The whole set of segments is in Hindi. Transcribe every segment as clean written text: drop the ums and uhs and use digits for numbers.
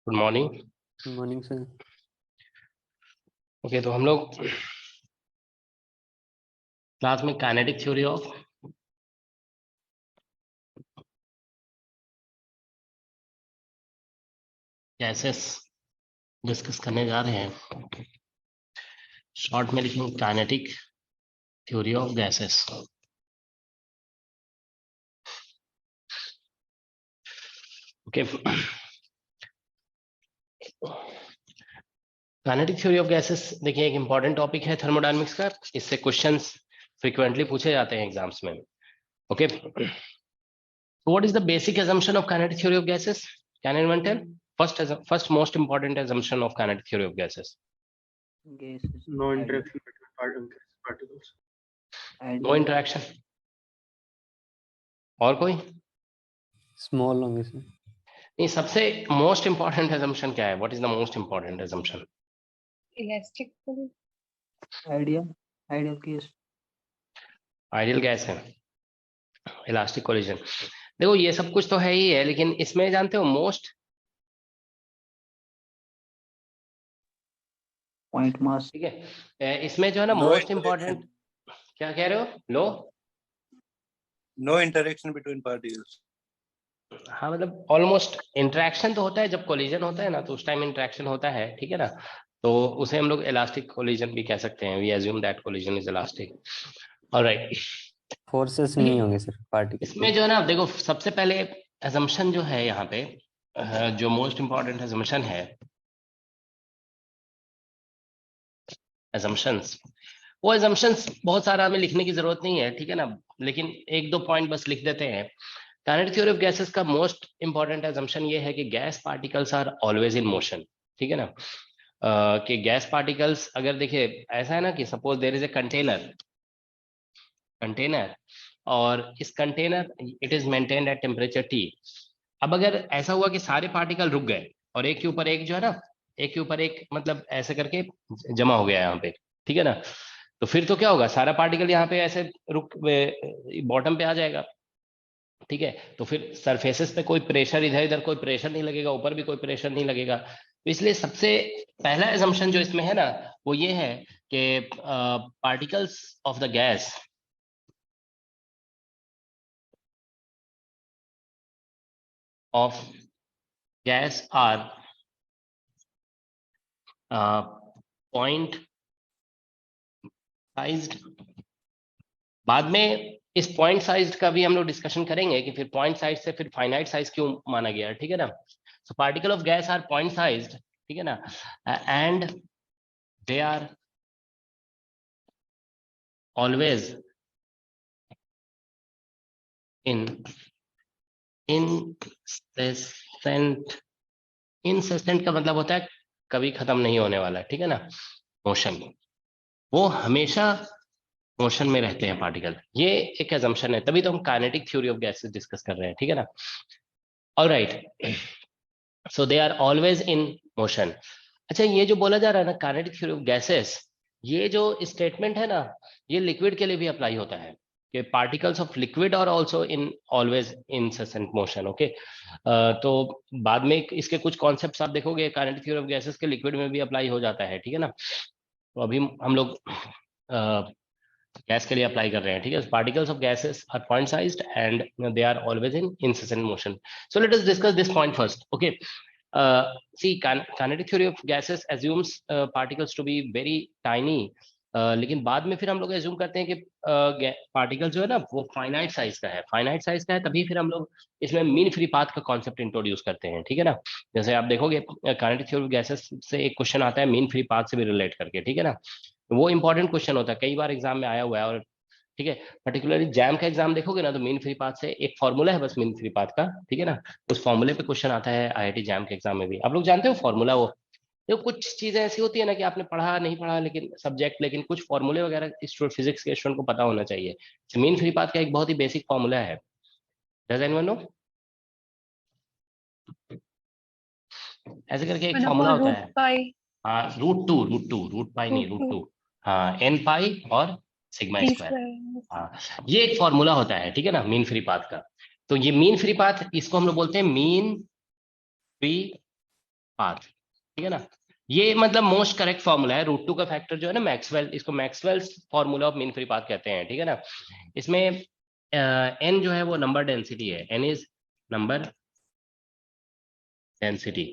Good morning. Morning sir. Okay, तो हम लोग क्लास में kinetic theory of gases discuss करने जा रहे हैं। शॉर्ट में लिखेंगे kinetic theory of gases. Okay, kinetic theory of gases देखिए एक इंपॉर्टेंट टॉपिक है थर्मोडायनेमिक्स का। इससे क्वेश्चंस फ्रीक्वेंटली पूछे जाते हैं एग्जाम्स में। Okay, what is the basic assumption of kinetic theory of gases? Can anyone tell? First most important assumption of kinetic theory of gases. Gases. No interaction between particles. No interaction. और कोई? स्मॉल होंगे सर। नहीं, सबसे मोस्ट इंपॉर्टेंट assumption क्या है? What is the most important assumption? Elastic ideal case. Ideal gas है, इलास्टिक कोलिजन। देखो ये सब कुछ तो है ही है, लेकिन इसमें जानते हो मोस्ट पॉइंट मास। ठीक है, इसमें जो है ना मोस्ट इंपॉर्टेंट क्या कह रहे हो? No interaction between particles. हाँ, मतलब ऑलमोस्ट इंटरेक्शन तो होता है जब कोलिजन होता है ना, तो उस टाइम इंटरेक्शन होता है, ठीक है ना। तो उसे हम लोग इलास्टिक कोलिजन भी कह सकते हैं। We assume that collision is elastic. Alright, forces नहीं होंगे सर पार्टिकल। इसमें जो है ना देखो सबसे पहले assumption जो है यहाँ पे जो मोस्ट इंपॉर्टेंट assumption है, assumptions, वो assumptions बहुत सारा हमें लिखने की जरूरत नहीं है, ठीक है ना, लेकिन एक दो पॉइंट बस लिख देते हैं। काइनेटिक थ्योरी ऑफ गैसेस का मोस्ट इंपॉर्टेंट assumption ये है कि gas particles are always in motion, ठीक है ना। कि गैस पार्टिकल्स अगर देखिए ऐसा है ना कि suppose there is a container और इस container it is maintained at temperature T। अब अगर ऐसा हुआ कि सारे पार्टिकल रुक गए और एक के ऊपर एक जो है ना, एक के ऊपर एक मतलब ऐसे करके जमा हो गया यहाँ पे, ठीक है ना, तो फिर तो क्या होगा, सारा पार्टिकल यहाँ पे ऐसे रुक बॉटम पे आ जाएगा, ठीक है। तो फिर सरफेसेस पे कोई प्रेशर, इधर इधर कोई प्रेशर नहीं लगेगा, ऊपर भी कोई प्रेशर नहीं लगेगा। तो इसलिए सबसे पहला assumption जो इसमें है ना वो ये है कि particles of the gas are point sized. बाद में इस पॉइंट साइज का भी हम लोग डिस्कशन करेंगे कि फिर पॉइंट साइज से फिर फाइनाइट साइज क्यों माना गया, ठीक है ना। So particle of gas are point sized, ठीक है ना, and they are always incessant। incessant का मतलब होता है कभी खत्म नहीं होने वाला, ठीक है ना। मोशन, वो हमेशा मोशन में रहते हैं पार्टिकल, ये एक assumption है, तभी तो हम kinetic theory of gases discuss कर रहे हैं, ठीक है ना। Alright, so they are always in motion. अच्छा, ये जो बोला जा रहा है ना काइनेटिक थ्योरी ऑफ गैसेस, ये जो स्टेटमेंट है ना ये लिक्विड के लिए भी अप्लाई होता है कि particles of liquid are also in always incessant motion. Okay, तो बाद में इसके कुछ कॉन्सेप्ट्स आप देखोगे काइनेटिक थ्योरी ऑफ गैसेस के लिक्विड में भी अप्लाई हो जाता है, ठीक है ना। तो अभी हम लोग गैस के लिए अप्लाई कर रहे हैं, ठीक है। Particles of gases are point sized and they are always in incessant motion. So let us discuss this point first. Okay, see kinetic theory of gases assumes particles to be very tiny, लेकिन बाद में फिर हम लोग एज्यूम करते हैं कि पार्टिकल जो है ना वो फाइनाइट साइज का है। फाइनाइट साइज का है तभी फिर हम लोग इसमें मीन फ्री पाथ का कॉन्सेप्ट इंट्रोड्यूस करते हैं, ठीक है ना। जैसे आप देखोगे काइनेटिक थ्योरी ऑफ गैसेस से एक क्वेश्चन आता है मीन फ्री पाथ से भी रिलेट करके, ठीक है ना। वो इंपॉर्टेंट क्वेश्चन होता है, कई बार एग्जाम में आया हुआ है, और ठीक है पर्टिकुलरली जैम का एग्जाम देखोगे ना तो मीन फ्री पाथ से एक फॉर्मूला है बस मीन फ्री पाथ का, ठीक है ना। उस फॉर्मूले पे क्वेश्चन आता है आईआईटी जैम के एग्जाम में भी। आप लोग जानते हो फॉर्मूला वो, देखो कुछ चीजें ऐसी होती है ना कि आपने पढ़ा नहीं पढ़ा लेकिन सब्जेक्ट, लेकिन कुछ फॉर्मूले वगैरह फिजिक्स के स्टूडेंट को पता होना चाहिए। मीन फ्री पाथ का एक बहुत ही बेसिक फॉर्मूला है, डज एनीवन नो? ऐसे करके एक फॉर्मूला होता है, हाँ रूट पाई नहीं, रूट टू, हाँ एन पाई और सिग्मा स्क्वायर, हाँ ये एक फॉर्मूला होता है, ठीक है ना, मीन फ्री पाथ का। तो ये मीन फ्री पाथ, इसको हम लोग बोलते हैं मीन फ्री पाथ, ठीक है ना। ये मतलब मोस्ट करेक्ट फॉर्मूला है। रूट 2 का फैक्टर जो है ना मैक्सवेल, इसको Maxwell's formula of mean free path कहते हैं, ठीक है ना। इसमें एन जो है वो नंबर डेंसिटी है, एन इज नंबर डेंसिटी।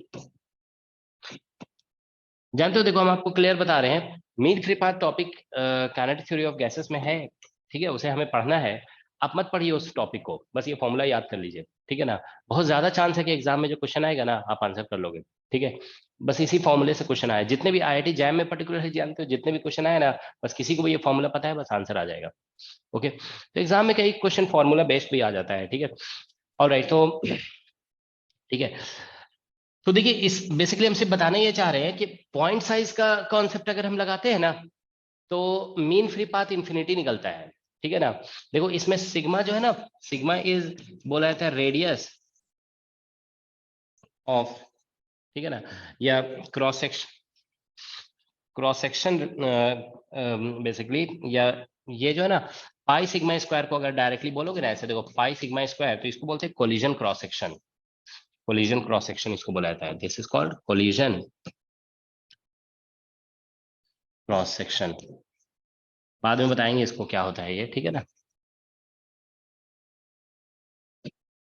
जानते हो, देखो हम आपको क्लियर बता रहे हैं, mean free path topic kinetic theory of gases में है, ठीक है, उसे हमें पढ़ना है। आप मत पढ़िए उस टॉपिक को, बस ये फॉर्मूला याद कर लीजिए, ठीक है ना। बहुत ज्यादा चांस है कि एग्जाम में जो क्वेश्चन आएगा ना आप आंसर कर लोगे, ठीक है। बस इसी फॉर्मूले से क्वेश्चन आए, जितने भी आईआईटी जैम में पर्टिकुलरली जानते हो, जितने भी क्वेश्चन आए ना, बस किसी को भी ये फॉर्मूला पता है, बस आंसर आ जाएगा। ओके, तो एग्जाम में कई क्वेश्चन फॉर्मूला बेस्ड भी आ जाता है, ठीक है। ऑलराइट, तो ठीक है। तो देखिए, इस बेसिकली हम सिर्फ बताना ये चाह रहे हैं कि पॉइंट साइज का कॉन्सेप्ट अगर हम लगाते हैं ना, तो मीन फ्री पाथ इंफिनिटी निकलता है, ठीक है ना। देखो इसमें सिग्मा जो है ना, सिग्मा इज बोला जाता है रेडियस ऑफ, ठीक है ना, या क्रॉस सेक्शन बेसिकली, या ये जो है ना पाई सिग्मा स्क्वायर को अगर डायरेक्टली बोलोगे ना ऐसे, देखो पाई सिग्मा स्क्वायर, तो इसको बोलते हैं collision cross section. Collision cross section इसको बोला जाता है, this is called collision cross section. बाद में बताएंगे इसको क्या होता है ये, ठीक है ना।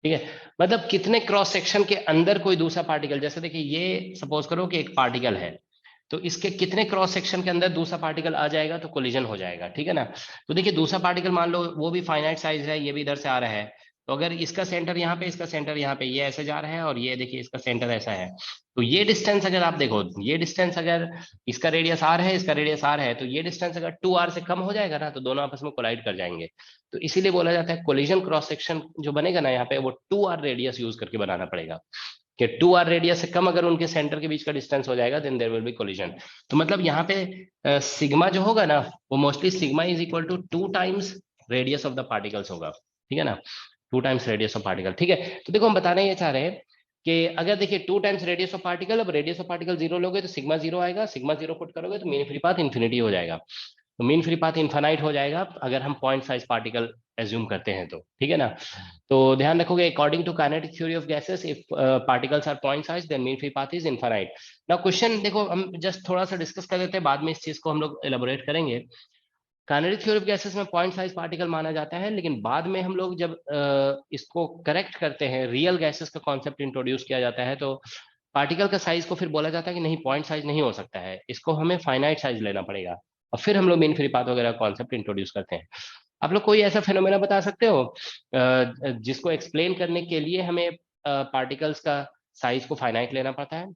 ठीक है, मतलब कितने क्रॉस सेक्शन के अंदर कोई दूसरा पार्टिकल, जैसे देखिए ये सपोज करो कि एक पार्टिकल है, तो इसके कितने क्रॉस सेक्शन के अंदर दूसरा पार्टिकल आ जाएगा तो कोलिजन हो जाएगा, ठीक है ना। तो देखिए दूसरा पार्टिकल मान लो वो भी फाइनाइट साइज है, ये भी इधर से आ रहा है, तो अगर इसका सेंटर यहाँ पे, इसका सेंटर यहाँ पे, ये ऐसे जा रहा है, और ये देखिए इसका सेंटर ऐसा है, तो ये डिस्टेंस अगर आप देखो, ये डिस्टेंस अगर इसका रेडियस आर है, इसका रेडियस आर है, तो ये डिस्टेंस अगर 2r से कम हो जाएगा ना, तो दोनों आपस में कोलाइड कर जाएंगे। तो इसीलिए बोला जाता है कोलिजन क्रॉस सेक्शन जो बनेगा ना यहाँ पे, वो 2r रेडियस यूज करके बनाना पड़ेगा, कि 2r रेडियस से कम अगर उनके सेंटर के बीच का डिस्टेंस हो जाएगा, then there will be collision. तो मतलब यहाँ पे सिग्मा जो होगा ना, वो mostly sigma is equal to 2 times radius of the particles होगा, ठीक है ना, 2 टाइम्स रेडियस ऑफ पार्टिकल, ठीक है। तो देखो हम बताना ये चाह रहे हैं कि अगर देखिए 2 टाइम्स रेडियस ऑफ पार्टिकल, अब रेडियस ऑफ पार्टिकल 0 लोगे तो सिग्मा 0 आएगा, सिग्मा 0 पुट करोगे तो मीन फ्री पाथ इन्फिनिटी हो जाएगा। तो मीन फ्री पाथ इनफाइनाइट हो जाएगा अगर हम पॉइंट साइज पार्टिकल एज्यूम करते हैं तो, ठीक है ना। तो ध्यान रखोगे, according to kinetic theory of gases, if particles are point size then mean free path is infinite. Now question देखो, हम जस्ट थोड़ा सा डिस्कस कर लेते हैं, बाद में इस चीज को हम लोग एलाबोरेट करेंगे। काइनेटिक थ्योरी ऑफ गैसेस में पॉइंट साइज पार्टिकल माना जाता है, लेकिन बाद में हम लोग जब इसको करेक्ट करते हैं, रियल गैसेस का कॉन्सेप्ट इंट्रोड्यूस किया जाता है, तो पार्टिकल का साइज को फिर बोला जाता है कि नहीं, पॉइंट साइज नहीं हो सकता है, इसको हमें फाइनाइट साइज लेना पड़ेगा, और फिर हम लोग मीन फ्री पाथ वगैरह कॉन्सेप्ट इंट्रोड्यूस करते हैं। आप लोग कोई ऐसा फेनोमेना बता सकते हो जिसको एक्सप्लेन करने के लिए हमें पार्टिकल्स का साइज को फाइनाइट लेना पड़ता है?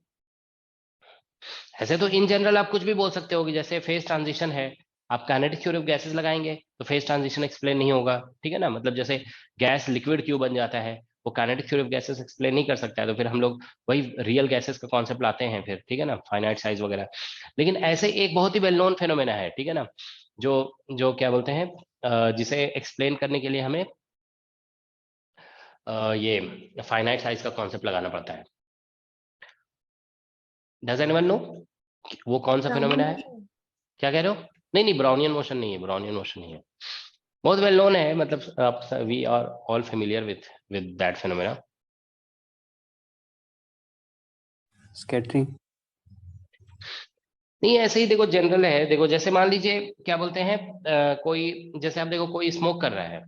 ऐसे तो इन जनरल आप कुछ भी बोल सकते हो कि जैसे फेज ट्रांजिशन है, आप काइनेटिक थ्योरी ऑफ गैसेस लगाएंगे तो फेज ट्रांजिशन एक्सप्लेन नहीं होगा, ठीक है ना। मतलब जैसे गैस लिक्विड क्यों बन जाता है, वो kinetic theory of gases explain नहीं कर सकता है, तो फिर हम लोग वही रियल गैसेस का कॉन्सेप्ट लाते हैं फिर, ठीक है ना, फाइनाइट साइज वगैरह। लेकिन ऐसे एक बहुत ही वेल नोन फेनोमेना है, ठीक है ना, जो जो क्या बोलते हैं, जिसे एक्सप्लेन करने के लिए हमें ये फाइनाइट साइज का कॉन्सेप्ट लगाना पड़ता है। डज एनीवन नो वो कौन सा फेनोमेना है? क्या कह रहे हो? नहीं नहीं, ब्राउनियन मोशन नहीं है, ब्राउनियन मोशन नहीं है, बहुत वेल नोन है, मतलब आप we are all familiar with that phenomena. Scattering. नहीं, ऐसे ही देखो जनरल है, देखो जैसे मान लीजिए क्या बोलते हैं, कोई जैसे आप देखो कोई स्मोक कर रहा है,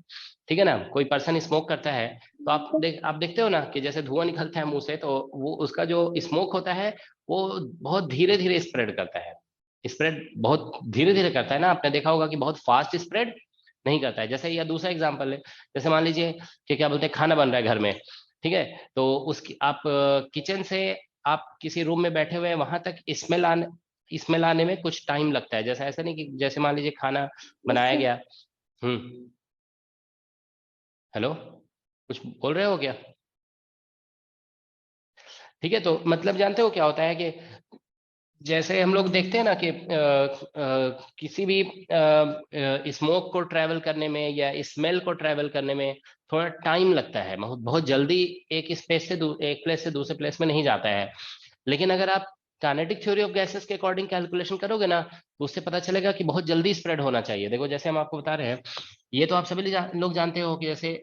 ठीक है ना, कोई पर्सन स्मोक करता है, तो आप देखते हो ना कि जैसे धुआं निकलता है मुंह से, तो वो उसका जो स्मोक होता है वो बहुत धीरे धीरे स्प्रेड करता है, स्प्रेड बहुत धीरे धीरे करता है ना, आपने देखा होगा कि बहुत फास्ट स्प्रेड नहीं करता है। जैसे या दूसरा एग्जाम्पल है, जैसे मान लीजिए कि क्या बोलते हैं खाना बन रहा है घर में, ठीक है, तो उसकी आप किचन से आप किसी रूम में बैठे हुए हैं, वहां तक स्मेल आने में कुछ टाइम लगता है, जैसे ऐसा नहीं कि जैसे मान लीजिए खाना बनाया गया। हम्म, हेलो, कुछ बोल रहे हो क्या? ठीक है, तो मतलब जानते हो क्या होता है कि जैसे हम लोग देखते हैं ना कि किसी भी स्मोक को ट्रैवल करने में या स्मेल को ट्रैवल करने में थोड़ा टाइम लगता है, बहुत बहुत जल्दी एक स्पेस से एक प्लेस से दूसरे प्लेस में नहीं जाता है। लेकिन अगर आप काइनेटिक थ्योरी ऑफ गैसेस के अकॉर्डिंग कैलकुलेशन करोगे ना, तो उससे पता चलेगा कि बहुत जल्दी स्प्रेड होना चाहिए। देखो जैसे हम आपको बता रहे हैं, ये तो आप सभी लोग जानते हो कि जैसे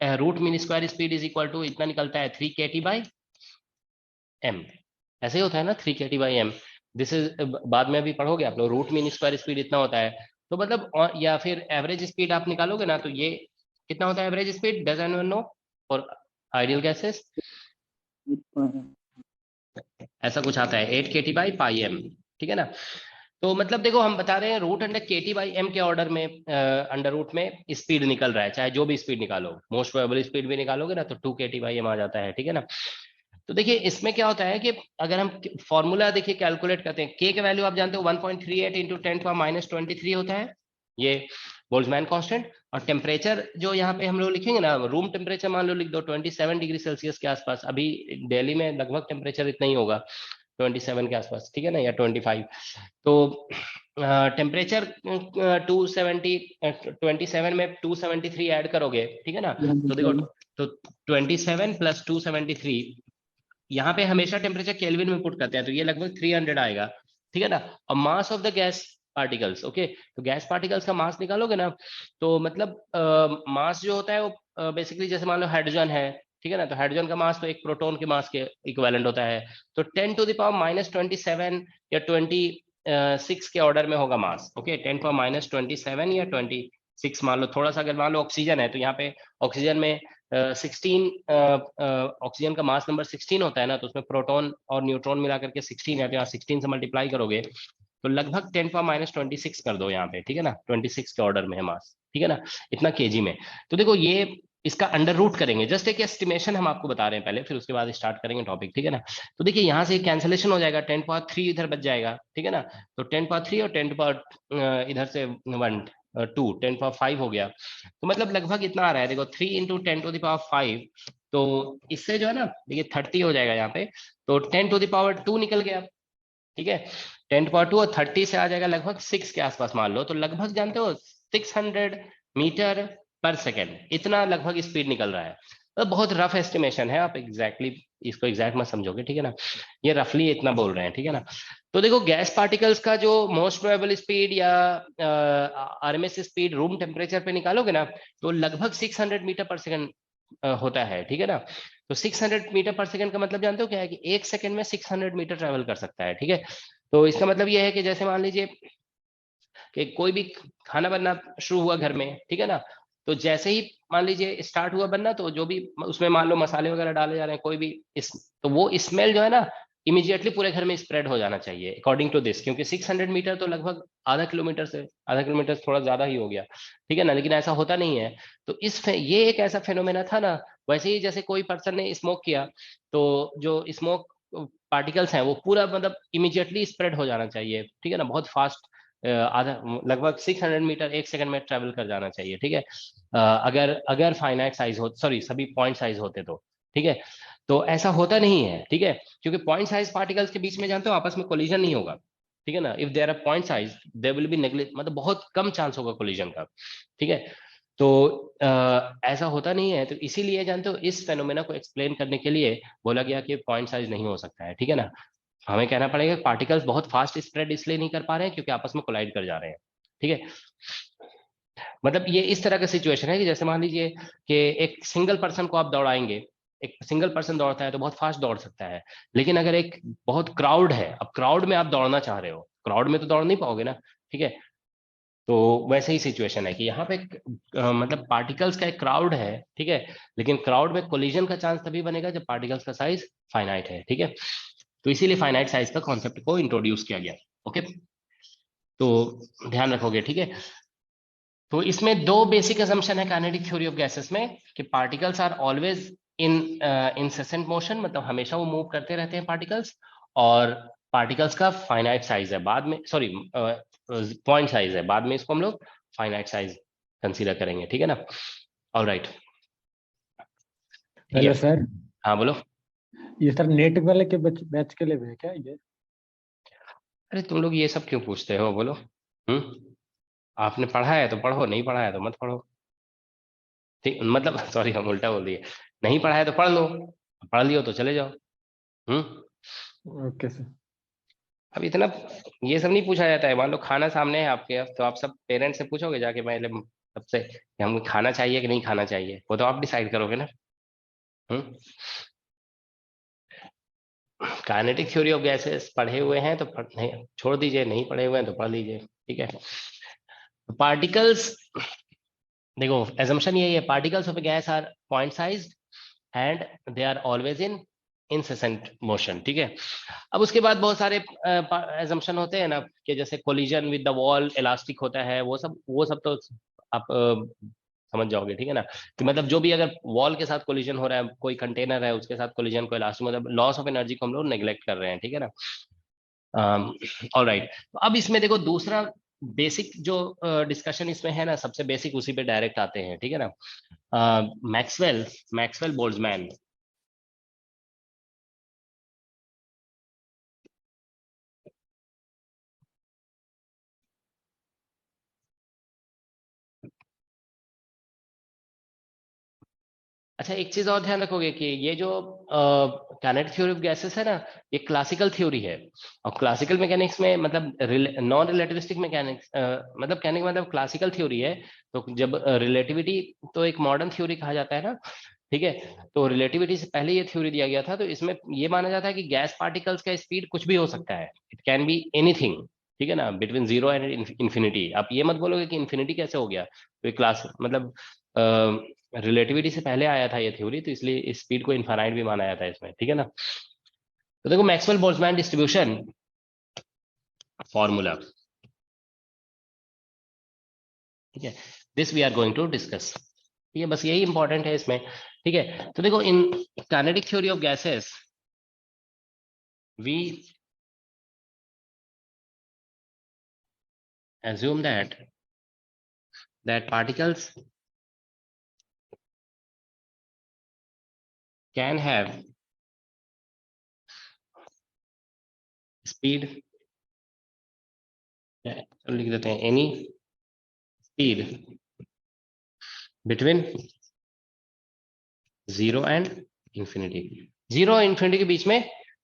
root mean square speed is equal to इतना निकलता है 3 kT/m, ऐसे ही होता है ना 3 kT/m। दिस इज, बाद में अभी पढ़ोगे आप लोग, रूट मीन स्क्वायर स्पीड इतना होता है। तो मतलब या फिर एवरेज स्पीड आप निकालोगे ना, तो ये कितना होता है average speed, does anyone know for ideal gases? ऐसा कुछ आता है 8 kT/m, ठीक है ना। तो मतलब देखो हम बता रहे हैं रूट अंडर kT/m के ऑर्डर में अंडर रूट में स्पीड निकल रहा है, चाहे जो भी स्पीड निकालो, मोस्ट प्रोबेबल स्पीड भी निकालोगे ना तो 2 kT/m आ जाता है, ठीक है ना। तो देखिए इसमें क्या होता है कि अगर हम फॉर्मूला देखिए कैलकुलेट करते हैं, के वैल्यू आप जानते हो 1.38 इंटू 10⁻³ होता है, ये बोल्ट्जमैन कांस्टेंट। और टेम्परेचर जो यहाँ पे हम लोग लिखेंगे ना, रूम टेम्परेचर मान लो लिख दो 27 डिग्री सेल्सियस के आसपास, अभी दिल्ली में लगभग टेम्परेचर इतना ही होगा 27 के आसपास, ठीक है ना, या 25। तो टेम्परेचर 270, 27 में 273 ऐड करोगे, ठीक है ना। तो देखो, तो 27 प्लस 273, यहाँ पे हमेशा टेम्परेचर केल्विन में पुट करते हैं, तो ये लगभग 300 आएगा, ठीक है ना। और mass of the gas particles, okay, तो गैस पार्टिकल्स का मास निकालोगे ना, तो मतलब मास जो होता है वो बेसिकली जैसे मान लो हाइड्रोजन है, ठीक है ना, तो हाइड्रोजन का मास तो एक प्रोटॉन के मास के इक्विवेलेंट होता है। तो 10⁻⁻27 या 26 के ऑर्डर में होगा मास, ओके, 10⁻⁻27 या 26 मान लो। थोड़ा सा अगर मान लो ऑक्सीजन है, तो यहाँ पे ऑक्सीजन में 16, ऑक्सीजन का मास नंबर 16 होता है ना, तो उसमें प्रोटॉन और न्यूट्रॉन मिला करके 16 है, तो यहाँ 16 से मल्टीप्लाई करोगे तो लगभग 10⁻⁻26 कर दो यहाँ पे, ठीक है ना, 26 के ऑर्डर में है मास, ठीक है ना, इतना केजी में। तो देखो ये इसका अंडर रूट करेंगे, जस्ट एक एस्टिमेशन हम आपको बता रहे हैं पहले, फिर उसके बाद स्टार्ट करेंगे टॉपिक, ठीक है ना। तो देखिए यहाँ से कैंसिलेशन हो जाएगा, 10⁻³ इधर बच जाएगा, ठीक है ना। तो 10⁻³ और 10 इधर से 1 2 10⁻5 हो गया। तो मतलब लगभग इतना आ रहा है, देखो 3 इंटू 10⁻5, तो इससे जो है ना देखिए 30 हो जाएगा यहाँ पे, तो 10⁻2 निकल गया, ठीक है। 10⁻2 और 30 से आ जाएगा लगभग 6 के आसपास मान लो, तो लगभग जानते हो 600 मीटर पर सेकेंड, इतना लगभग स्पीड निकल रहा है। तो बहुत रफ एस्टिमेशन है, आप एग्जैक्टली इसको एग्जैक्ट मत समझोगे, ठीक है ना, ये रफली इतना बोल रहे हैं, ठीक है ना। तो देखो गैस पार्टिकल्स का जो मोस्ट प्रोबेबल स्पीड या आरएमएस स्पीड रूम टेम्परेचर पे निकालोगे ना, तो लगभग 600 मीटर पर सेकेंड होता है, ठीक है ना। तो 600 मीटर पर सेकेंड का मतलब जानते हो क्या है, कि एक सेकंड में 600 मीटर ट्रेवल कर सकता है, ठीक है। तो इसका मतलब ये है कि जैसे मान लीजिए कि कोई भी खाना बनना शुरू हुआ घर में, ठीक है ना, तो जैसे ही मान लीजिए स्टार्ट हुआ बनना, तो जो भी उसमें मान लो मसाले वगैरह डाले जा रहे हैं कोई भी तो वो स्मेल जो है ना इमीडिएटली पूरे घर में स्प्रेड हो जाना चाहिए अकॉर्डिंग टू दिस, क्योंकि 600 मीटर तो लगभग आधा किलोमीटर थोड़ा ज्यादा ही हो गया, ठीक है ना, लेकिन ऐसा होता नहीं है। तो ये एक ऐसा फेनोमेना था ना, वैसे ही जैसे कोई पर्सन ने स्मोक किया, तो जो स्मोक पार्टिकल्स हैं वो पूरा मतलब इमीडिएटली स्प्रेड हो जाना चाहिए, ठीक है ना, बहुत फास्ट, आधा लगभग 600 मीटर एक सेकंड में ट्रेवल कर जाना चाहिए, ठीक है। अगर अगर फाइनाइट साइज हो, सॉरी सभी पॉइंट साइज होते तो, ठीक है। तो ऐसा होता नहीं है, ठीक है, क्योंकि पॉइंट साइज पार्टिकल्स के बीच में जानते हो आपस में कोलिजन नहीं होगा, ठीक है ना। If there are point size there will be neglect, मतलब बहुत कम चांस होगा कोलिजन का, ठीक है। तो ऐसा होता नहीं है, तो इसीलिए जानते हो इस फेनोमेना को एक्सप्लेन करने के लिए बोला गया कि पॉइंट साइज नहीं हो सकता है, ठीक है ना। हमें कहना पड़ेगा पार्टिकल्स बहुत फास्ट स्प्रेड इसलिए नहीं कर पा रहे हैं क्योंकि आपस में कोलाइड कर जा रहे हैं, ठीक है। मतलब ये इस तरह का सिचुएशन है कि जैसे मान लीजिए कि एक सिंगल पर्सन को आप दौड़ाएंगे, एक सिंगल पर्सन दौड़ता है तो बहुत फास्ट दौड़ सकता है, लेकिन अगर एक बहुत क्राउड है, अब क्राउड में आप दौड़ना चाह रहे हो, क्राउड में तो दौड़ नहीं पाओगे ना, ठीक है। तो वैसे ही सिचुएशन है कि यहाँ पे मतलब पार्टिकल्स का एक क्राउड है, ठीक है, लेकिन क्राउड में कोलिजन का चांस तभी बनेगा जब पार्टिकल्स का साइज फाइनाइट है, ठीक है। तो इसीलिए फाइनाइट साइज का कॉन्सेप्ट को इंट्रोड्यूस किया गया, ओके। तो ध्यान रखोगे, ठीक है। तो इसमें दो बेसिक असम्पशन है काइनेटिक थ्योरी ऑफ गैसेस में, कि particles are always in incessant motion, मतलब हमेशा वो मूव करते रहते हैं पार्टिकल्स, और पार्टिकल्स का फाइनाइट साइज है, बाद में सॉरी पॉइंट साइज है, बाद में इसको हम लोग फाइनाइट साइज कंसीडर करेंगे, ठीक है ना। ऑलराइट, ठीक हेलो है। सर, हाँ बोलो। ये सर नेट वाले के बैच के लिए भी है क्या ये? अरे तुम लोग ये सब क्यों पूछते हो, बोलो। आपने पढ़ा है तो पढ़ो, नहीं पढ़ा है तो मत पढ़ो, ठीक, मतलब सॉरी हम उल्टा बोल दिए, नहीं पढ़ा है तो पढ़ लो, पढ़ लियो तो चले जाओ। Okay sir. अब इतना ये सब नहीं पूछा जाता है, मान लो खाना सामने है आपके, अब तो आप सब पेरेंट्स से पूछोगे जाके पहले सबसे कि हमको खाना चाहिए कि नहीं खाना चाहिए, वो तो आप डिसाइड करोगे ना। हम्म काइनेटिक थ्योरी ऑफ गैसेस पढ़े हुए हैं तो नहीं, छोड़ दीजिए, नहीं पढ़े हुए हैं तो पढ़ लीजिए, ठीक है। पार्टिकल्स, देखो एजम्पशन यही है, particles of gas are point sized and they are always in incessant motion, ठीक है। अब उसके बाद बहुत सारे एजम्पशन होते हैं ना, कि जैसे collision with the wall elastic होता है, वो सब तो आप समझ जाओगे, ठीक है ना, कि मतलब जो भी अगर वॉल के साथ कोलिजन हो रहा है, कोई कंटेनर है उसके साथ कोलिजन को इलास्टिक, मतलब लॉस ऑफ एनर्जी को हम लोग नेग्लेक्ट कर रहे हैं, ठीक है ना। ऑलराइट, तो अब इसमें देखो दूसरा बेसिक जो डिस्कशन इसमें है ना, सबसे बेसिक उसी पे डायरेक्ट आते हैं, ठीक है ना। मैक्सवेल बोल्ट्जमैन, अच्छा एक चीज और ध्यान रखोगे कि ये जो काइनेटिक थ्योरी ऑफ गैसेस है ना, ये क्लासिकल थ्योरी है, और क्लासिकल मैकेनिक्स में मतलब नॉन रिलेटिविस्टिक मैकेनिक्स, मतलब कहने का मतलब क्लासिकल थ्योरी है, तो जब रिलेटिविटी तो एक मॉडर्न थ्योरी कहा जाता है ना, ठीक है। तो रिलेटिविटी से पहले ये थ्योरी दिया गया था, तो इसमें ये माना जाता है कि गैस पार्टिकल्स का स्पीड कुछ भी हो सकता है, इट कैन बी एनीथिंग, ठीक है ना, बिटवीन 0 एंड इन्फिनिटी। आप ये मत बोलोगे कि इन्फिनिटी कैसे हो गया, तो क्लास मतलब रिलेटिविटी से पहले आया था ये थ्योरी, तो इसलिए स्पीड को इनफाइनाइट भी माना जाता है इसमें, ठीक है ना। तो देखो मैक्सवेल बोल्ट्जमैन डिस्ट्रीब्यूशन फॉर्मूला, ठीक है, this we are going to discuss, ठीक है, बस यही इंपॉर्टेंट है इसमें, ठीक है। तो देखो in kinetic theory of gases we assume that particles can have speed, लिख देते हैं any speed between 0 and infinity, 0 और इंफिनिटी के बीच में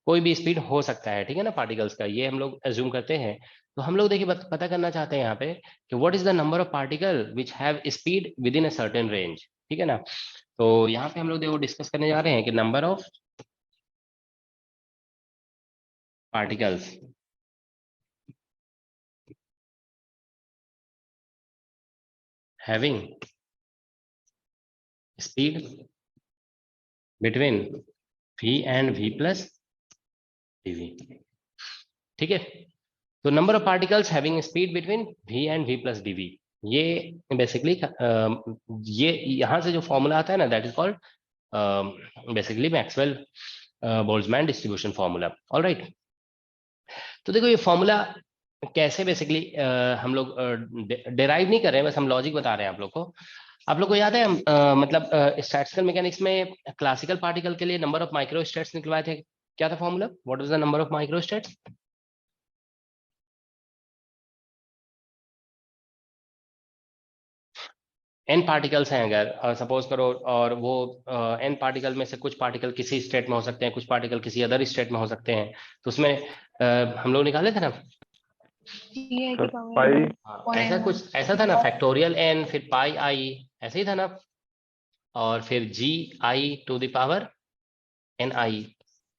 कोई भी स्पीड हो सकता है, ठीक है ना, पार्टिकल्स का, ये हम लोग एज्यूम करते हैं। तो हम लोग देखिए पता करना चाहते हैं यहाँ पे कि what is the number of particle which have speed with in a certain range, ठीक है ना। तो यहाँ पे हम लोग देखो डिस्कस करने जा रहे हैं कि number of particles having speed between v and v plus dv, ठीक है। तो number of particles having speed between v and v plus dv, ये बेसिकली ये यहाँ से जो फॉर्मूला आता है ना, that is called basically Maxwell Boltzmann distribution formula, alright. तो देखो ये फॉर्मूला कैसे बेसिकली हम लोग डिराइव नहीं कर रहे हैं, बस हम लॉजिक बता रहे हैं आप लोग को। आप लोग को याद है मतलब स्टैटिस्टिकल मैकेनिक्स में क्लासिकल पार्टिकल के लिए नंबर ऑफ माइक्रोस्टेट्स निकलवाए थे, क्या था formula, what is the number of microstates? N particles हैं अगर सपोज करो, और वो एन पार्टिकल में से कुछ पार्टिकल किसी स्टेट में हो सकते हैं, कुछ पार्टिकल किसी अदर स्टेट में हो सकते हैं, तो उसमें हम लोग निकाले थे ना, ऐसा कुछ ऐसा था ना, फैक्टोरियल एन फिर पाई आई, ऐसे ही था ना, और फिर जी आई टू द पावर एन आई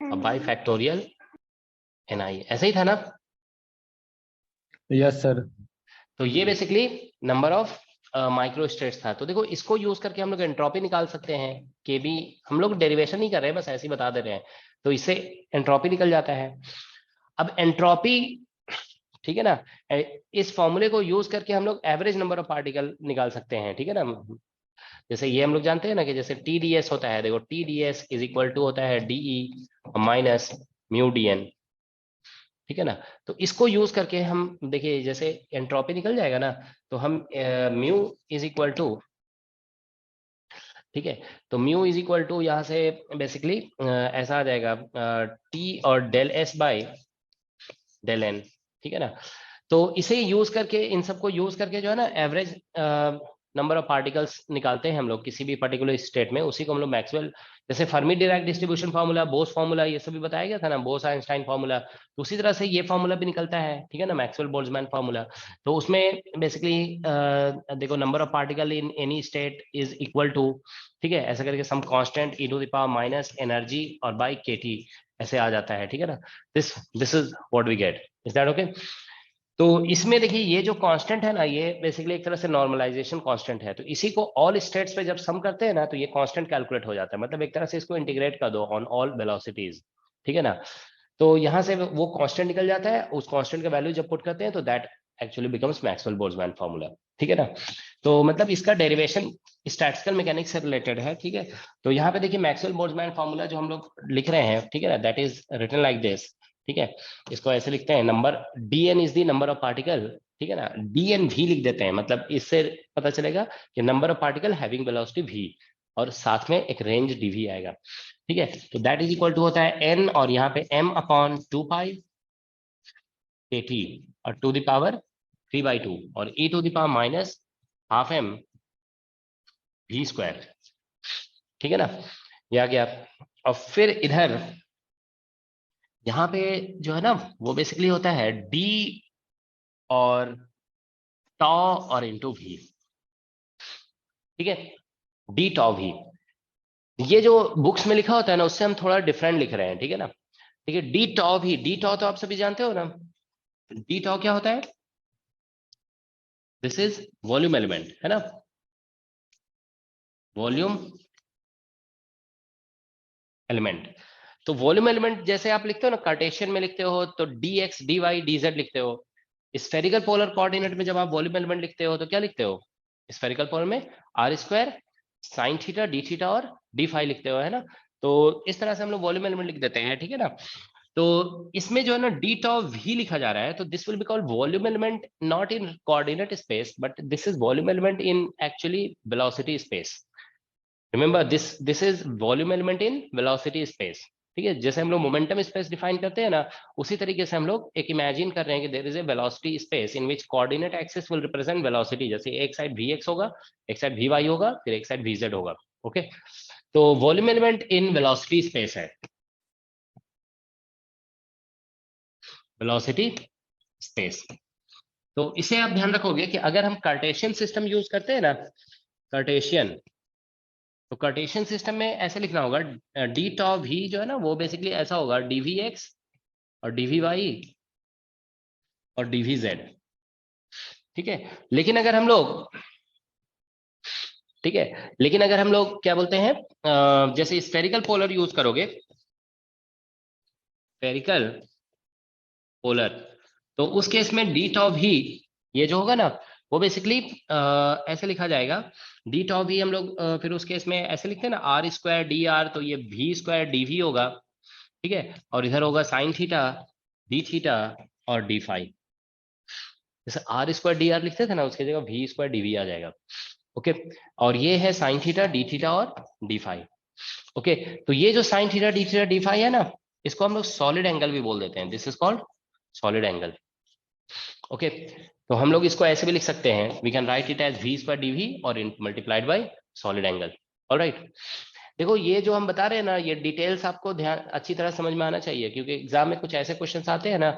और बाई फैक्टोरियल एन आई, ऐसा ही था ना। Yes sir. तो ये basically number of micro states था। तो देखो इसको यूज करके हम लोग एंट्रोपी निकाल सकते हैं, के भी हम लोग डेरिवेशन नहीं कर रहे हैं, बस ऐसे ही बता दे रहे हैं, तो इससे एंट्रोपी निकल जाता है। अब एंट्रोपी, ठीक है ना, इस फॉर्मूले को यूज करके हम लोग एवरेज नंबर ऑफ पार्टिकल निकाल सकते हैं, ठीक है ना। जैसे ये हम लोग जानते हैं ना कि जैसे TdS होता है, देखो TdS इज इक्वल टू होता है DE माइनस म्यू DN, ठीक है ना। तो इसको यूज करके हम देखिए जैसे एंट्रोपी निकल जाएगा ना, तो हम म्यू इज इक्वल टू, ठीक है, तो म्यू इज इक्वल टू यहाँ से बेसिकली ऐसा आ जाएगा T और del S by del N, ठीक है ना। तो इसे यूज करके, इन सबको यूज करके जो है ना एवरेज नंबर ऑफ पार्टिकल्स निकालते हैं हम लोग किसी भी पर्टिकुलर स्टेट में, उसी को हम लोग मैक्सवेल, जैसे Fermi Dirac distribution formula, Bose formula, ये सभी बताया गया था ना, बोस आइंस्टाइन फार्मूला, तो उसी तरह से ये फार्मूला भी निकलता है, ठीक है ना, मैक्सवेल बोल्ट्जमैन फार्मूला। तो उसमें बेसिकली देखो number of particle in any state is equal to, ठीक है, ऐसा करके some constant e to the power minus energy और बाय kT ऐसे आ जाता है, ठीक है ना। This is what we get, is that okay. तो इसमें देखिए ये जो कांस्टेंट है ना, ये बेसिकली एक तरह से नॉर्मलाइजेशन कांस्टेंट है, तो इसी को ऑल स्टेट्स पे जब सम करते हैं ना तो ये कांस्टेंट कैलकुलेट हो जाता है, मतलब एक तरह से इसको इंटीग्रेट कर दो ऑन ऑल वेलोसिटीज, ठीक है ना। तो यहाँ से वो कांस्टेंट निकल जाता है, उस कांस्टेंट का वैल्यू जब पुट करते हैं तो that actually becomes Maxwell Boltzmann formula, ठीक है ना। तो मतलब इसका डेरिवेशन स्टैटिस्टिकल मैकेनिक्स से रिलेटेड है, ठीक है। तो यहाँ पे देखिए मैक्सवेल बोल्ट्जमैन फार्मूला जो हम लोग लिख रहे हैं, ठीक है ना, that is written like this, ठीक है। इसको ऐसे लिखते हैं, number dn is the number of particle, ठीक है ना, dn भी लिख देते हैं, मतलब इससे पता चलेगा कि number of particle having velocity v, और साथ में एक रेंज dv आएगा, ठीक है। तो दैट इज इक्वल टू होता है n, और यहाँ पे m अपॉन 2 पाई kT और टू द पावर 3/2 और e to the power minus half m v square, ठीक है ना, ये आ गया। और फिर इधर यहाँ पे जो है ना वो बेसिकली होता है d और टॉ और इंटू v, ठीक है, डी टॉ v। ये जो बुक्स में लिखा होता है ना उससे हम थोड़ा डिफरेंट लिख रहे हैं, ठीक है ना। ठीक है, डी टॉ v, डी टॉ तो आप सभी जानते हो ना, डी टॉ क्या होता है, दिस इज वॉल्यूम एलिमेंट, है ना, वॉल्यूम एलिमेंट। तो वॉल्यूम एलिमेंट जैसे आप लिखते हो ना, कार्टेशियन में लिखते हो तो dx dy dz लिखते हो। स्फेरिकल पोलर कोऑर्डिनेट में जब आप वॉल्यूम एलिमेंट लिखते हो तो क्या लिखते हो, स्फेरिकल पोलर में r square sine theta D theta और डी फाई लिखते हो, है ना। तो इस तरह से हम लोग वॉल्यूम एलिमेंट लिख देते हैं, ठीक है ना। तो इसमें जो है ना डी टॉ v लिखा जा रहा है, तो this will be called volume element not in coordinate space, but this is volume element in actually velocity space. Remember this is volume element in velocity space, ठीक है। जैसे हम लोग मोमेंटम स्पेस डिफाइन करते हैं ना, उसी तरीके से हम लोग एक इमेजिन कर रहे हैं कि there is a velocity space in which coordinate axis will represent velocity, जैसे एक साइड vx होगा, एक साइड vy होगा, फिर एक साइड vz होगा, ओके। तो volume element in velocity space है, वेलोसिटी स्पेस। तो इसे आप ध्यान रखोगे कि अगर हम कार्टेशियन सिस्टम यूज करते हैं ना, कार्टेशियन, तो कार्टेशियन सिस्टम में ऐसे लिखना होगा, डी टॉ v जो है ना वो बेसिकली ऐसा होगा dvx और dvy और dvz, ठीक है। लेकिन अगर हम लोग, ठीक है, लेकिन अगर हम लोग क्या बोलते हैं, जैसे स्फेरिकल पोलर यूज करोगे, स्फेरिकल पोलर, तो उस केस में डी टॉ भी ये जो होगा ना वो बेसिकली ऐसे लिखा जाएगा, डी टॉ भी हम लोग फिर उस केस में ऐसे लिखते हैं ना, आर स्क्वायर डी आर, तो ये v स्क्वायर डी वी होगा, ठीक है। और इधर होगा साइन थीटा डी थीटा और डी फाई, जैसे आर स्क्वायर डी आर लिखते थे ना उसकी जगह v स्क्वायर डी वी आ जाएगा, ओके। और ये है साइन थीटा डी थीटा और डी फाई, ओके। तो ये जो sine theta D theta D phi है ना, इसको हम लोग सॉलिड एंगल भी बोल देते हैं, this is called solid angle, okay. तो हम लोग इसको ऐसे भी लिख सकते हैं, we can write it as v square D v और इन multiplied by solid angle, alright. देखो ये जो हम बता रहे हैं ना, ये डिटेल्स आपको ध्यान अच्छी तरह समझ में आना चाहिए, क्योंकि एग्जाम में कुछ ऐसे क्वेश्चंस आते हैं ना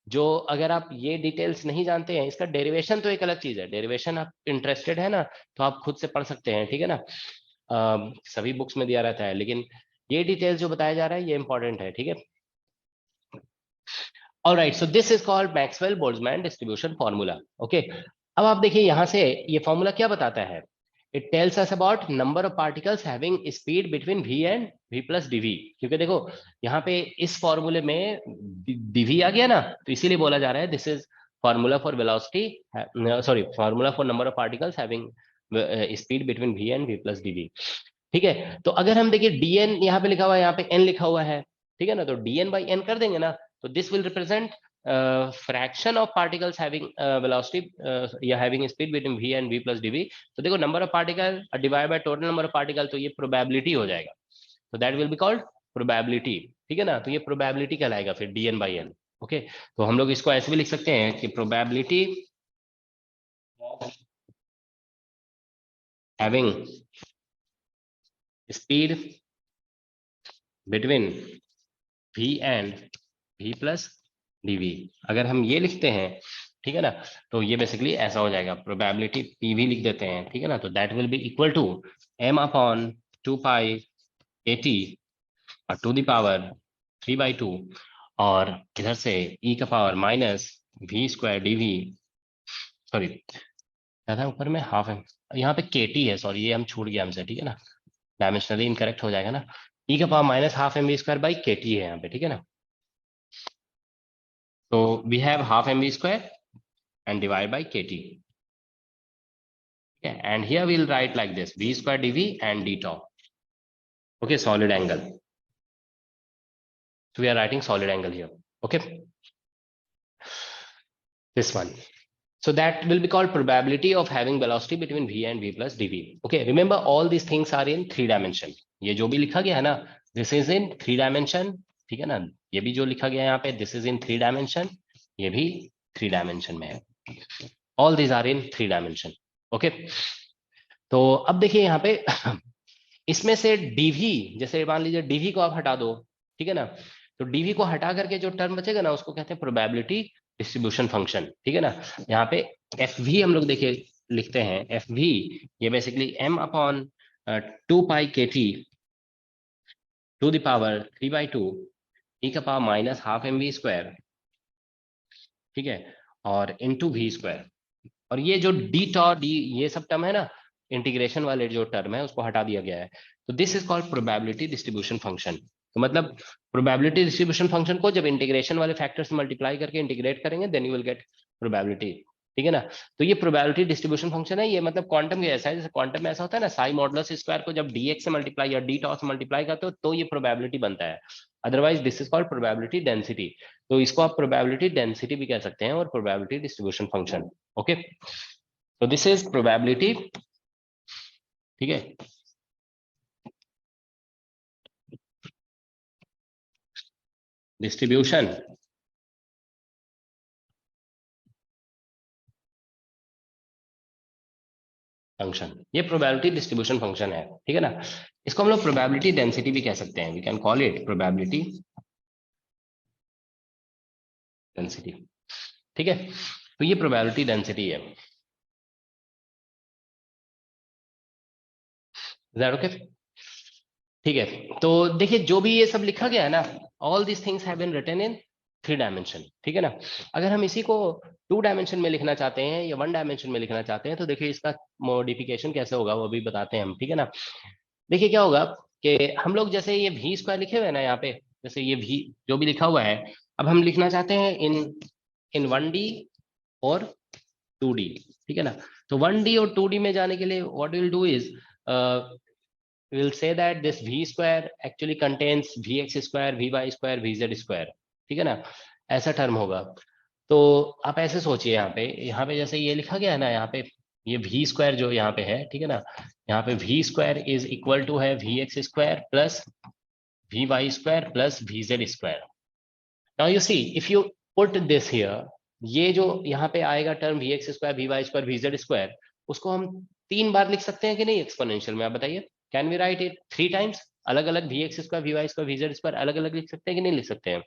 जो अगर आप ये डिटेल्स नहीं जानते हैं, इसका डेरिवेशन तो एक अलग चीज है, डेरिवेशन आप इंटरेस्टेड है ना तो आप खुद से पढ़ सकते हैं, ठीक है ना, सभी बुक्स में दिया रहता है, लेकिन ये डिटेल्स जो बताया जा रहा है ये इंपॉर्टेंट है, ठीक है। Alright, so this is called Maxwell Boltzmann distribution formula, okay. अब आप देखिए यहाँ से ये फॉर्मूला क्या बताता है, it tells us about number of particles having speed between v and v plus dv, क्योंकि देखो यहाँ पे इस फॉर्मूले में dv आ गया ना, तो इसीलिए बोला जा रहा है this is formula for velocity, sorry formula for number of particles having speed between v and v plus dv, ठीक है। तो अगर हम देखिए dn यहाँ पे लिखा हुआ है, यहाँ पे n लिखा हुआ है, ठीक है ना, तो dn बाई n कर देंगे ना, तो this will represent fraction of particles having velocity या having speed between v and v plus dv। तो देखो number of particle divide by total number of particle, तो ये प्रोबेबिलिटी हो जाएगा, तो that will be called probability, ठीक है ना। तो ये प्रोबेबिलिटी कहलाएगा फिर dn बाई n, ओके। तो हम लोग इसको ऐसे भी लिख सकते हैं कि probability having speed between v and v plus dv, अगर हम ये लिखते हैं, ठीक है ना, तो ये बेसिकली ऐसा हो जाएगा, प्रोबेबिलिटी pv लिख देते हैं, ठीक है ना, तो that will be equal to m upon 2 pi at और टू द पावर 3/2, और इधर से e का power minus v square dv, sorry क्या था ऊपर में, हाफ है, यहाँ पे kt है, सॉरी ये हम छूट गया हमसे, ठीक है ना, डायमेंशनली इनकरेक्ट हो जाएगा ना, e का power minus half mv square by kt है यहाँ पे, ठीक है ना, तो we have half mv square and divide by kt. Okay, and here we'll write like this: v square dv and d tau. Okay, solid angle. So we are writing solid angle here. Okay, this one. So that will be called probability of having velocity between v and v plus dv. Okay, remember all these things are in 3 dimension. ये जो भी लिखा गया है ना, this is in 3 dimension. ठीक है ना, ये भी जो लिखा गया है यहाँ पे, this is in 3 dimension. ये भी 3 dimension में है. All these are in 3 dimension. Okay. तो अब देखिए यहाँ पे इसमें से dv, जैसे मान लीजिए dv को आप हटा दो, ठीक है ना, तो dv को हटा करके जो टर्म बचेगा ना, उसको कहते हैं प्रोबेबिलिटी डिस्ट्रीब्यूशन फंक्शन, ठीक है ना। यहाँ पे fv हम लोग देखिए लिखते हैं, fv ये basically m upon 2 pi kt to the power 3/2 e का power minus half mv square, ठीक है, और इनटू v स्क्वायर, और ये जो डी टॉ डी ये सब टर्म है ना, इंटीग्रेशन वाले जो टर्म है उसको हटा दिया गया है, तो this is called probability distribution function. तो मतलब प्रोबेबिलिटी डिस्ट्रीब्यूशन फंक्शन को जब इंटीग्रेशन वाले फैक्टर से मल्टीप्लाई करके इंटीग्रेट करेंगे, then you will get probability, ठीक है ना। तो ये प्रोबेबिलिटी डिस्ट्रीब्यूशन फंक्शन है, ये मतलब क्वांटम के ऐसा है, जैसे क्वांटम में ऐसा होता है ना, साई मॉडुलस स्क्वायर को जब dx से मल्टीप्लाई या d टॉ से मल्टीप्लाई करते हो तो ये प्रोबेबिलिटी बनता है, otherwise this is called probability density. तो इसको आप प्रोबेबिलिटी डेंसिटी भी कह सकते हैं और प्रोबेबिलिटी डिस्ट्रीब्यूशन फंक्शन। ओके, तो दिस इज प्रोबेबिलिटी, ठीक है। डिस्ट्रीब्यूशन फंक्शन, ये प्रोबेबिलिटी डिस्ट्रीब्यूशन फंक्शन है, ठीक है ना। इसको हम लोग प्रोबेबिलिटी डेंसिटी भी कह सकते हैं, we can call it probability density, ठीक है। तो ये प्रोबेबिलिटी डेंसिटी है, ओके, ठीक है। तो देखिए जो भी ये सब लिखा गया है ना, all this things have been written in 3 dimension, ठीक है ना। अगर हम इसी को 2 डायमेंशन में लिखना चाहते हैं या 1 डायमेंशन में लिखना चाहते हैं, तो देखिए इसका मॉडिफिकेशन कैसे होगा वो भी बताते हैं हम, ठीक है ना। देखिए क्या होगा कि हम लोग जैसे ये v स्क्वायर लिखे हुए हैं ना यहाँ पे, जैसे ये v जो भी लिखा हुआ है, अब हम लिखना चाहते हैं इन 1D और 2D, ठीक है ना। तो 1D और 2D में जाने के लिए what will do is we'll say that this v square actually contains vx square, vy square, vz square, ठीक है ना, ऐसा टर्म होगा। तो आप ऐसे सोचिए, यहाँ पे जैसे ये लिखा गया है ना, यहाँ पे ये v स्क्वायर जो यहाँ पे है, ठीक है ना, यहाँ पे v square is equal to है vx square plus vy square plus vz square. Now you see if you put this here, ये जो यहाँ पे आएगा term vx square, vy square, vz square, उसको हम 3 बार लिख सकते हैं कि नहीं एक्सपोनेंशियल में, आप बताइए। Can we write it 3 times, अलग अलग vx square, vy square, vz square अलग अलग लिख सकते हैं कि नहीं लिख सकते हैं?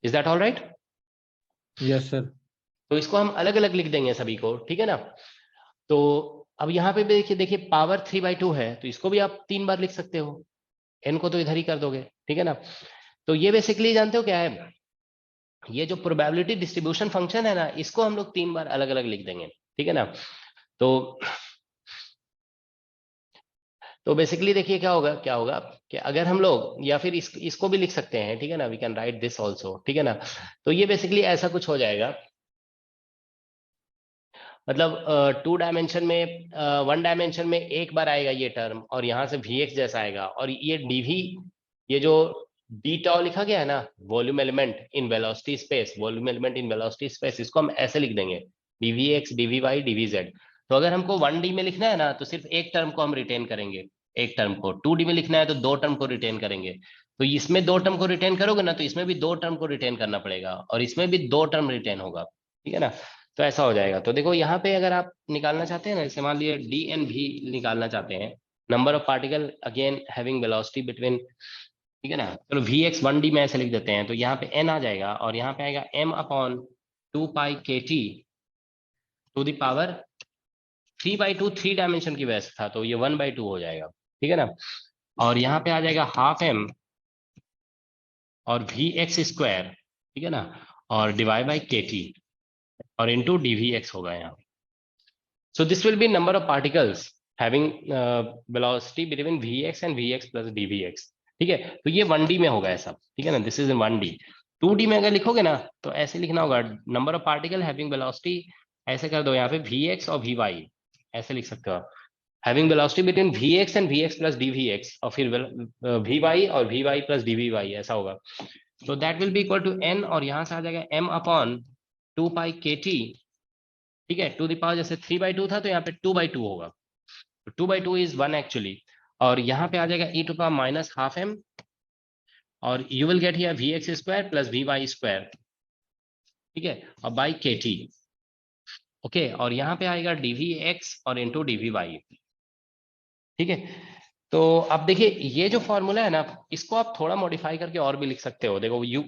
Is that all right? Yes sir. तो इसको हम अलग अलग लिख देंगे सभी को, ठीक है ना। तो अब यहाँ पे देखिए पावर 3/2 है, तो इसको भी आप 3 बार लिख सकते हो, n को तो इधर ही कर दोगे, ठीक है ना। तो ये बेसिकली जानते हो क्या है, ये जो प्रोबेबिलिटी डिस्ट्रीब्यूशन फंक्शन है ना, इसको हम लोग 3 बार अलग अलग लिख देंगे, ठीक है ना। तो बेसिकली देखिए क्या होगा कि अगर हम लोग, या फिर इसको भी लिख सकते हैं, ठीक है ना, we can write this also, ठीक है ना। तो ये बेसिकली ऐसा कुछ हो जाएगा, मतलब 2 डायमेंशन में 1 डायमेंशन में एक बार आएगा ये टर्म, और यहाँ से vx जैसा आएगा, और ये dv, ये जो d tau लिखा गया है ना, volume element in velocity space, volume element in velocity space, इसको हम ऐसे लिख देंगे dvx, dvy, dvz। तो अगर हमको 1D में लिखना है ना, तो सिर्फ एक टर्म को हम रिटेन करेंगे, एक टर्म को। 2D में लिखना है तो 2 टर्म को रिटेन करेंगे। तो इसमें 2 टर्म को रिटेन करोगे ना, तो इसमें भी 2 टर्म को रिटेन करना पड़ेगा, और इसमें भी 2 टर्म रिटेन होगा, ठीक है ना। तो ऐसा हो जाएगा। तो देखो यहाँ पे अगर आप निकालना चाहते हैं ना, जैसे मान लीजिए डी एन भी निकालना चाहते हैं, number of particle again having velocity between, ठीक है ना। चलो वी एक्स 1D में ऐसे लिख देते हैं, तो यहाँ पे एन आ जाएगा और यहाँ पे आएगा m upon 2 pi KT to the power 3/2, 3 dimension की वजह से था तो ये 1/2 हो जाएगा, ठीक है ना। और यहाँ पे आ जाएगा हाफ m और वी एक्स स्क्वायर, ठीक है ना, और डिवाइड बाई KT और इंटू dvx होगा यहाँ। So this will be number of particles having velocity between vx and vx plus dvx, ठीक है। तो ये 1D में होगा ऐसा, ठीक है ना, this is in 1D। 2D में अगर लिखोगे ना तो ऐसे लिखना होगा, number of particle having velocity, ऐसे कर दो यहाँ पे vx और vy, ऐसे लिख सकते हो, having velocity between vx and vx plus dvx, और फिर vy और vy प्लस dvy, ऐसा होगा। तो that will be equal to n, और यहाँ से आ जाएगा m अपॉन 2 पाई KT, ठीक है, टू द पावर, जैसे 3/2 था तो यहाँ पे 2/2 होगा, तो 2/2 इज 1 एक्चुअली। और यहाँ पे आ जाएगा e to power minus half m, और you will get here vx square plus vy square, ठीक है, और बाई KT, ओके। और यहाँ पे आएगा dvx और इंटू dvy, ठीक है। तो अब देखिए ये जो फॉर्मूला है ना, इसको आप थोड़ा मॉडिफाई करके और भी लिख सकते हो। देखो यू,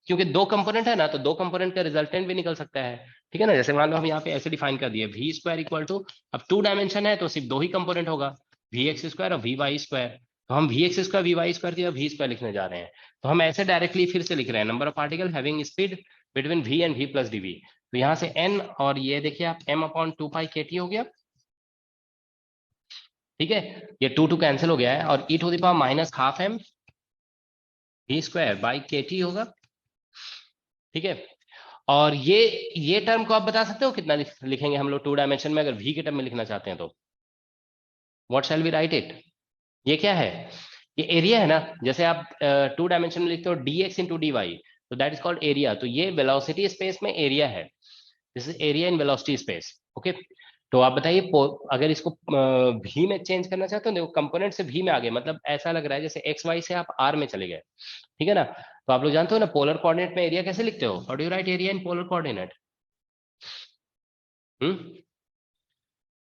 क्योंकि दो कंपोनेंट है ना, तो दो कंपोनेंट का रिजल्टेंट भी निकल सकता है, ठीक है ना। जैसे मान लो हम यहाँ पे ऐसे डिफाइन कर दिए वी स्क्वायर इक्वल टू, अब 2 डायमेंशन है तो सिर्फ 2 ही कंपोनेंट होगा, वी एक्स स्क्वायर और वी वाई स्क्वायर। तो हम V x square V Y square दिया वी स्क्वायर लिखने जा रहे हैं, तो हम ऐसे डायरेक्टली फिर से लिख रहे हैं, number of particle having speed between V and V plus D V. तो यहाँ से एन, और ये देखिए आप m अपॉन 2 पाई KT हो गया, ठीक है, ये 2 कैंसिल हो गया है, और e to the power minus half m v square by KT होगा, ठीक है। और ये टर्म को आप बता सकते हो कितना लिखेंगे हम लोग 2 डायमेंशन में, अगर v के टर्म में लिखना चाहते हैं तो what shall we write it. ये क्या है, ये एरिया है ना, जैसे आप 2 डायमेंशन में लिखते हो dx इंटू dy, तो दैट इज कॉल्ड एरिया। तो ये वेलोसिटी स्पेस में एरिया है, this is area in velocity space, okay. तो आप बताइए अगर इसको भी में चेंज करना चाहते हो, देखो कंपोनेंट से भी में आ गए, मतलब ऐसा लग रहा है जैसे एक्स वाई से आप आर में चले गए, ठीक है ना। तो आप लोग जानते हो ना पोलर कोऑर्डिनेट में एरिया कैसे लिखते हो, how do you right area in polar coordinate.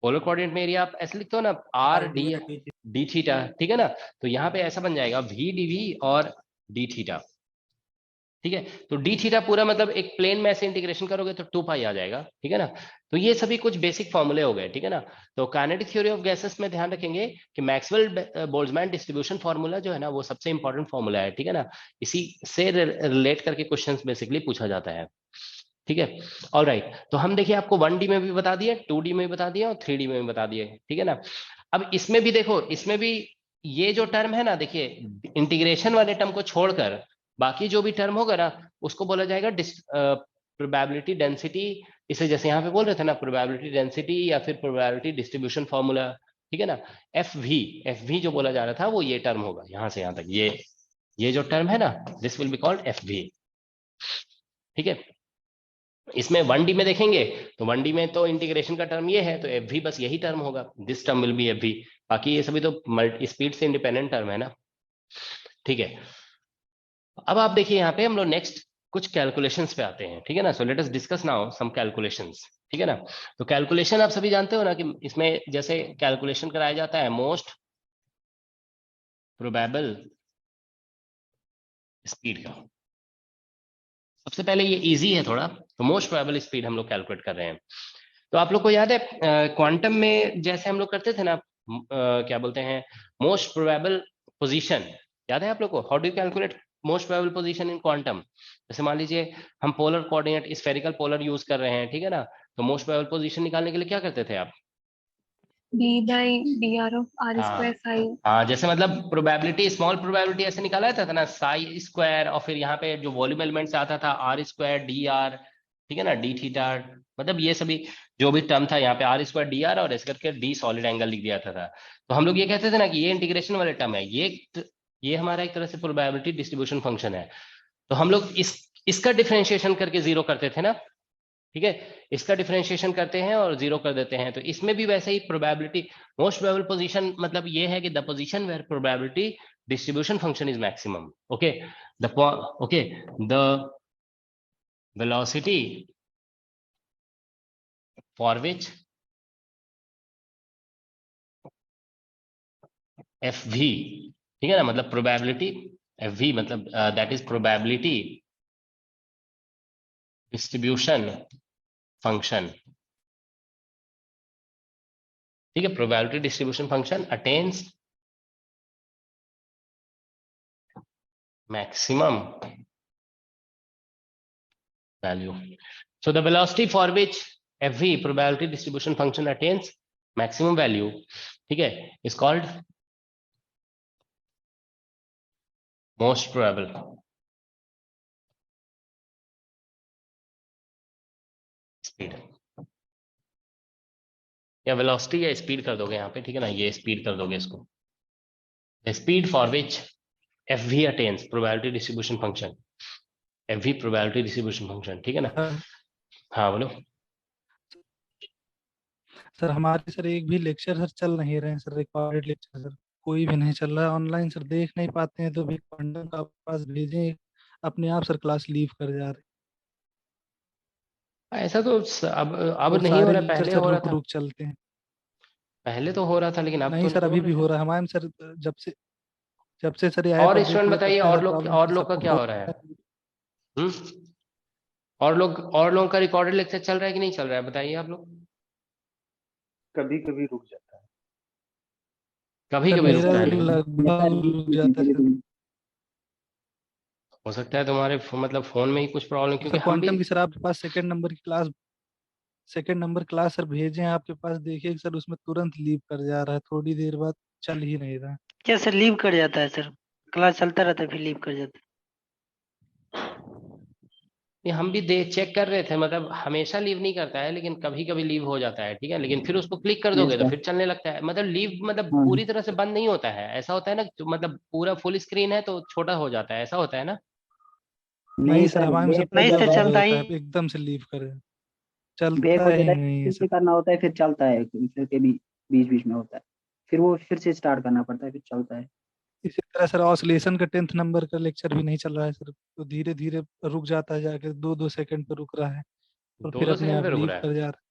Polar coordinate में एरिया आप ऐसे लिखते हो ना, आर डी थीटा, ठीक है ना। तो यहाँ पे ऐसा बन जाएगा वी डी वी और डी थीटा, ठीक है। तो डी थीटा पूरा मतलब एक प्लेन में ऐसे इंटीग्रेशन करोगे तो 2 पाई आ जाएगा, ठीक है ना। तो ये सभी कुछ बेसिक फॉर्मूले हो गए, ठीक है ना। तो काइनेटिक थ्योरी ऑफ गैसेस में ध्यान रखेंगे कि मैक्सवेल बोल्ट्जमैन डिस्ट्रीब्यूशन फॉर्मूला जो है ना, वो सबसे इंपॉर्टेंट फॉर्मूला है, ठीक है ना। इसी से रिलेट करके क्वेश्चंस बेसिकली पूछा जाता है, ठीक है। ऑल राइट, तो हम देखिए आपको 1D में भी बता दिए, 2D में भी बता दिए और 3D में भी बता दिए, ठीक है ना। अब इसमें भी देखो, इसमें भी ये जो टर्म है ना, देखिए इंटीग्रेशन वाले टर्म को छोड़कर बाकी जो भी टर्म होगा ना, उसको बोला जाएगा प्रोबेबिलिटी डेंसिटी। इसे जैसे यहाँ पे बोल रहे थे ना, प्रोबेबिलिटी डेंसिटी या फिर प्रोबेबिलिटी डिस्ट्रीब्यूशन फॉर्मूला, ठीक है ना। एफ वी जो बोला जा रहा था वो ये टर्म होगा, यहाँ से यहाँ तक ये जो टर्म है ना, this will be called F V, ठीक है। इसमें 1D में देखेंगे तो 1D में तो इंटीग्रेशन का टर्म ये है, तो एफ वी बस यही टर्म होगा, this term will be F V. बाकी ये सभी तो स्पीड से इंडिपेंडेंट टर्म है ना, ठीक है। अब आप देखिए यहाँ पे हम लोग नेक्स्ट कुछ कैलकुलेशंस पे आते हैं, ठीक है ना। So let us discuss now some calculations, ठीक है ना। तो कैलकुलेशन आप सभी जानते हो ना कि इसमें जैसे कैलकुलेशन कराया जाता है मोस्ट प्रोबेबल स्पीड का। सबसे पहले ये इजी है थोड़ा, तो मोस्ट प्रोबेबल स्पीड हम लोग कैलकुलेट कर रहे हैं। तो आप लोग को याद है क्वांटम में जैसे हम लोग करते थे ना, क्या बोलते हैं, मोस्ट प्रोबेबल पोजीशन, याद है आप लोग को, how do you calculate most probable position in quantum. जैसे मान लीजिए हम polar coordinate spherical polar use कर रहे हैं, ठीक है ना। तो मोस्ट प्रोबेबल पोजीशन निकालने के लिए क्या करते थे आप, d/dr of r square psi। हाँ, जैसे मतलब प्रोबेबिलिटी, स्मॉल प्रोबेबिलिटी ऐसे निकाला जाता था ना, साई स्क्वायर, और फिर यहाँ पे जो वॉल्यूम एलिमेंट से आता था आर स्क्वायर डी आर, ठीक है ना, डी थीटा, मतलब ये सभी जो भी टर्म था यहाँ पे आर स्क्वायर डी आर और ऐसे करके डी सॉलिड एंगल लिख दिया था। तो हम लोग ये कहते थे ना कि ये इंटीग्रेशन वाले टर्म है, ये हमारा एक तरह से प्रोबेबिलिटी डिस्ट्रीब्यूशन फंक्शन है। तो हम लोग इसका डिफरेंशिएशन करके जीरो करते थे ना, ठीक है, इसका डिफरेंशिएशन करते हैं और जीरो कर देते हैं। तो इसमें भी वैसे ही प्रोबेबिलिटी मोस्ट प्रोबेबल पोजीशन मतलब ये है कि the position where probability distribution function is maximum, okay. The velocity for which F V, ठीक है ना, मतलब प्रोबेबिलिटी एफ वी मतलब that is probability distribution function, ठीक है, probability distribution function attains maximum value. So the velocity for which FV probability distribution function attains maximum value, ठीक है, is called most probable. Speed या velocity या speed कर दोगे यहाँ पे, ठीक है ना, ये speed कर दोगे इसको. The speed for which FV attains probability distribution function, FV probability distribution function, ठीक है ना. हाँ बोलो. सर हमारे सर एक भी लेक्चर सर चल नहीं रहे हैं सर, रिकॉर्डेड लेक्चर सर कोई भी नहीं चल रहा है ऑनलाइन सर, देख नहीं पाते हैं तो भी पंडित आप पास भेजें, अपने आप सर क्लास लीव कर जा रहे ऐसा तो अब और नहीं हो सारे रहा, लेक्चर पहले सर हो रहा रुक था, रुक चलते हैं। पहले तो हो रहा था लेकिन अब नहीं तो सर नहीं अभी हो भी रहा हो है. रहा है हमारे सर, जब से सर ये ऐप और अपडेट स्टूडेंट हुआ बताइए, तब से और सर लोग प्रॉब्लम का क्या हो रहा है? हम्म, और लोगों का रिकॉर्डेड लेक्चर चल रहा है कि नहीं चल रहा है, बताइए आप लोग. कभी कभी रुक जाता है। कभी सर कभी मेरा रुकता है लेकिन लगभग रुक जाता है सर। हो सकता है तुम्हारे मतलब फोन में ही कुछ प्रॉब्लम, क्योंकि सर हम भी क्वांटम की सर आपके पास सेकंड नंबर क्लास सर भेजे हैं आपके पास, देखिए सर उसमें तुरंत लीव कर जा रहा है, थोड़ी देर बाद चल ही नहीं रहा। क्या सर लीव कर जाता है सर? क्लास चलता रहता है फिर लीव कर जाता ये हम भी दे चेक कर रहे थे, मतलब हमेशा लीव नहीं करता है लेकिन कभी कभी लीव हो जाता है, ठीक है, लेकिन फिर उसको क्लिक कर दोगे तो फिर चलने लगता है, मतलब लीव मतलब पूरी तरह से बंद नहीं होता है, ऐसा होता है ना, जो मतलब पूरा फुल स्क्रीन है तो छोटा हो जाता है, ऐसा होता है ना. नहीं सर हमारे में सर नहीं पूरा सर, बंद चलता होता ही है, एकदम से लीव करे, बैक चलता हो ही जाता है, नहीं है फिर सर। से करना होता है, फिर चलता है, फिर के बीच बीच में होता है, फिर वो फिर से स्टार्ट करना पड़ता है, फिर चलता है। इसी तरह सर ऑसिलेशन का 10th नंबर का लेक्चर भी नहीं चल रहा है सर, तो धीरे धीरे रुक जाता है, जाके 2-2 सेकंड पे रुक रहा है और दो फिर दो अपने सेकंड आप पे रुक लीव रहा है. कर जा रहा है।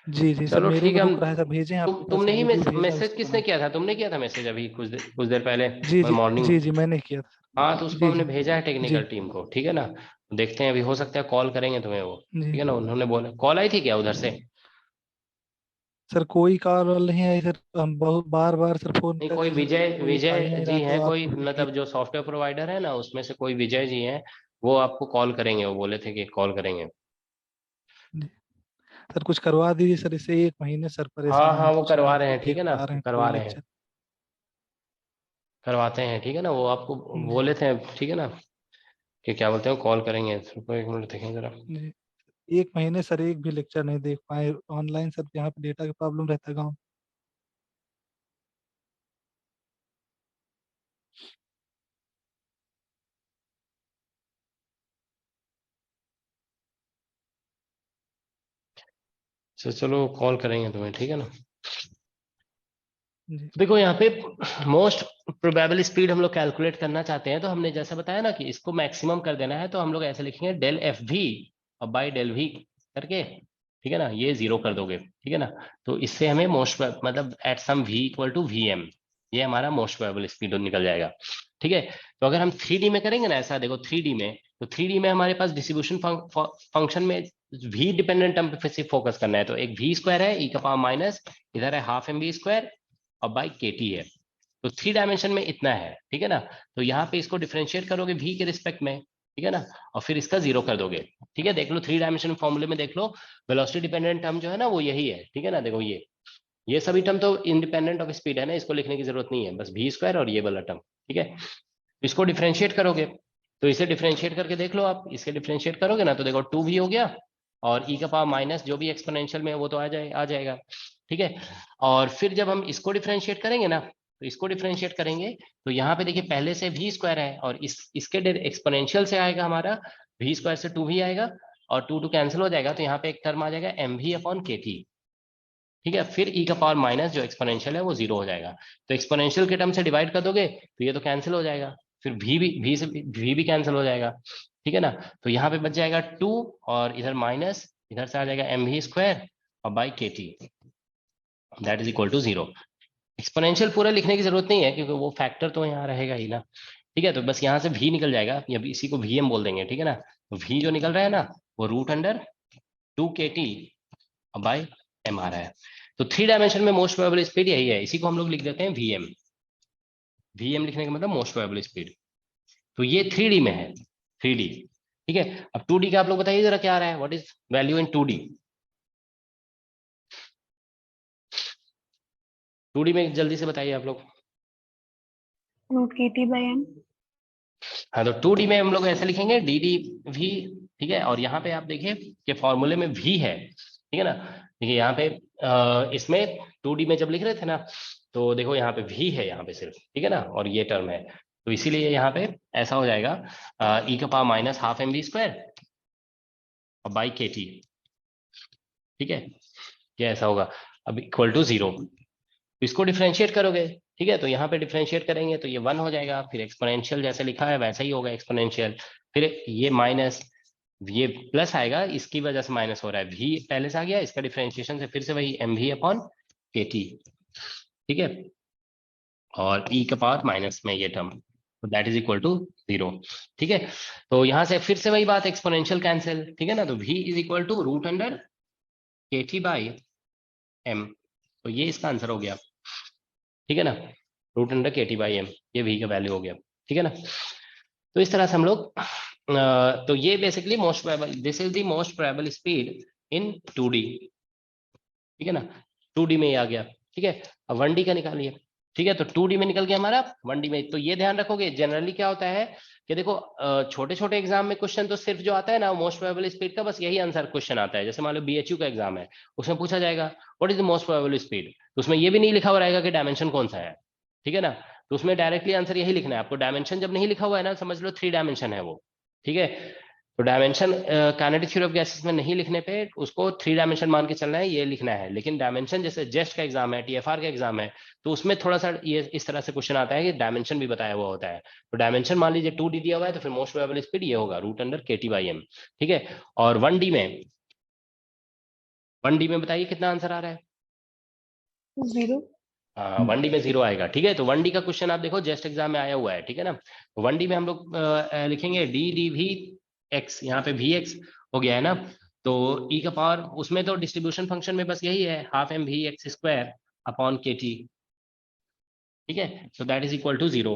जी जी सर चलो मेरे ठीक में है, हम रुक रहा है सर, भेजे हैं आपके पास तुमने सर, ही वीडियो भेजा मैसेज उसको किसने बना। किया था, तुमने किया था मैसेज अभी कुछ देर पहले, जी जी मॉर्निंग. जी जी मैंने किया था। हाँ तो उसको जी हमने जी भेजा है टेक्निकल जी टीम को, ठीक है ना, देखते हैं, अभी हो सकता है कॉल करेंगे तुम्हें वो, जी ठीक है ना, उन्होंने बोला कॉल आई थी क्या उधर से? सर कोई कॉल वाल नहीं आई सर, हम बहुत बार बार सर फोन नहीं, कर कोई रहे सर, कोई आ ही विजय नहीं जी रहा, तो हैं, कोई आपको ही किया। मतलब जो सॉफ्टवेयर प्रोवाइडर है ना उसमें से कोई विजय जी हैं, वो आपको कॉल करेंगे, वो बोले थे कि कॉल करेंगे. जी। सर कुछ करवा दीजिए सर, इसे 1 महीने सर हाँ परेशान हाँ हैं, वो कुछ करवा नहीं रहे हैं, ठीक देख है ना, पा रहे हैं कोई करवा रहे हैं, लेक्चर। करवाते हैं, ठीक है ना, वो आपको जी बोले थे, ठीक है ना, कि क्या बोलते हैं, कॉल करेंगे. रुको एक मिनट देखें जरा. जी 1 महीने सर एक भी लेक्चर नहीं देख पाए ऑनलाइन सर, यहाँ पे डेटा का प्रॉब्लम रहता है गाँव। चलो कॉल करेंगे तुम्हें, ठीक है ना. जी देखो यहाँ पे मोस्ट प्रोबेबल स्पीड हम लोग कैलकुलेट करना चाहते हैं, तो हमने जैसा बताया ना कि इसको मैक्सिमम कर देना है, तो हम लोग ऐसे लिखेंगे डेल एफ वी और बाई डेल वी करके, ठीक है ना, ये 0 कर दोगे, ठीक है ना, तो इससे हमें मोस्ट मतलब at some V equal to V M, ये हमारा मोस्ट प्रोबेबल स्पीड निकल जाएगा, ठीक है. तो अगर हम 3D में करेंगे ना ऐसा, देखो 3D में, तो 3D में हमारे पास डिस्ट्रीब्यूशन फंक्शन में v डिपेंडेंट टर्म पे सिर्फ फोकस करना है, तो एक v स्क्वायर है e का पावर माइनस, इधर है हाफ एम वी स्क्वायर और बाई के टी है, तो 3 डायमेंशन में इतना है, ठीक है ना. तो यहाँ पे इसको डिफरेंशिएट करोगे v के रिस्पेक्ट में, ठीक है ना, और फिर इसका 0 कर दोगे, ठीक है. देख लो 3 डायमेंशन फॉर्मूले में देख लो, वेलोसिटी डिपेंडेंट टर्म जो है ना वो यही है, ठीक है ना, देखो ये सभी टर्म तो इंडिपेंडेंट ऑफ स्पीड है ना, इसको लिखने की जरूरत नहीं है, बस v स्क्वायर और ये वाला टर्म, ठीक है. इसको डिफरेंशिएट करोगे, तो इसे डिफरेंशिएट करके देख लो आप, इसके डिफरेंशिएट करोगे ना तो देखो 2v हो गया, और e का पावर माइनस जो भी एक्सपोनेंशियल में है वो तो आ जाएगा, ठीक है. और फिर जब हम इसको डिफरेंशिएट करेंगे ना, तो इसको डिफरेंशिएट करेंगे, तो यहाँ पे देखिए पहले से v स्क्वायर है, और इसके एक्सपोनेंशियल से आएगा हमारा v स्क्वायर से 2v आएगा, और 2 कैंसिल हो जाएगा, तो यहाँ पे एक टर्म आ जाएगा mv अपॉन kt, ठीक है. फिर e का पावर माइनस जो एक्सपोनेंशियल है वो 0 हो जाएगा, तो एक्सपोनेंशियल के टर्म से डिवाइड कर दोगे तो ये तो कैंसिल हो जाएगा, फिर v भी कैंसिल हो जाएगा, ठीक है ना. तो यहाँ पे बच जाएगा 2 और इधर माइनस, इधर से आ जाएगा mv स्क्वायर और by kt, that is equal to 0। Exponential पूरा लिखने की जरूरत नहीं है क्योंकि वो फैक्टर तो यहाँ रहेगा ही ना, ठीक है। तो बस यहाँ से v निकल जाएगा, या इसी को vm बोल देंगे, ठीक है ना। तो v जो निकल रहा है ना वो √2kt बाई m आ रहा है। तो 3 डायमेंशन में मोस्ट प्रोबेबल स्पीड यही है, इसी को हम लोग लिख देते हैं vm। vm लिखने का मतलब मोस्ट प्रोबेबल स्पीड। तो ये 3D में है, 3D, ठीक है। अब 2D का आप लोग बताइए जरा क्या आ रहा है, what is value in 2D? 2D में जल्दी से बताइए आप लोग। √KT/m। हाँ, तो 2D में हम लोग ऐसे लिखेंगे dd v, ठीक है। और यहाँ पे आप देखिए कि फॉर्मूले में v है, ठीक है ना। देखिए यहाँ पे इसमें 2D में जब लिख रहे थे ना, तो देखो यहाँ पे v है यहाँ पे सिर्फ, ठीक है ना, और ये टर्म है, तो इसीलिए यहाँ पे ऐसा हो जाएगा e⁻½ mv स्क्वायर और बाई kt, ठीक है। ये ऐसा होगा अब इक्वल टू 0। तो इसको डिफरेंशिएट करोगे, ठीक है, तो यहाँ पे डिफरेंशिएट करेंगे तो ये 1 हो जाएगा, फिर एक्सपोनेंशियल जैसे लिखा है वैसा ही होगा एक्सपोनेंशियल, फिर ये माइनस, ये प्लस आएगा, इसकी वजह से माइनस हो रहा है, v पहले से आ गया, इसका डिफरेंशिएशन से फिर से वही mv/kt, ठीक है, और e⁻⁻ में ये टर्म, तो दैट इज इक्वल टू 0, ठीक है। तो यहाँ से फिर से वही बात, एक्सपोनेंशियल कैंसिल, ठीक है ना, तो v is equal to √KT/m, तो ये इसका आंसर हो गया, ठीक है ना, √KT/m, ये v का वैल्यू हो गया, ठीक है ना। तो इस तरह से हम लोग तो ये basically most probable, this is the most probable speed in 2D, ठीक है ना। 2D में ये आ गया, ठीक है। अब 1D का निकालिए, ठीक है। तो 2D में निकल गया हमारा, 1D में। तो ये ध्यान रखोगे, जनरली क्या होता है कि देखो छोटे छोटे एग्जाम में क्वेश्चन तो सिर्फ जो आता है ना मोस्ट प्रोबेबल स्पीड का, बस यही आंसर क्वेश्चन आता है। जैसे मान लो BHU का एग्जाम है, उसमें पूछा जाएगा what is the most probable speed, तो उसमें ये भी नहीं लिखा हुआ रहेगा कि डायमेंशन कौन सा है, ठीक है ना। तो उसमें डायरेक्टली आंसर यही लिखना है आपको। डायमेंशन जब नहीं लिखा हुआ है ना, समझ लो 3 डायमेंशन है वो, ठीक है। तो dimension kinetic theory of gases में नहीं लिखने पे उसको 3 डायमेंशन मान के चलना है, ये लिखना है। लेकिन डायमेंशन जैसे जेस्ट का एग्जाम है, TFR का एग्जाम है, तो उसमें थोड़ा सा ये इस तरह से क्वेश्चन आता है कि डायमेंशन भी बताया हुआ होता है। तो डायमेंशन मान लीजिए 2D दिया हुआ है, तो फिर मोस्ट प्रोबेबल स्पीड ये होगा √KT/m, ठीक है। और 1D में बताइए कितना आंसर आ रहा है? 0। 1D में 0 आएगा, ठीक है। तो 1D का क्वेश्चन आप देखो जेस्ट एग्जाम में आया हुआ है, ठीक है ना। 1D में हम लोग लिखेंगे ddvx, यहाँ पे vx हो गया है ना, तो e का पावर, उसमें तो डिस्ट्रीब्यूशन फंक्शन में बस यही है ½mvx² ठीक है। तो दैट इज इक्वल टू 0।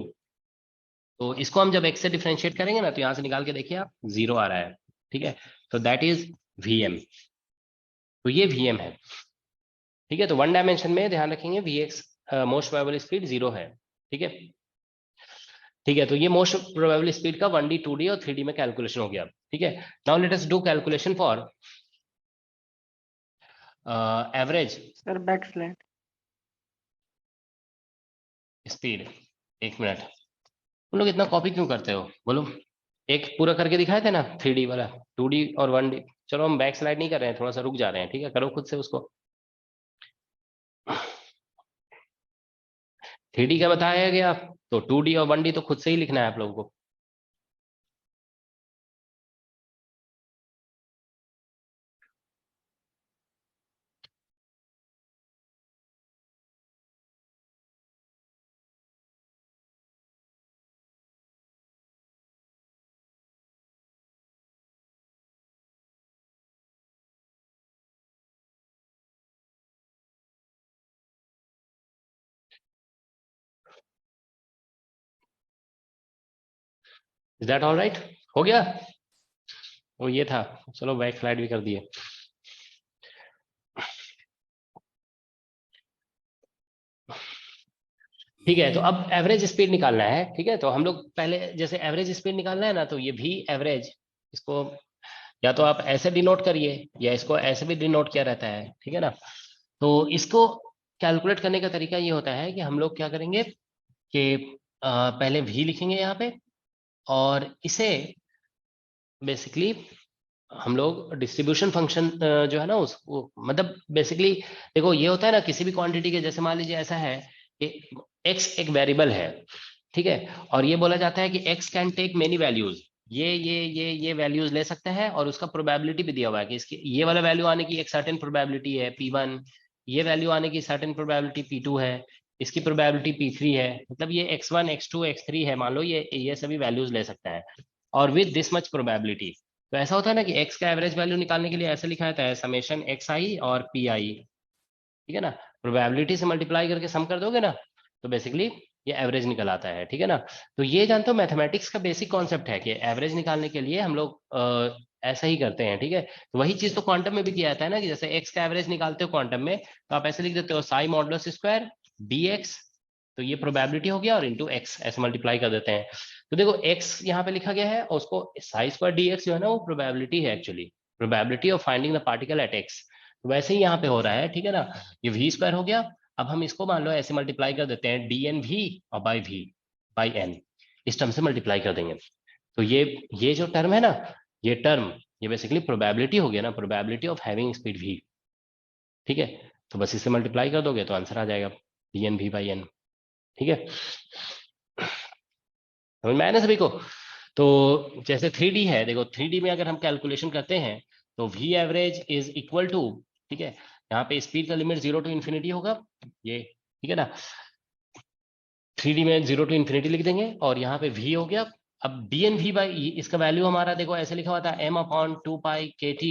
तो इसको हम जब x से डिफरेंशिएट करेंगे ना, तो यहाँ से निकाल के देखिए आप 0 आ रहा है, ठीक है। तो दैट इज vm, तो ये vm है, ठीक है। तो 1 डायमेंशन में ध्यान रखेंगे vx मोस्ट प्रोबेबल स्पीड 0 है, ठीक है, ठीक है। तो ये मोस्ट प्रोबेबल स्पीड का 1D 2D और 3D में कैलकुलेशन हो गया, ठीक है। Now let us do calculation for average sir backslash. Speed. 1 minute, तुम लोग इतना कॉपी क्यों करते हो, बोलो। एक पूरा करके दिखाए थे ना 3D वाला, 2D और 1D। चलो हम बैक स्लाइड नहीं कर रहे हैं, थोड़ा सा रुक जा रहे हैं, ठीक है। करो खुद से उसको। 3D का बताया गया, तो 2D और 1D तो खुद से ही लिखना है आप लोगों को। Is that all right? हो गया, वो ये था। चलो बैक स्लाइड भी कर दिए। ठीक है, तो अब एवरेज स्पीड निकालना है, ठीक है। तो हम लोग पहले जैसे एवरेज स्पीड निकालना है ना, तो ये भी एवरेज, इसको या तो आप ऐसे डिनोट करिए या इसको ऐसे भी डिनोट किया रहता है, ठीक है ना। तो इसको कैलकुलेट करने का तरीका ये होता है कि हम लोग क्या करेंगे कि पहले v लिखेंगे यहाँ पे, और इसे बेसिकली हम लोग डिस्ट्रीब्यूशन फंक्शन जो है ना उसको, मतलब बेसिकली देखो ये होता है ना किसी भी क्वांटिटी के, जैसे मान लीजिए ऐसा है कि x एक वेरिएबल है, ठीक है, और ये बोला जाता है कि x can take many values, ये वैल्यूज ले सकते हैं और उसका प्रोबेबिलिटी भी दिया हुआ है कि इसकी ये वाला वैल्यू आने की एक सर्टेन प्रोबेबिलिटी है P1, ये वैल्यू आने की सर्टेन प्रोबेबिलिटी P2 है, इसकी प्रोबेबिलिटी P3 है, मतलब ये x1 x2 x3 है, मान लो ये सभी वैल्यूज ले सकता है और विद दिस मच प्रोबेबिलिटी। तो ऐसा होता है ना कि x का एवरेज वैल्यू निकालने के लिए ऐसे लिखा जाता है समेशन xi और pi, ठीक है ना, प्रोबेबिलिटी से मल्टीप्लाई करके सम कर दोगे ना तो बेसिकली ये एवरेज निकल आता है, ठीक है ना। तो ये जानते हो मैथमेटिक्स का बेसिक कॉन्सेप्ट है कि एवरेज निकालने के लिए हम लोग ऐसा ही करते हैं, ठीक है। तो वही चीज तो क्वांटम में भी किया जाता है ना, कि जैसे x का एवरेज निकालते हो क्वांटम में तो आप ऐसे लिख देते हो साई मॉडुलस स्क्वायर dx, तो ये प्रोबेबिलिटी हो गया और इंटू x ऐसे मल्टीप्लाई कर देते हैं। तो देखो x यहाँ पे लिखा गया है और उसको साई स्क्वायर dx जो है ना वो प्रोबेबिलिटी है, actually probability of finding the particle at x। तो वैसे ही यहाँ पे हो रहा है, ठीक है ना, ये v स्क्वायर हो गया। अब हम इसको मान लो ऐसे मल्टीप्लाई कर देते हैं dnv और बाई n, इस टर्म से मल्टीप्लाई कर देंगे। तो ये जो टर्म है ना, ये टर्म ये बेसिकली प्रोबेबिलिटी हो गया ना, probability of having speed v, ठीक है। तो बस इससे मल्टीप्लाई कर दोगे तो आंसर आ जाएगा dnv बाई n, ठीक है। समझ में आया ना सभी को। तो जैसे 3D है, देखो 3D में अगर हम कैलकुलेशन करते हैं तो v average is equal to, ठीक है, यहाँ पे स्पीड का लिमिट 0 टू इन्फिनिटी होगा ये, ठीक है ना। 3D में 0 टू इन्फिनिटी लिख देंगे और यहाँ पे v हो गया। अब dnv बाई इसका वैल्यू हमारा देखो ऐसे लिखा हुआ था m/2π/kt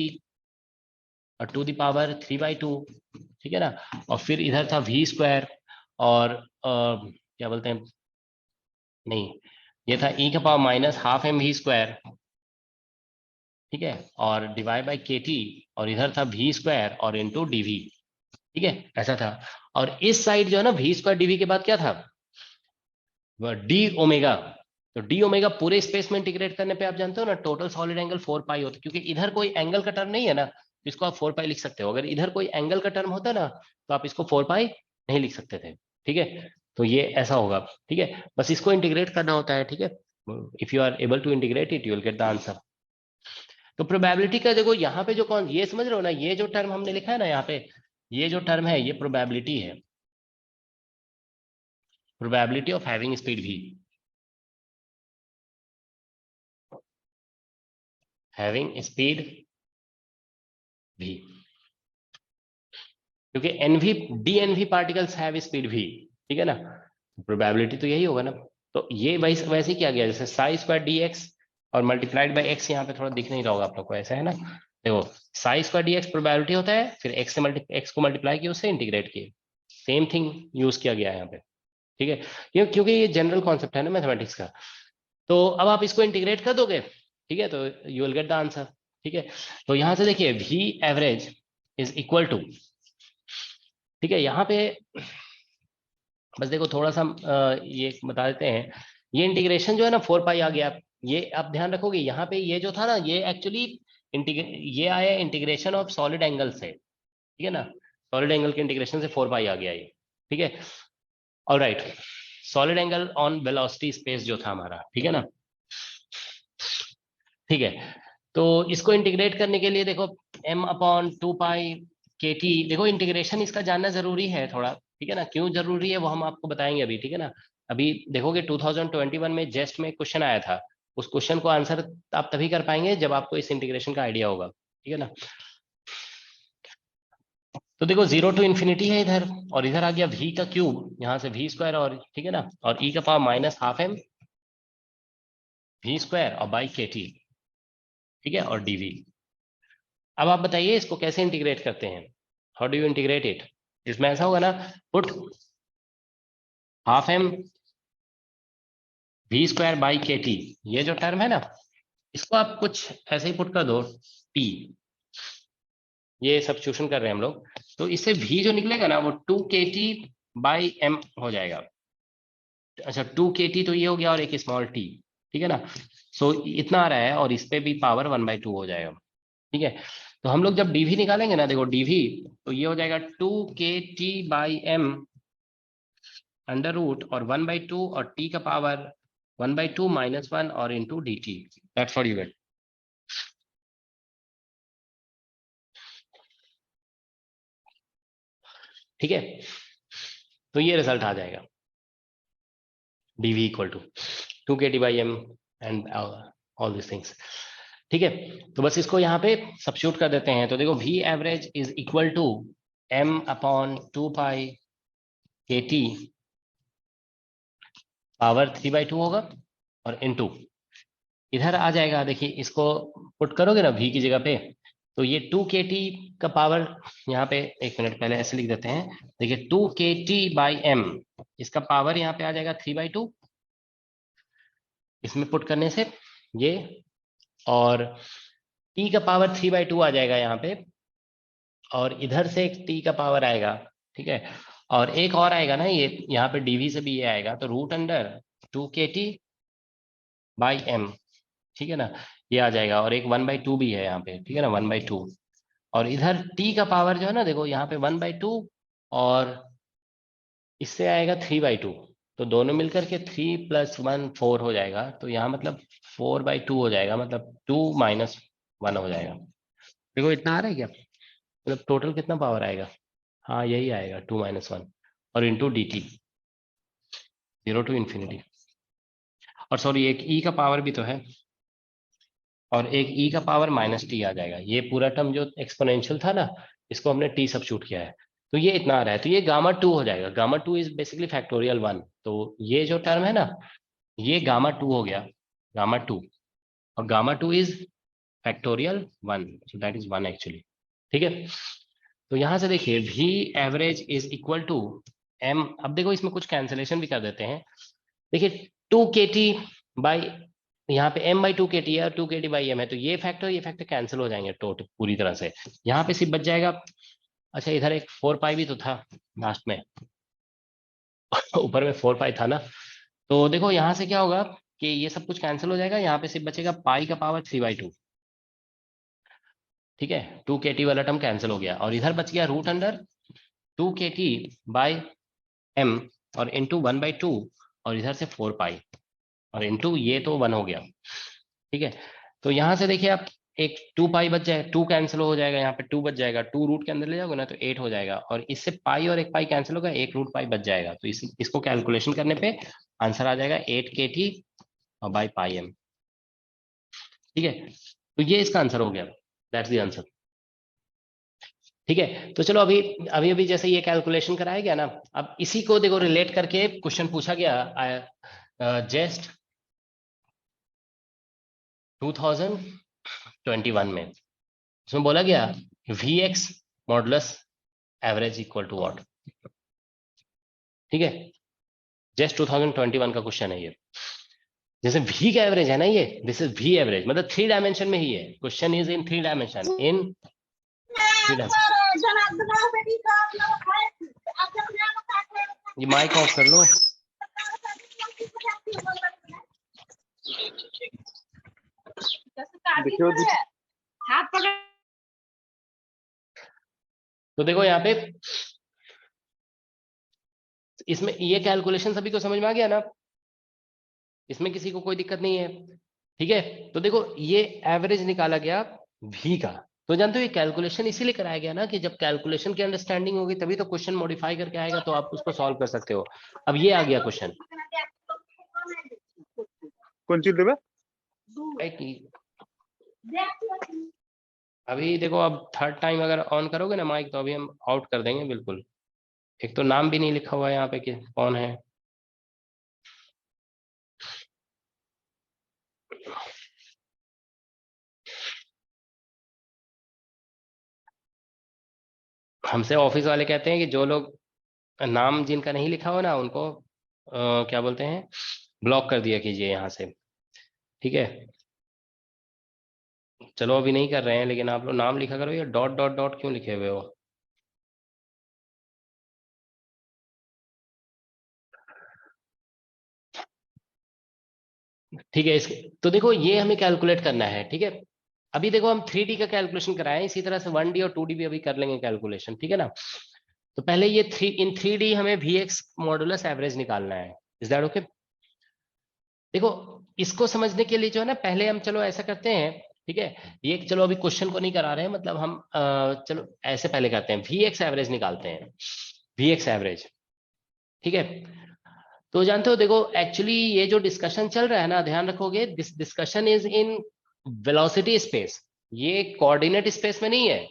और टू द पावर 3/2, ठीक है ना। और फिर इधर था v स्क्वायर और क्या बोलते हैं, नहीं ये था e का power minus half mv square, ठीक है, और डिवाइड बाई kt, और इधर था v स्क्वायर और इंटू dv, ठीक है, ऐसा था। और इस साइड जो है ना v स्क्वायर dv के बाद क्या था, डी ओमेगा। तो डी ओमेगा पूरे स्पेस में इंटीग्रेट करने पे आप जानते हो ना टोटल सॉलिड एंगल 4 पाई होता है, क्योंकि इधर कोई एंगल का टर्म नहीं है ना, तो इसको आप 4 पाई लिख सकते हो। अगर इधर कोई एंगल का टर्म होता ना तो आप इसको 4 पाई नहीं लिख सकते थे, ठीक है। तो ये ऐसा होगा, ठीक है, बस इसको इंटीग्रेट करना होता है, ठीक है। If you are able to integrate it you will get the answer. तो प्रोबेबिलिटी का देखो यहाँ पे जो कौन, ये समझ रहे हो ना, ये जो टर्म हमने लिखा है ना यहाँ पे, ये जो टर्म है ये प्रोबेबिलिटी है, probability of having speed v, having speed v, क्योंकि N V D N V particles have speed v, ठीक है ना, प्रोबेबिलिटी तो यही होगा ना। तो ये वैसे ही किया गया जैसे साई स्क्वायर dx और मल्टीप्लाइड बाय x, यहाँ पे थोड़ा दिख नहीं रहा होगा आप लोग को, ऐसा है ना। देखो साई स्क्वायर dx प्रोबेबिलिटी होता है, फिर x को मल्टीप्लाई किया उससे इंटीग्रेट किए, सेम थिंग यूज किया गया है यहाँ पे, ठीक है। क्योंकि ये जनरल कॉन्सेप्ट है ना मैथमेटिक्स का। तो अब आप इसको इंटीग्रेट कर दोगे, ठीक है, तो you will get the answer, ठीक है। तो यहाँ से देखिए v average is equal to, ठीक है, यहाँ पे बस देखो थोड़ा सा ये बता देते हैं, ये इंटीग्रेशन जो है ना 4 पाई आ गया, ये आप ध्यान रखोगे यहाँ पे ये जो था ना ये एक्चुअली ये आया इंटीग्रेशन ऑफ सॉलिड एंगल से, ठीक है ना, सॉलिड एंगल के इंटीग्रेशन से 4 पाई आ गया ये, ठीक है। Alright, solid angle on velocity space जो था हमारा, ठीक है ना, ठीक है। तो इसको इंटीग्रेट करने के लिए देखो m/2π/kt, देखो इंटीग्रेशन इसका जानना जरूरी है थोड़ा, ठीक है ना, क्यों जरूरी है वो हम आपको बताएंगे अभी, ठीक है ना। अभी देखोगे 2021 में जेस्ट में क्वेश्चन आया था, उस क्वेश्चन को आंसर आप तभी कर पाएंगे जब आपको इस इंटीग्रेशन का आइडिया होगा, ठीक है ना। तो देखो 0 टू इन्फिनिटी है इधर, और इधर आ गया v का क्यूब, यहाँ से v स्क्वायर, और ठीक है ना, और e का power minus half m v square और बाई kt, ठीक है, और dv। अब आप बताइए इसको कैसे इंटीग्रेट करते हैं, how do you integrate it. इसमें ऐसा होगा ना, put half m v square by kt, ये जो टर्म है ना इसको आप कुछ ऐसे ही पुट कर दो t, ये सब्स्टिट्यूशन कर रहे हैं हम लोग, तो इससे v जो निकलेगा ना वो 2kt बाई m हो जाएगा। अच्छा 2kt तो ये हो गया और एक स्मॉल t, ठीक है ना। सो इतना आ रहा है और इस पे भी पावर 1/2 हो जाएगा, ठीक है। तो हम लोग जब dv निकालेंगे ना, देखो dv तो ये हो जाएगा 2kt by m under root और 1/2 और t का पावर 1/2 -1 और into dt, that's what you get. ठीक है, तो ये रिजल्ट आ जाएगा dv equal to 2kt by m and all this things. ठीक है, तो बस इसको यहाँ पे सब्स्टिट्यूट कर देते हैं। तो देखो V average is equal to m upon 2 pi KT power 3/2 होगा, और इनटू इधर आ जाएगा। देखिए इसको पुट करोगे ना V की जगह पे, तो ये 2 KT का पावर यहाँ पे, एक मिनट पहले ऐसे लिख देते हैं। देखिए 2 KT बाई m, इसका पावर यहाँ पे आ जाएगा 3/2, इसमें पुट करने से ये, और t का पावर 3/2 आ जाएगा यहाँ पे, और इधर से एक t का पावर आएगा। ठीक है, और एक और आएगा ना, ये यहाँ पे dv से भी ये आएगा, तो root under 2 KT by m, ठीक है ना, ये आ जाएगा। और एक 1/2 भी है यहाँ पे, ठीक है ना, 1/2, और इधर t का पावर जो है ना, देखो यहाँ पे 1/2 और इससे आएगा 3/2, तो दोनों मिलकर के 3 + 1 4 हो जाएगा। तो यहाँ मतलब 4/2 हो जाएगा, मतलब 2 - 1 हो जाएगा। देखो इतना आ रहा है क्या, मतलब टोटल कितना पावर आएगा, हाँ यही आएगा 2 - 1, और इंटू dt 0 to ∞। और सॉरी एक e का पावर भी तो है, और एक e का पावर -t आ जाएगा। ये पूरा टर्म जो एक्सपोनेंशियल था ना, इसको हमने t सब्स्टिट्यूट किया है, तो ये इतना आ रहा है। तो ये Γ2 हो जाएगा। Γ2 इज बेसिकली फैक्टोरियल 1। तो ये जो टर्म है ना, ये Γ2 हो गया, Γ2, और Γ2 is factorial 1, so that is 1 actually. ठीक है, तो यहां से देखिए V average is equal to m। अब देखो इसमें कुछ कैंसिलेशन भी कर देते हैं। देखिए 2 KT बाई, यहाँ पे m/2 KT है और 2 KT बाई m है, तो ये फैक्टर कैंसिल हो जाएंगे टोटल पूरी तरह से। यहाँ पे सिर्फ बच जाएगा, अच्छा इधर एक 4 पाई भी तो था लास्ट में ऊपर में 4 पाई था ना, तो देखो यहाँ से क्या होगा कि ये सब कुछ कैंसिल हो जाएगा, यहाँ पे सिर्फ बचेगा पाई का पावर 3/2। ठीक है, 2 KT वाला टर्म कैंसिल हो गया, और इधर बच गया root under 2 KT by m, और इंटू 1/2, और इधर से 4 पाई, और इंटू ये तो 1 हो गया। ठीक है, तो यहाँ से देखिए आप एक 2 पाई बच जाएगा, 2 कैंसिल हो जाएगा, यहाँ पे 2 बच जाएगा, 2 रूट के अंदर ले जाओगे ना तो 8 हो जाएगा, और इससे पाई और एक पाई कैंसिल होगा, एक रूट पाई बच जाएगा। तो इसको कैलकुलेशन करने पे आंसर आ जाएगा 8 KT और बाई पाई m। ठीक है, तो ये इसका आंसर हो गया, दैट्स द आंसर। ठीक है, तो चलो अभी अभी अभी जैसे ये कैलकुलेशन कराया गया ना, अब इसी को देखो रिलेट करके क्वेश्चन पूछा गया जस्ट 2021 में। उसमें बोला गया Vx modulus average equal to what. ठीक है, जस्ट 2021 का क्वेश्चन है ये। जैसे V का एवरेज है ना ये, दिस इज V एवरेज, मतलब 3 डायमेंशन में ही है, question is in 3 dimension, in 3 dimension. ये माइक ऑफ कर लो। तो देखो यहाँ पे इसमें ये कैलकुलेशन सभी को समझ में आ गया ना, इसमें किसी को कोई दिक्कत नहीं है। ठीक है, तो देखो ये एवरेज निकाला गया V का, तो जानते हो ये कैलकुलेशन इसीलिए कराया गया ना कि जब कैलकुलेशन की अंडरस्टैंडिंग होगी तभी तो क्वेश्चन मॉडिफाई करके आएगा, तो आप उसको सॉल्व कर सकते हो। अब ये आ गया क्वेश्चन, कौन चीज देवे? अभी देखो अब थर्ड टाइम अगर ऑन करोगे ना माइक, तो अभी हम आउट कर देंगे बिल्कुल। एक तो नाम भी नहीं लिखा हुआ है यहाँ पे कि कौन है। हमसे ऑफिस वाले कहते हैं कि जो लोग नाम जिनका नहीं लिखा हो ना, उनको क्या बोलते हैं, ब्लॉक कर दिया कीजिए यहाँ से। ठीक है, चलो अभी नहीं कर रहे हैं, लेकिन आप लोग नाम लिखा करो। ये डॉट डॉट डॉट क्यों लिखे हुए हो? ठीक है, इसके तो देखो ये हमें कैलकुलेट करना है। ठीक है, अभी देखो हम 3D का कैलकुलेशन कराएं, इसी तरह से 1D और 2D भी अभी कर लेंगे कैलकुलेशन। ठीक है ना, तो पहले ये इन 3D हमें Vx मॉडुलस एवरेज निकालना है। Is that okay? देखो इसको समझने के लिए जो है ना, पहले हम चलो ऐसा करते हैं। ठीक है, ये चलो अभी क्वेश्चन को नहीं करा रहे हैं, मतलब हम चलो ऐसे पहले करते हैं, Vx एवरेज निकालते हैं, Vx एवरेज। ठीक है, तो जानते हो देखो एक्चुअली ये जो डिस्कशन चल रहा है ना, ध्यान रखोगे, this discussion is in velocity space, ये कोऑर्डिनेट स्पेस में नहीं है।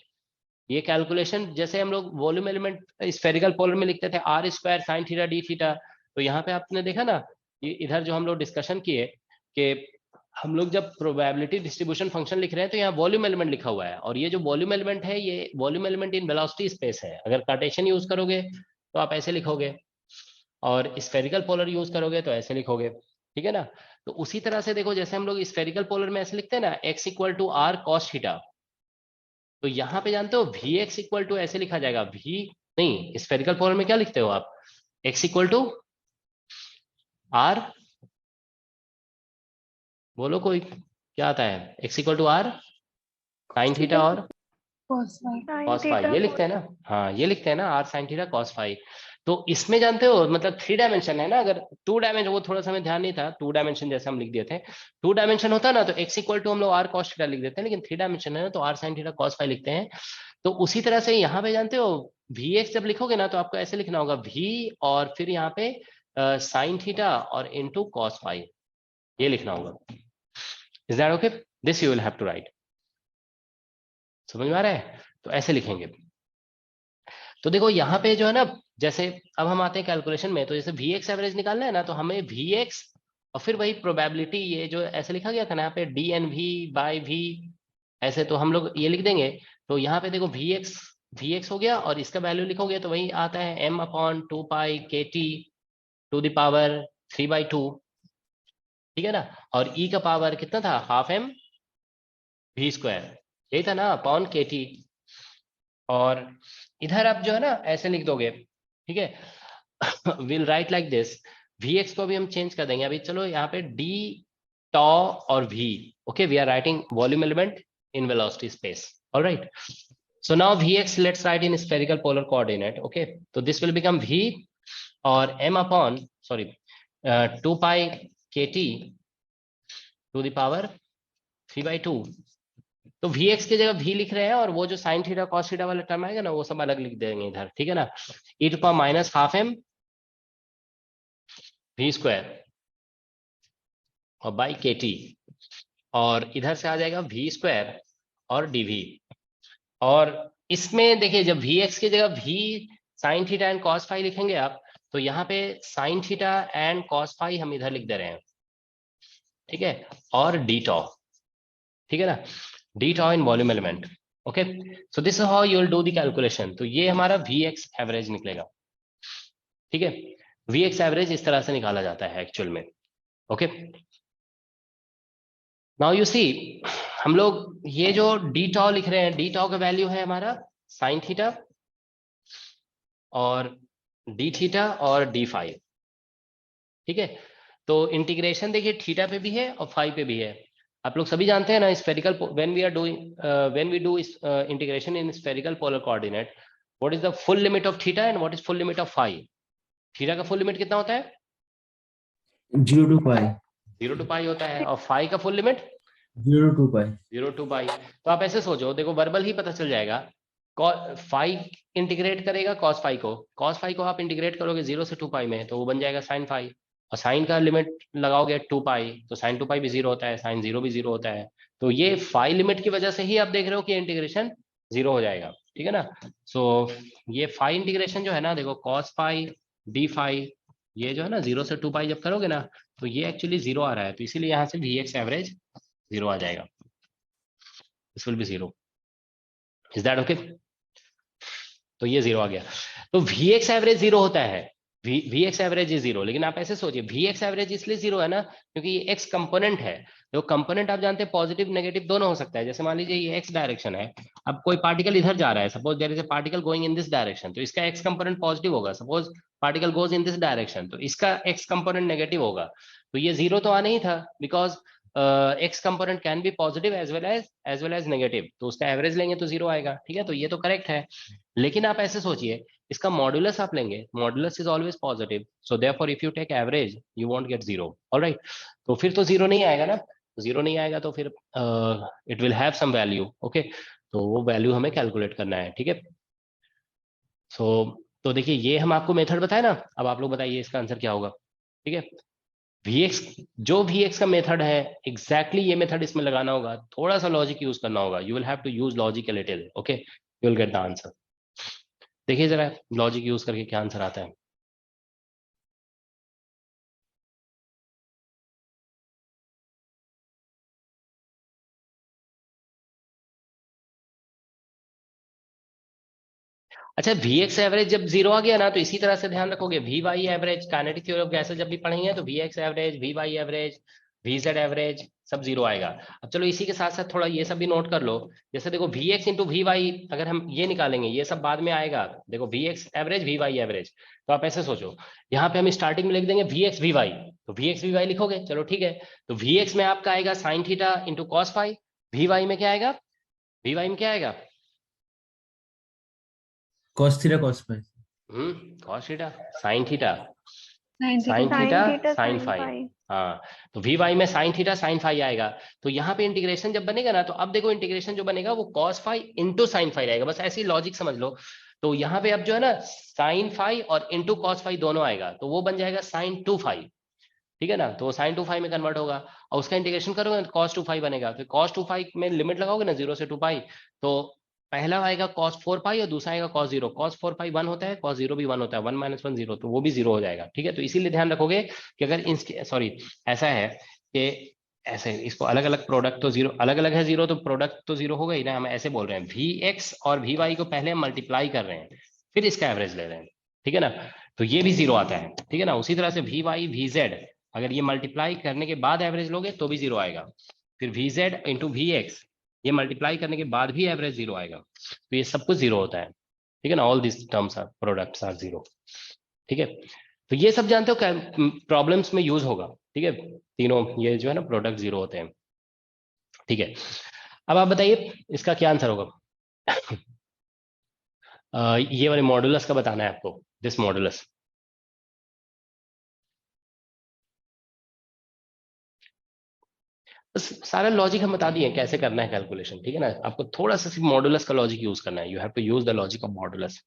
ये कैलकुलेशन जैसे हम लोग वॉल्यूम एलिमेंट स्फेरिकल पोलर में लिखते थे r square sine theta D theta, तो यहाँ पे आपने देखा ना, ये इधर जो हम लोग डिस्कशन किए कि हम लोग जब प्रोबेबिलिटी डिस्ट्रीब्यूशन फंक्शन लिख रहे हैं तो यहाँ वॉल्यूम एलिमेंट लिखा हुआ है, और ये जो वॉल्यूम एलिमेंट है ये volume element in velocity space है। अगर कार्टेशियन यूज करोगे तो आप ऐसे लिखोगे, और स्फेरिकल पोलर यूज करोगे तो ऐसे लिखोगे, ठीक है ना। तो उसी तरह से देखो, जैसे हम लोग स्फेरिकल पोलर में ऐसे लिखते हैं ना, x equal to r cos theta, तो यहाँ पे जानते हो वी एक्स इक्वल टू ऐसे लिखा जाएगा, वी नहीं, स्फेरिकल पोलर में क्या लिखते हो आप, x इक्वल टू आर, बोलो कोई क्या आता है, x equal to r sine theta और cos phi. कॉस फाई, ये लिखते हैं ना, हाँ ये लिखते हैं ना, r sine theta cos phi. तो इसमें जानते हो मतलब 3 डायमेंशन है ना, अगर 2 डायमेंशन, वो थोड़ा सा हमें ध्यान नहीं था, 2 डायमेंशन जैसे हम लिख दिए थे, 2 डायमेंशन होता ना तो x इक्वल टू हम लोग आर कॉस थीटा लिख देते हैं, लेकिन 3 डायमेंशन है ना तो r sine theta cos phi लिखते हैं। तो उसी तरह से यहाँ पे जानते हो वी एक्स जब लिखोगे ना तो आपको ऐसे लिखना होगा, वी और फिर यहाँ पे साइन थीटा और इनटू कॉस फाई, ये लिखना होगा। Is that okay? This you will have to write. समझ में आ रहा है? तो ऐसे लिखेंगे। तो देखो यहाँ पे जो है ना, जैसे अब हम आते हैं कैलकुलेशन में, तो जैसे वी एक्स एवरेज निकालना है ना, तो हमें वी एक्स और फिर वही प्रोबेबिलिटी, ये जो ऐसे लिखा गया था ना यहाँ पे d n v by v, ऐसे तो हम लोग ये लिख देंगे। तो यहाँ पे देखो वी एक्स हो गया, और इसका वैल्यू लिखोगे तो वही आता है m upon 2 pi k t to the power 3/2, ठीक है ना। और e का पावर कितना था, हाफ m v स्क्वायर, यही था ना, अपॉन के टी। और इधर आप जो है ना ऐसे लिख दोगे, ठीक है। Will write like this, v x को भी हम चेंज कर देंगे अभी। चलो यहाँ पे डी टॉ और v, okay, we are writing volume element in velocity space, all right. So now vx let's write in spherical polar coordinate, okay. So this will become v or m upon 2 pi kt to the power 3/2। तो vx की जगह v लिख रहे हैं, और वो जो sin थीटा cos थीटा वाला टर्म आएगा ना वो सब अलग लिख देंगे इधर, ठीक है ना। e to power minus half m v square और बाई kt, और इधर से आ जाएगा v स्क्वायर और dv। और इसमें देखिए जब vx की जगह v sin theta and cos phi लिखेंगे आप, तो यहाँ पे sin theta and cos phi हम इधर लिख दे रहे हैं, ठीक है, और d टॉ, ठीक है ना, d tau in volume element, okay. So this is how you will do the calculation. तो ये हमारा vx एवरेज निकलेगा, ठीक है। vx एवरेज इस तरह से निकाला जाता है एक्चुअल में, ओके। नाउ यू सी, हम लोग ये जो डी टॉ लिख रहे हैं, डी टॉ का वैल्यू है हमारा साइन थीटा और डी थीटा और डी फाई, ठीक है। तो इंटीग्रेशन देखिए थीटा पे भी है और फाई पे भी है। आप लोग सभी जानते हैं ना spherical, when we do integration in spherical polar coordinate, what is the full limit of theta and what is full limit of phi. Theta का फुल लिमिट कितना होता है? 0 to pi 0 to पाई होता है, और फाई का full limit 0 to pi 0 to पाई। तो आप ऐसे सोचो, देखो वर्बल ही पता चल जाएगा, फाई इंटीग्रेट करेगा कॉस फाई को, कॉस फाई को आप इंटीग्रेट करोगे 0 से 2 पाई में, तो वो बन जाएगा साइन फाई, और साइन का लिमिट लगाओगे 2 पाई, तो साइन 2 पाई भी 0 होता है, साइन 0 भी 0 होता है। तो ये फाई लिमिट की वजह से ही आप देख रहे हो कि इंटीग्रेशन 0 हो जाएगा, ठीक है ना। सो ये फाई इंटीग्रेशन जो है ना, देखो कॉस फाई डी फाई, ये जो है ना 0 से 2 पाई जब करोगे ना तो ये एक्चुअली 0 आ रहा है, तो इसीलिए यहाँ से vx एवरेज 0 आ जाएगा, this will B 0। Is that okay? तो ये 0 आ गया। तो vx एवरेज 0 होता है, vx एवरेज इज 0, लेकिन आप ऐसे सोचिए vx एवरेज इसलिए 0 है ना क्योंकि ये x कंपोनेंट है। तो कंपोनेंट आप जानते हैं पॉजिटिव नेगेटिव दोनों हो सकता है। जैसे मान लीजिए ये x डायरेक्शन है, अब कोई पार्टिकल इधर जा रहा है, suppose there is a particle going in this direction, तो इसका x कंपोनेंट पॉजिटिव होगा। Suppose particle goes in this direction, तो इसका x कंपोनेंट नेगेटिव होगा। तो ये 0 तो आना ही था, because x component can be positive as well as negative, तो उसका एवरेज लेंगे तो 0 आएगा, ठीक है। तो ये तो करेक्ट है, लेकिन आप ऐसे सोचिए इसका मॉड्यूलस आप लेंगे, modulus is always positive, so therefore if you take average you won't get 0, alright. तो फिर तो 0 नहीं आएगा ना, 0 नहीं आएगा तो फिर it will have some value, okay. तो वो वैल्यू हमें कैलकुलेट करना है, ठीक है। सो तो देखिए ये हम आपको मेथड बताए ना, अब आप लोग बताइए इसका आंसर क्या होगा। ठीक है। Vx जो Vx का मेथड है एग्जैक्टली ये मेथड इसमें लगाना होगा, थोड़ा सा लॉजिक यूज करना होगा, you will have to use logic a little, okay, you will get the answer. देखिए जरा लॉजिक यूज करके क्या आंसर आता है। अच्छा, Vx एवरेज जब जीरो आ गया ना, तो इसी तरह से ध्यान रखोगे, Vy average kinetic theory of gases जब भी पढ़ेंगे तो Vx average, Vy average, Vz average सब जीरो आएगा। अब चलो इसी के साथ साथ थोड़ा ये सब भी नोट कर लो, जैसे देखो Vx इंटू Vy अगर हम ये निकालेंगे, ये सब बाद में आएगा, देखो Vx एवरेज, Vy एवरेज, तो आप ऐसे सोचो, यहाँ पे हम स्टार्टिंग में लिख देंगे Vx Vy, तो Vx Vy लिखोगे, चलो ठीक है, तो Vx में आपका आएगा sine theta into cos phi, Vy में क्या आएगा, Vy में क्या आएगा, cos theta cos phi. Cos theta sine theta sine sine theta theta theta sine sine phi, phi. हाँ, तो वी वाई में साइन थीटा साइन फाई आएगा। तो यहाँ पे इंटीग्रेशन जब बनेगा ना, तो अब देखो इंटीग्रेशन जो बनेगा वो cos phi into sine phi रहेगा, बस ऐसी लॉजिक समझ लो। तो यहाँ पे अब जो है ना साइन फाई और इंटू कॉस फाई दोनों आएगा, तो वो बन जाएगा साइन टू फाई, ठीक है ना, तो साइन टू फाई में कन्वर्ट होगा, और उसका इंटीग्रेशन करोगे तो कॉस टू फाई बनेगा, फिर कॉस टू फाई में लिमिट लगाओगे ना 0 से 2 पाई, तो पहला आएगा cos 4 पाई और दूसरा आएगा cos 0, cos 4 पाई 1 होता है, cos 0 भी 1 होता है, 1 माइनस 1 0, तो वो भी 0 हो जाएगा, ठीक है। तो इसीलिए ध्यान रखोगे कि अगर सॉरी ऐसा है कि ऐसे इसको अलग अलग प्रोडक्ट तो जीरो अलग अलग है, जीरो तो प्रोडक्ट तो जीरो होगा ही ना, हम ऐसे बोल रहे हैं Vx और Vy को पहले हम मल्टीप्लाई कर रहे हैं, फिर इसका एवरेज ले रहे हैं, ठीक है ना, तो ये भी जीरो आता है, ठीक है ना। उसी तरह से Vy Vz अगर ये मल्टीप्लाई करने के बाद एवरेज लोगे तो भी जीरो आएगा, फिर Vz इंटू Vx ये मल्टीप्लाई करने के बाद भी एवरेज जीरो आएगा, तो ये सब कुछ जीरो होता है, ठीक है ना, all this terms are products are zero, ठीक है। तो ये सब जानते हो प्रॉब्लम्स में यूज होगा, ठीक है, तीनों ये जो है ना प्रोडक्ट जीरो होते हैं, ठीक है। अब आप बताइए इसका क्या आंसर होगा। ये वाले मॉडुलस का बताना है आपको, दिस मॉडुलस। सारा लॉजिक हम बता दिए कैसे करना है कैलकुलेशन, ठीक है ना, आपको थोड़ा सा सिर्फ मॉडुलस का लॉजिक यूज करना है, you have to use the logic of modulus.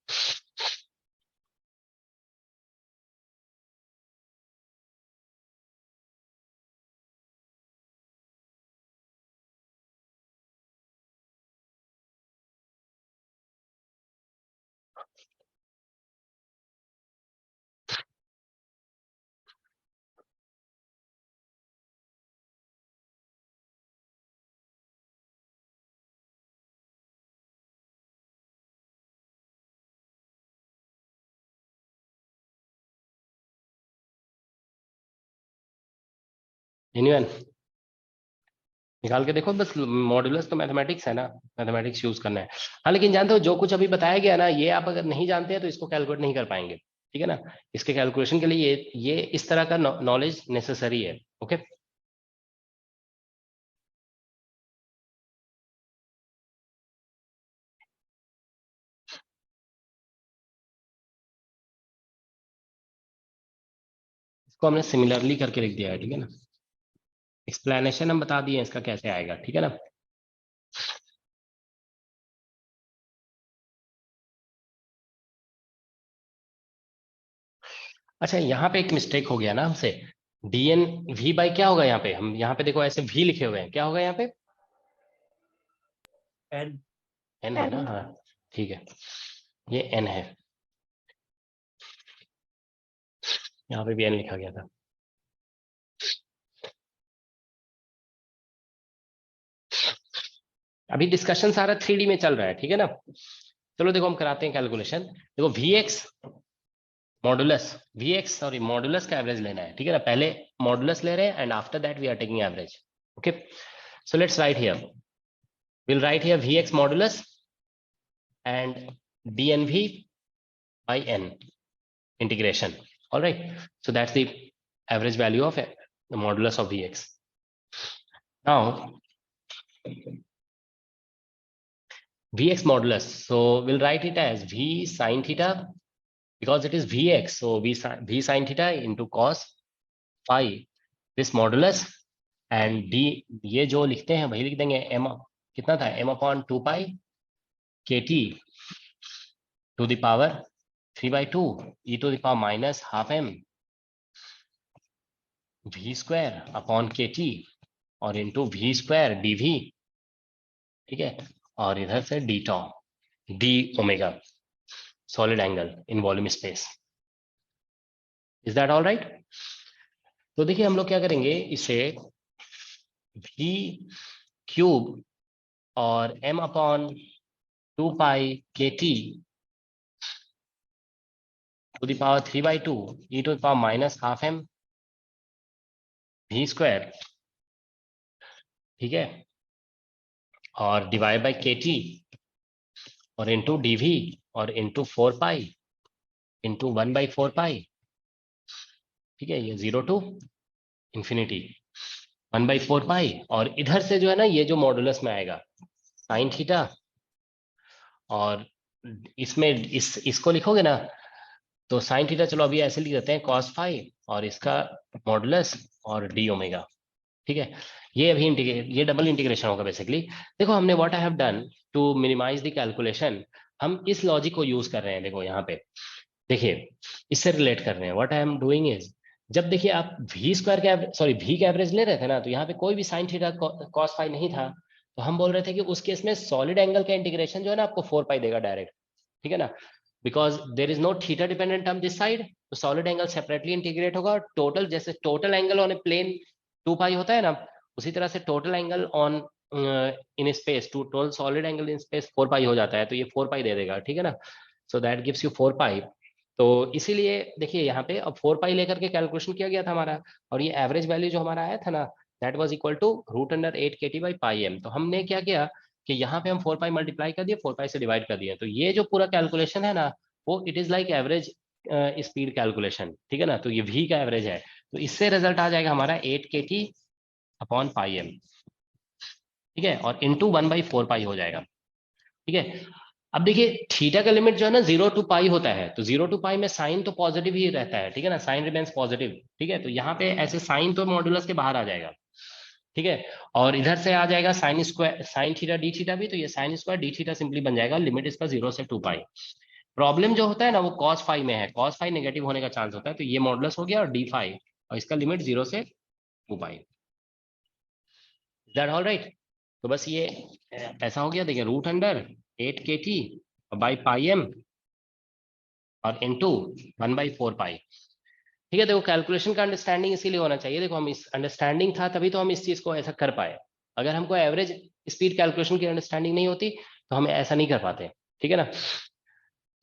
Anyone निकाल के देखो, बस मॉडुलस तो मैथमेटिक्स है ना, मैथमेटिक्स यूज करना है। हाँ लेकिन जानते हो जो कुछ अभी बताया गया ना, ये आप अगर नहीं जानते हैं तो इसको कैलकुलेट नहीं कर पाएंगे, ठीक है ना, इसके कैलकुलेशन के लिए ये इस तरह का नॉलेज नेसेसरी है, ओके। इसको हमने सिमिलरली करके लिख दिया है, ठीक है ना, एक्सप्लेनेशन हम बता दिए इसका कैसे आएगा, ठीक है ना। अच्छा यहाँ पे एक मिस्टेक हो गया ना हमसे, dn v बाई क्या होगा यहाँ पे, हम यहाँ पे देखो ऐसे v लिखे हुए हैं, क्या होगा यहाँ पे n n है ना, हाँ ठीक है, ये n है, यहाँ पे भी n लिखा गया था। अभी डिस्कशन सारा 3D में चल रहा है, ठीक है ना। चलो देखो हम कराते हैं कैलकुलेशन, देखो Vx modulus, Vx sorry modulus का एवरेज लेना है, ठीक है ना, पहले मॉडुलस ले रहे हैं and after that we are taking average, okay. So let's write here, we'll write here Vx modulus and dnv by n integration, all right, so that's the average value of the modulus of Vx. Now Vx modulus, so we'll write it as v sin theta because it is Vx, so v sin theta into cos phi this modulus, and d ये जो लिखते हैं वही लिख देंगे, m कितना था, m upon 2 pi kt to the power 3/2 e to the power minus half m v square upon k t और इंटू v स्क्वायर dv, ठीक है, और इधर से d tau d omega solid angle in volume space. Is that all right? तो देखिए हम लोग क्या करेंगे, इसे v क्यूब और m upon 2 pi k t to the power 3/2 e to the power minus half m v square, ठीक है, और डिवाइड बाई के टी और इंटू dv और इंटू 4 पाई इंटू 1/4 पाई, ठीक है, ये 0 टू इंफिनिटी 1/4 पाई, और इधर से जो है ना ये जो मॉडुलस में आएगा साइन थीटा, और इसमें इसको लिखोगे ना तो साइन थीटा, चलो अभी ऐसे लिख देते हैं cos फाई और इसका मॉडुलस और डी ओमेगा, ठीक है। ये अभी ये डबल इंटीग्रेशन होगा बेसिकली। देखो हमने what I have done to minimize the calculation, हम इस लॉजिक को यूज कर रहे हैं। देखो यहाँ पे देखिए इससे रिलेट कर रहे हैं। What I am doing is, जब देखिए आप v स्क्वायर के सॉरी v के एवरेज ले रहे थे ना, तो यहाँ पे कोई भी साइन थीटा cos फाई नहीं था, तो हम बोल रहे थे कि उस केस में सॉलिड एंगल का इंटीग्रेशन जो है ना आपको 4 पाई देगा डायरेक्ट, ठीक है ना, because there is no theta dependent on this side, तो सॉलिड एंगल सेपरेटली इंटीग्रेट होगा। टोटल जैसे total angle on a plane 2 pi होता है ना, उसी तरह से total angle on in space total solid angle in space 4 pi हो जाता है, तो ये 4 पाई दे देगा, ठीक है ना। सो दैट गिव्स यू 4 पाई। तो इसीलिए देखिए यहाँ पे अब 4 पाई लेकर के कैलकुलेशन किया गया था हमारा, और ये एवरेज वैल्यू जो हमारा आया था ना that was equal to √8 kT by pi m. तो हमने क्या किया कि यहाँ पे हम 4 पाई मल्टीप्लाई कर दिए, 4 पाई से डिवाइड कर दिया, तो ये जो पूरा कैलकुलेशन है ना वो it is like average speed calculation, ठीक है ना। तो ये v का एवरेज है, तो इससे रिजल्ट आ जाएगा हमारा 8 kT अपॉन पाई एम, ठीक है, और इंटू 1/4 पाई हो जाएगा, ठीक है। अब देखिए थीटा का लिमिट जो है ना 0 टू पाई होता है, तो 0 टू पाई में साइन तो पॉजिटिव ही रहता है, ठीक है ना, साइन रिमेन्स पॉजिटिव, ठीक है। तो यहाँ पे ऐसे साइन तो मॉडुलस के बाहर आ जाएगा, ठीक है, और इधर से आ जाएगा sine square sine theta D theta भी, तो ये sine square D theta simply बन जाएगा, लिमिट इसका 0 से 2 पाई। प्रॉब्लम जो होता है ना वो cos फाई में है, cos फाई नेगेटिव होने का चांस होता है, तो ये मॉडुलस हो गया और डी फाई, और इसका लिमिट 0 से 2 पाई। That all right? तो बस ये ऐसा हो गया, देखिए √8 kT बाई पाई एम और इंटू 1/4 पाई, ठीक है। देखो कैलकुलेशन का अंडरस्टैंडिंग इसीलिए होना चाहिए, देखो हम इस अंडरस्टैंडिंग था तभी तो हम इस चीज को ऐसा कर पाए। अगर हमको एवरेज स्पीड कैलकुलेशन की अंडरस्टैंडिंग नहीं होती तो हम ऐसा नहीं कर पाते, ठीक है ना।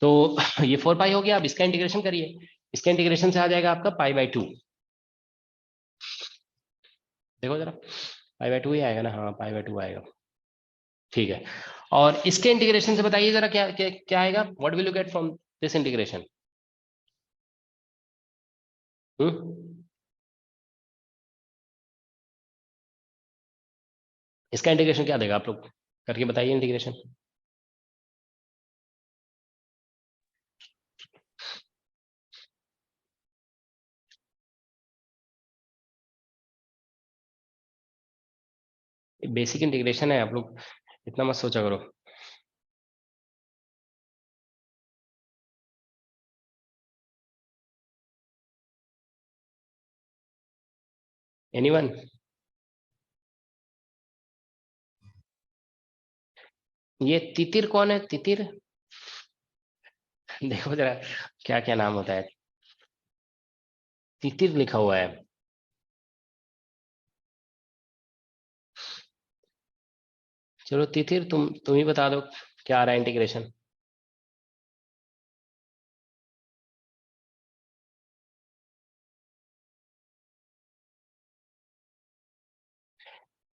तो ये 4 पाई हो गया, अब इसका इंटीग्रेशन करिए, इसका इंटीग्रेशन से आ जाएगा आपका π/2, देखो जरा π/2 ही आएगा ना, हाँ π/2 आएगा, ठीक है। और इसके इंटीग्रेशन से बताइए जरा क्या क्या, क्या आएगा, what will you get from this integration? इसका इंटीग्रेशन क्या देगा, आप लोग करके बताइए इंटीग्रेशन। बेसिक इंटीग्रेशन है, आप लोग इतना मत सोचा करो। एनीवन? ये तितिर कौन है, तितिर? देखो जरा क्या क्या नाम होता है, तितिर लिखा हुआ है। चलो तितिर तुम ही बता दो क्या आ रहा है इंटीग्रेशन।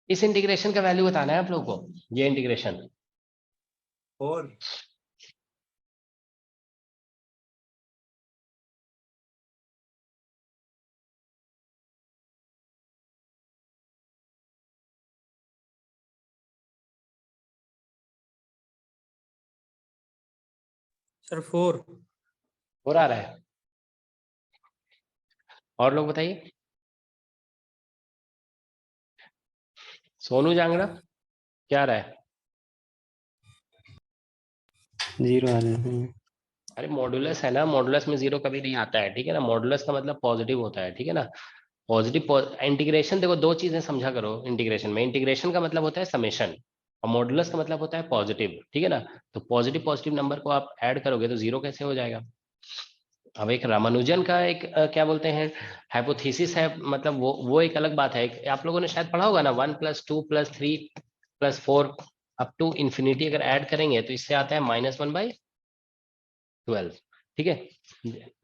इस इंटीग्रेशन का वैल्यू बताना है आप लोगों को, ये इंटीग्रेशन। और सर 4 और आ रहा है, और लोग बताइए। सोनू जांगड़ा क्या आ रहा है? 0 आ रहे हैं। अरे मॉडुलस है ना, मॉडुलस में 0 कभी नहीं आता है, ठीक है ना, मॉडुलस का मतलब पॉजिटिव होता है, ठीक है ना। पॉजिटिव इंटीग्रेशन, देखो दो चीजें समझा करो इंटीग्रेशन में। इंटीग्रेशन का मतलब होता है समेशन और मॉडुलस का मतलब होता है पॉजिटिव, ठीक है ना। तो पॉजिटिव पॉजिटिव नंबर को आप ऐड करोगे तो जीरो कैसे हो जाएगा। अब एक रामानुजन का एक क्या बोलते हैं हाइपोथेसिस है, मतलब वो एक अलग बात है। आप लोगों ने शायद पढ़ा होगा ना, 1+2+3+4 अप टू इंफिनिटी अगर ऐड करेंगे तो इससे आता है -1/12, ठीक है।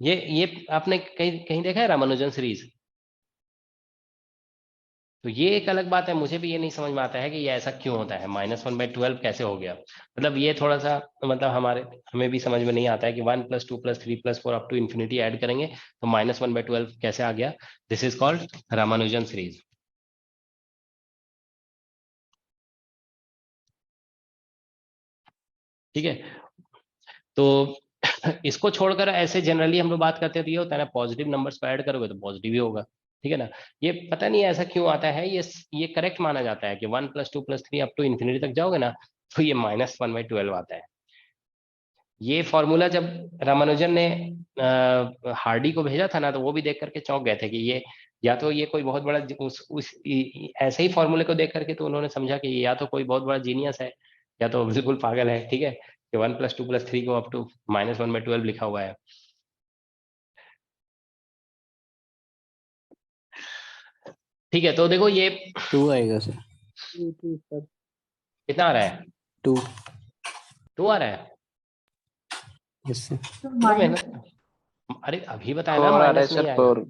ये आपने कहीं कहीं देखा है रामानुजन सीरीज। तो ये एक अलग बात है, मुझे भी ये नहीं समझ में आता है कि ये ऐसा क्यों होता है, -1/12 कैसे हो गया। मतलब ये थोड़ा सा मतलब हमें भी समझ में नहीं आता है कि 1+2+3+4 अप टू इंफिनिटी ऐड करेंगे तो -1/12 कैसे आ गया। This is called Ramanujan series, ठीक है। तो इसको छोड़कर ऐसे जनरली हम लोग बात करते हैं तो ये होता है ना, पॉजिटिव नंबर्स को ऐड करोगे तो पॉजिटिव ही होगा, ठीक है ना। ये पता नहीं ऐसा क्यों आता है, ये करेक्ट माना जाता है कि 1+2+3 अप टू इंफिनिटी तक जाओगे ना तो ये -1/12 आता है। ये फॉर्मूला जब रामानुजन ने हार्डी को भेजा था ना, तो वो भी देख करके चौंक गए थे कि ये या तो ये कोई बहुत बड़ा ऐसे ही फॉर्मूले को देख करके तो उन्होंने समझा कि या तो कोई बहुत बड़ा जीनियस है या तो बिल्कुल पागल है, ठीक है, कि 1+2+3 को अप टू -1/12 लिखा हुआ है। ठीक है, तो देखो ये 2 आएगा सर। कितना आ रहा है, 2। 2 आ रहा है। Yes sir. चलो मेहनत, अरे अभी बताया ना माइनस नहीं आएगा।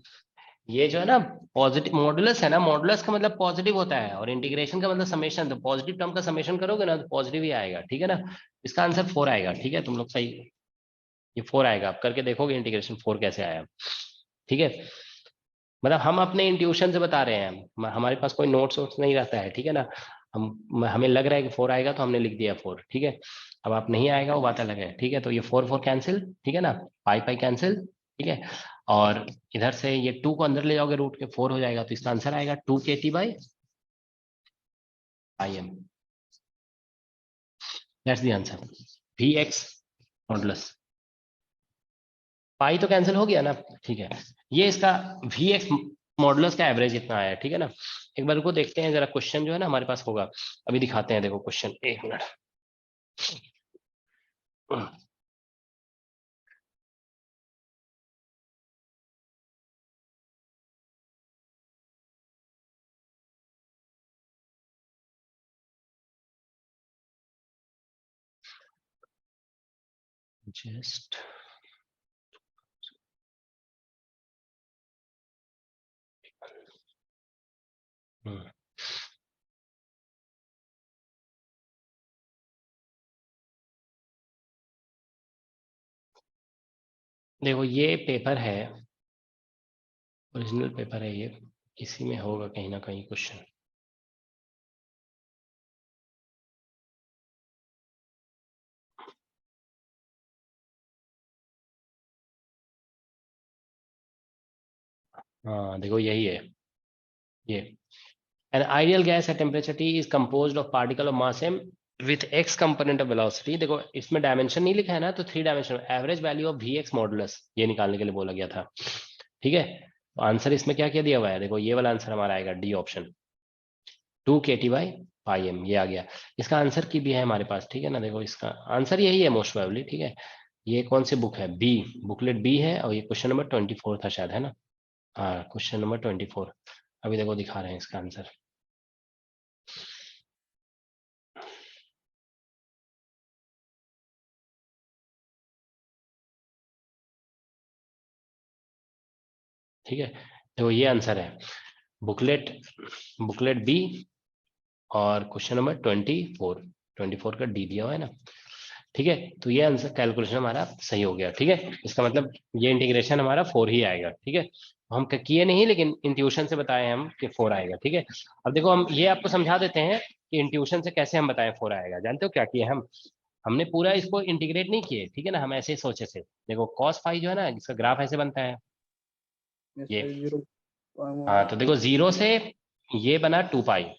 ये जो है ना पॉजिटिव मॉडुलस है ना, मॉडुलस का मतलब पॉजिटिव होता है और इंटीग्रेशन का मतलब समेशन, तो पॉजिटिव टर्म का समेशन करोगे ना तो पॉजिटिव ही आएगा, ठीक है ना। इसका आंसर 4 आएगा, ठीक है, तुम लोग सही, ये 4 आएगा। आप करके देखोगे इंटीग्रेशन 4 कैसे आया, ठीक है। मतलब हम अपने इंट्यूशन से बता रहे हैं, हमारे पास कोई नोट्स वोट्स नहीं रहता है, ठीक है ना। हमें लग रहा है कि 4 आएगा तो हमने लिख दिया 4, ठीक है। अब आप नहीं आएगा वो बात अलग है, ठीक है। तो ये 4 4 कैंसिल, ठीक है ना, पाई पाई कैंसिल, ठीक है। और इधर से ये 2 को अंदर ले जाओगे रूट के 4 हो जाएगा, तो इसका आंसर आएगा 2kT/im। That's the answer, Vx modulus. Pi तो कैंसिल हो गया ना, ठीक है। ये इसका Vx मॉडुलस का एवरेज इतना आया, ठीक है ना। एक बार को देखते हैं जरा, क्वेश्चन जो है ना हमारे पास होगा, अभी दिखाते हैं। देखो क्वेश्चन, एक मिनट। जस्ट देखो ये पेपर है, ओरिजिनल पेपर है ये, इसी में होगा कहीं ना कहीं क्वेश्चन। हाँ देखो यही है ये। An ideal gas at temperature T is composed of particle of mass m with x component of velocity। देखो इसमें डायमेंशन नहीं लिखा है ना, तो 3 dimension average value of Vx modulus ये निकालने के लिए बोला गया था, ठीक है। तो आंसर इसमें क्या क्या दिया हुआ है, देखो ये वाला आंसर हमारा आएगा डी ऑप्शन, 2kT/m, ये आ गया। इसका आंसर की भी है हमारे पास, ठीक है ना। देखो इसका आंसर यही है मोस्ट प्रोबेबली, ठीक है। ये कौन सी बुक है, बी, बुकलेट बी है, और ये क्वेश्चन नंबर 24 था शायद, है ना। हाँ क्वेश्चन नंबर 24, अभी देखो दिखा रहे हैं इसका आंसर। ठीक है, तो ये आंसर है बुकलेट बी और क्वेश्चन नंबर 24 का डी दिया हुआ है ना, ठीक है। तो ये आंसर कैलकुलेशन हमारा सही हो गया, ठीक है। इसका मतलब ये इंटीग्रेशन हमारा 4 ही आएगा, ठीक है। हम किए नहीं लेकिन इंट्यूशन से बताए हम कि 4 आएगा, ठीक है। अब देखो हम ये आपको समझा देते हैं कि इंट्यूशन से कैसे हम बताएं 4 आएगा। जानते हो क्या किए हमने पूरा इसको इंटीग्रेट नहीं किए, ठीक है ना, हम ऐसे ही सोचे थे। देखो cos फाई जो है ना, इसका ग्राफ ऐसे बनता है ये। हाँ तो देखो 0 से ये बना 2π,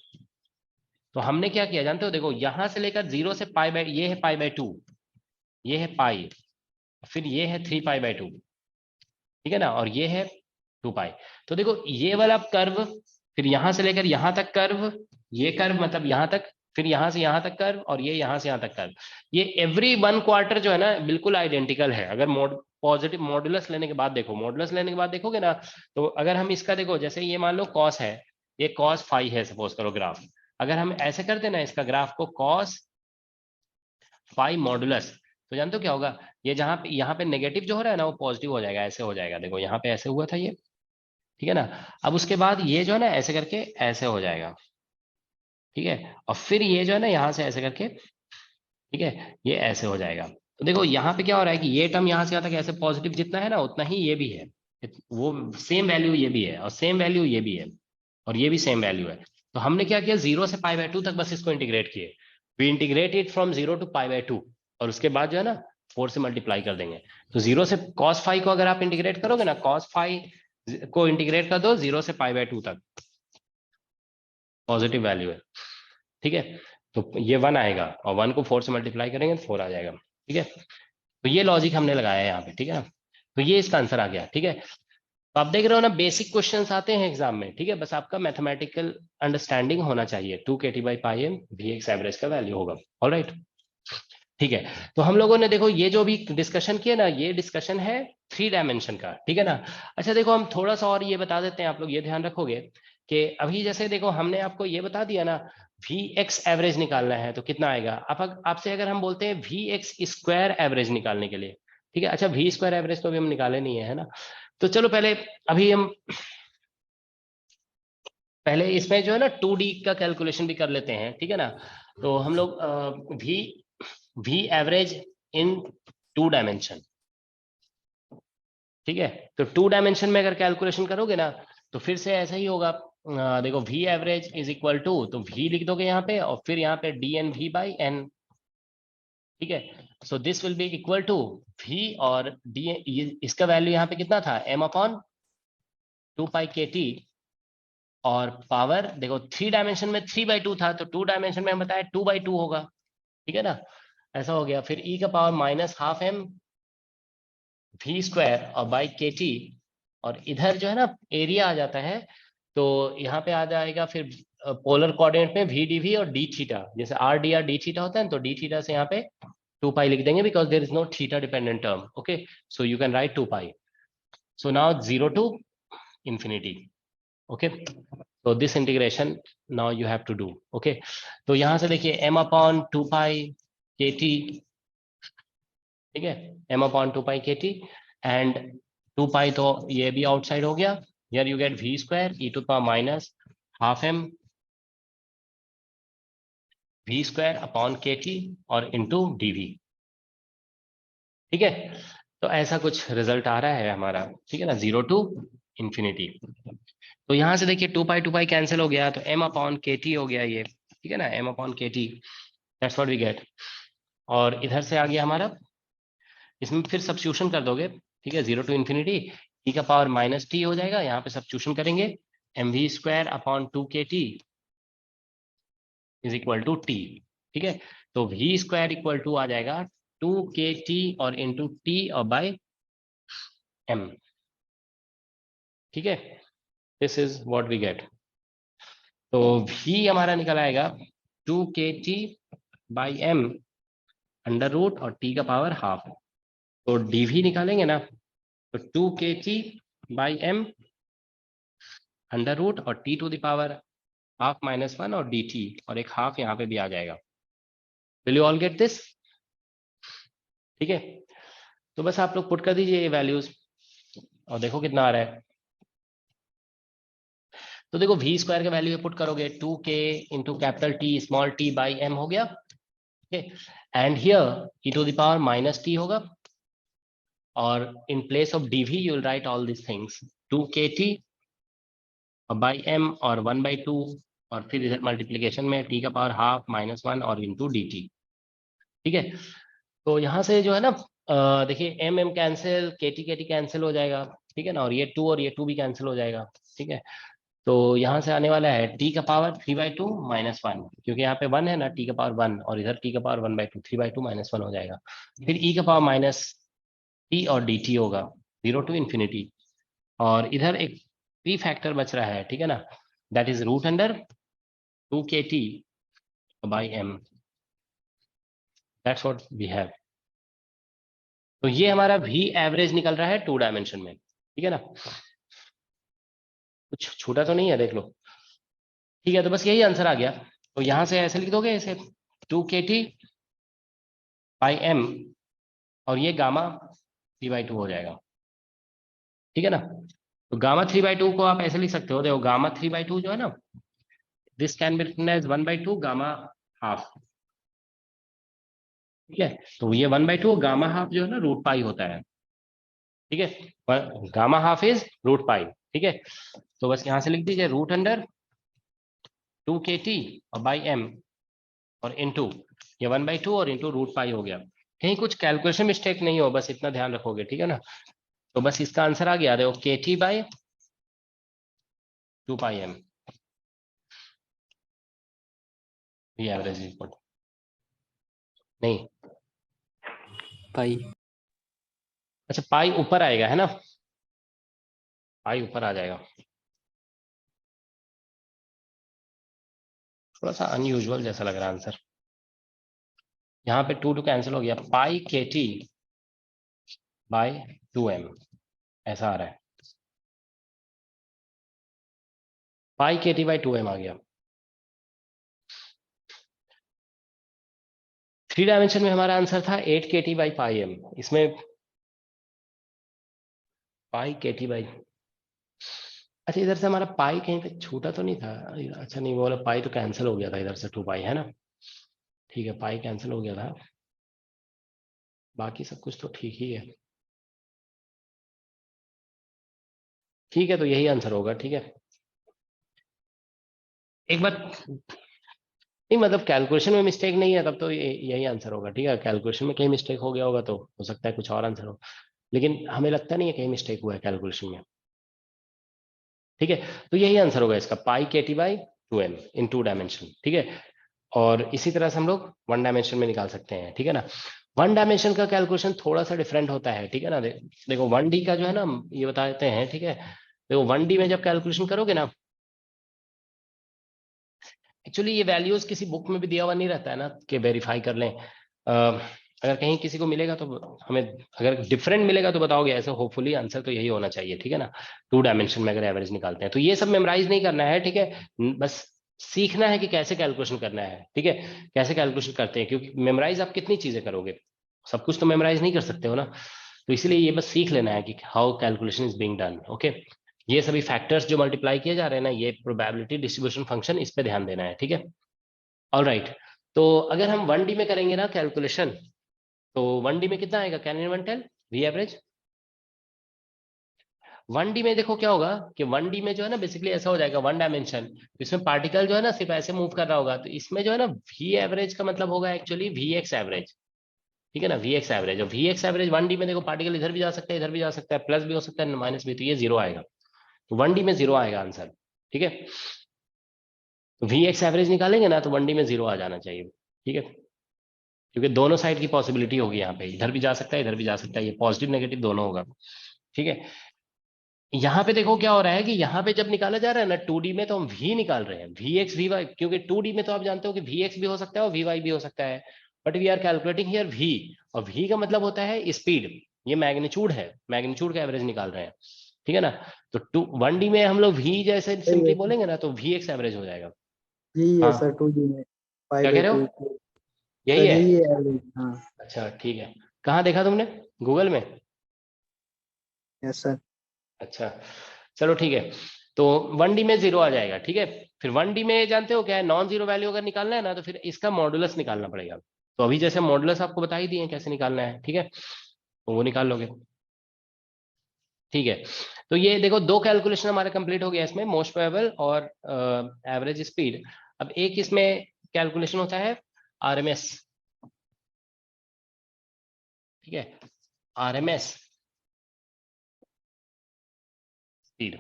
तो हमने क्या किया जानते हो, देखो यहां से लेकर 0 से π/, ये है π/2, ये है पाई, फिर ये है 3π/2, ठीक है ना, और ये है 2 पाई। तो देखो ये वाला कर्व, फिर यहां से लेकर यहां तक कर्व, ये कर्व मतलब यहां तक, फिर यहां से यहां तक कर्व, और ये यहां से यहां तक कर्व, ये एवरी 1 क्वार्टर जो है ना बिल्कुल आइडेंटिकल है। अगर पॉजिटिव मॉडुलस लेने के बाद देखो, मॉडुलस लेने के बाद देखोगे ना, तो अगर हम इसका देखो, जैसे ये मान लो कॉस है, ये कॉस फाई है सपोज करो ग्राफ, अगर हम ऐसे कर देना इसका ग्राफ को कॉस फाई मॉडुलस, तो जानते हो क्या होगा, ये जहां पे यहाँ पे नेगेटिव जो हो रहा है ना वो पॉजिटिव हो जाएगा, ऐसे हो जाएगा। देखो यहाँ पे ऐसे हुआ था ये, ठीक है ना। अब उसके बाद ये जो है ना ऐसे करके ऐसे हो जाएगा, ठीक है। और फिर ये जो है ना यहाँ से ऐसे करके, ठीक है, ये ऐसे हो जाएगा। तो देखो यहाँ पे क्या हो रहा है कि ये टर्म यहाँ से यहाँ तक ऐसे पॉजिटिव जितना है ना उतना ही ये भी है, वो सेम वैल्यू ये भी है, और सेम वैल्यू ये भी है, और ये भी सेम वैल्यू है। तो हमने क्या किया, 0 से π/2 तक बस इसको इंटीग्रेट किए। We integrate it from 0 to π/2, और उसके बाद जो है ना 4 से मल्टीप्लाई कर देंगे। तो 0 से cos फाई को अगर आप इंटीग्रेट करोगे ना, cos फाई को इंटीग्रेट कर दो 0 से π/2 तक, पॉजिटिव वैल्यू है, ठीक है। तो ये 1 आएगा, और 1 को 4 से मल्टीप्लाई करेंगे तो 4 आ जाएगा, ठीक है। तो ये लॉजिक हमने लगाया है यहाँ पे, ठीक है ना। तो ये इसका आंसर आ गया, ठीक है। तो आप देख रहे हो ना बेसिक क्वेश्चंस आते हैं एग्जाम में, ठीक है। बस आपका मैथमेटिकल अंडरस्टैंडिंग होना चाहिए। 2 kT/m Vx एवरेज का वैल्यू होगा, ऑलराइट, ठीक है। तो हम लोगों ने देखो ये जो भी डिस्कशन किया ना, ये डिस्कशन है 3 डायमेंशन का, ठीक है ना। अच्छा देखो हम थोड़ा सा और ये बता देते हैं, आप लोग ये ध्यान रखोगे कि अभी जैसे देखो हमने आपको ये बता दिया ना, Vx एवरेज निकालना है तो कितना आएगा। आपसे अगर हम बोलते हैं Vx स्क्वायर एवरेज निकालने के लिए, ठीक है। अच्छा V स्क्वायर एवरेज तो अभी हम निकाले नहीं है ना, तो चलो पहले अभी हम पहले इसमें जो है ना 2D का कैलकुलेशन भी कर लेते हैं, ठीक है ना। तो हम लोग V एवरेज इन 2 डायमेंशन, ठीक है। तो 2 डायमेंशन में अगर कैलकुलेशन करोगे ना तो फिर से ऐसा ही होगा। देखो V average is equal to, तो V लिख दोगे यहाँ पे, और फिर यहाँ पे dnV/n, ठीक है। So this will be equal to V और d, इसका वैल्यू यहाँ पे कितना था, m/2 पाई KT, और पावर देखो 3 डायमेंशन में 3/2 था, तो 2 डायमेंशन में हम बताया 2/2 होगा, ठीक है ना। ऐसा हो गया। फिर e का पावर -12m V स्क्वायर और बाई KT, और इधर जो है ना एरिया आ जाता है, तो यहाँ पे आ जाएगा फिर पोलर कोऑर्डिनेट में VdV और d थीटा, जैसे r d थीटा होता है, तो d थीटा से यहाँ पे 2 पाई लिख देंगे, because there is no theta dependent term, okay. So you can write 2 pi. So now 0 to infinity, okay. तो this integration now you have to do, okay. तो यहाँ से देखिए m/2 पाई KT, ठीक है, m/2 पाई KT, एंड 2 पाई तो ये भी आउटसाइड हो गया। Here you get V square e to the power -12m V square upon KT और into dV, ठीक है। तो ऐसा कुछ रिजल्ट आ रहा है हमारा, ठीक है ना, 0 to infinity। तो यहाँ से देखिए 2 पाई कैंसिल हो गया, तो m/KT हो गया ये, ठीक है ना, m/KT, that's what we gate. और इधर से आ गया हमारा, इसमें फिर सब्स्टिट्यूशन कर दोगे, ठीक है, 0 to infinity e का पावर -t हो जाएगा, यहाँ पे सब्स्टिट्यूशन करेंगे, mv² 2 KT is equal to t, ठीक है। तो v² इक्वल टू आ जाएगा 2 KT और इंटू t और बाय m, ठीक है। This is what we get. तो v हमारा निकल आएगा 2 KT by m under root और t का पावर हाफ। तो dv निकालेंगे ना, तो 2 KT by m under root और t to the power half -1 और dt, और एक हाफ यहाँ पे भी आ जाएगा। Will you all get this, ठीक है। तो बस आप लोग पुट कर दीजिए ये वैल्यूज और देखो कितना आ रहा है। तो देखो V स्क्वायर का वैल्यू पुट करोगे 2k into capital T small t by m हो गया, ठीक है। And here e to the power -t होगा, और in place of dv you will write all this things, 2kt by m और 1/2, और फिर इधर मल्टीप्लीकेशन में t का पावर हाफ -1 और इंटू dt, ठीक है। तो यहाँ से जो है ना देखिए m कैंसिल, kt कैंसिल हो जाएगा, ठीक है ना, और ये 2 और ये 2 भी कैंसिल हो जाएगा, ठीक है। तो यहाँ से आने वाला है t का पावर 3/2 -1, क्योंकि यहाँ पे 1 है ना, t का पावर 1, और इधर t का पावर 1/2, 3/2 -1 हो जाएगा। फिर e का पावर -t और dt होगा 0 to infinity, और इधर एक पी फैक्टर बच रहा है, ठीक है ना, that is root under 2kt by m, that's what we have. तो ये हमारा v एवरेज निकल रहा है 2 डायमेंशन में, ठीक है ना, कुछ छूटा तो नहीं है, देख लो। ठीक है, तो बस यही आंसर आ गया। तो यहां से ऐसे लिख दोगे, ऐसे 2kt बाई m, और ये गामा 3/2 हो जाएगा, ठीक है ना। तो गामा 3/2 को आप ऐसे लिख सकते हो, देखो गामा 3/2 जो है ना, this can be written as 1/2 gamma half, ठीक है। तो ये 1/2 गामा हाफ जो है ना रूट पाई होता है, ठीक है, gamma half is root pi, ठीक है। तो बस यहां से लिख दीजिए रूट अंडर 2kt और बाई m और इंटू ये 1/2 और इंटू रूट पाई हो गया। कहीं कुछ कैलकुलेशन मिस्टेक नहीं हो, बस इतना ध्यान रखोगे, ठीक है ना। तो बस इसका आंसर आ गया, देखो kt बाई 2πm, ये एवरेज रिपोर्ट नहीं, पाई। अच्छा पाई ऊपर आएगा है ना, पाई ऊपर आ जाएगा, थोड़ा सा अनयूजुअल जैसा लग रहा है आंसर। यहाँ पे 2 कैंसिल हो गया, पाई kt बाई 2m ऐसा आ रहा है, पाई kt बाई 2m आ गया। 3 डायमेंशन में हमारा आंसर था 8 kt बाई पाई m, इसमें पाई kt बाई, अच्छा इधर से हमारा पाई कहीं पे छूटा तो नहीं था, अच्छा नहीं वो वाला पाई तो कैंसिल हो गया था इधर से, 2 पाई है ना, ठीक है, पाई कैंसिल हो गया था, बाकी सब कुछ तो ठीक ही है, ठीक है, तो यही आंसर होगा, ठीक है। एक बार नहीं, मतलब कैलकुलेशन में मिस्टेक नहीं है तब तो यही आंसर होगा, ठीक है। कैलकुलेशन में कहीं मिस्टेक हो गया होगा तो हो सकता है कुछ और आंसर हो, लेकिन हमें लगता नहीं है कहीं मिस्टेक हुआ है कैलकुलेशन में, ठीक है। तो यही आंसर होगा इसका, पाई kt by 2m in 2 dimension, ठीक है। और इसी तरह से हम लोग 1 डायमेंशन में निकाल सकते हैं, ठीक है ना। 1 डायमेंशन का कैलकुलेशन थोड़ा सा डिफरेंट होता है, ठीक है ना। देखो 1D का जो है ना, ये बता देते हैं, ठीक है। देखो 1D में जब कैलकुलेशन करोगे ना, एक्चुअली ये वैल्यूज किसी बुक में भी दिया हुआ नहीं रहता है ना कि वेरीफाई कर लें, अगर कहीं किसी को मिलेगा तो हमें, अगर डिफरेंट मिलेगा तो बताओगे, ऐसे होपफुली आंसर तो यही होना चाहिए, ठीक है ना। 2 डायमेंशन में अगर एवरेज निकालते हैं तो ये सब मेमोराइज नहीं करना है, ठीक है, बस सीखना है कि कैसे कैलकुलेशन करना है, ठीक है, कैसे कैलकुलेशन करते हैं, क्योंकि मेमोराइज आप कितनी चीजें करोगे, सब कुछ तो मेमोराइज नहीं कर सकते हो ना। तो इसलिए ये बस सीख लेना है कि how calculation is being done, okay. ये सभी फैक्टर्स जो मल्टीप्लाई किए जा रहे हैं ना, ये प्रोबेबिलिटी डिस्ट्रीब्यूशन फंक्शन, इस पे ध्यान देना है, ठीक है। ऑलराइट, तो अगर हम 1D में करेंगे ना कैलकुलेशन, तो 1D में कितना आएगा, can anyone tell v average. 1D में देखो क्या होगा कि 1D में जो है ना बेसिकली ऐसा हो जाएगा 1 डायमेंशन, इसमें पार्टिकल जो है ना सिर्फ ऐसे मूव कर रहा होगा, तो इसमें जो है ना वी एवरेज का मतलब होगा एक्चुअली Vx एवरेज, ठीक है ना, Vx एवरेज। और Vx एवरेज 1D में देखो पार्टिकल इधर भी जा सकता है, इधर भी जा सकता है, प्लस भी हो सकता है, माइनस भी, तो ये 0 आएगा, तो 1D में 0 आएगा आंसर, ठीक है। तो Vx एवरेज निकालेंगे ना तो 1D में 0 आ जाना चाहिए, ठीक है, क्योंकि दोनों साइड की पॉसिबिलिटी होगी, यहाँ पे इधर भी जा सकता है, इधर भी जा सकता है, ये पॉजिटिव नेगेटिव दोनों होगा, ठीक है। यहाँ पे देखो क्या हो रहा है कि यहाँ पे जब निकाला जा रहा है ना 2D में, तो हम v निकाल रहे हैं, Vx Vy, क्योंकि 2D में तो आप जानते हो कि Vx भी हो सकता है और Vy भी हो सकता है, but we are calculating here v, और v का मतलब होता है स्पीड, ये मैग्नीट्यूड है, मैग्नीट्यूड का एवरेज निकाल रहे हैं, ठीक है ना। तो 1D में हम लोग v जैसे सिंपली बोलेंगे ना तो Vx एवरेज हो जाएगा। यही है हाँ सर 2D में पाई क्या बाई कह रहे 2 हो, यही सर है, यही है एवरेज। हाँ अच्छा ठीक है, कहाँ देखा तुमने, गूगल में, यस सर। अच्छा चलो ठीक है। तो 1D में 0 आ जाएगा, ठीक है। फिर 1D में जानते हो क्या है, नॉन जीरो वैल्यू अगर निकालना है ना तो फिर इसका मॉडुलस निकालना पड़ेगा, तो अभी जैसे मॉडुलस आपको बता ही दिए कैसे निकालना है, ठीक है, तो वो निकाल लोगे, ठीक है। तो ये देखो 2 कैलकुलेशन हमारा कंप्लीट हो गया इसमें, मोस्ट प्रोबेबल और एवरेज स्पीड। अब एक इसमें कैलकुलेशन होता है RMS, ठीक है, RMS स्पीड।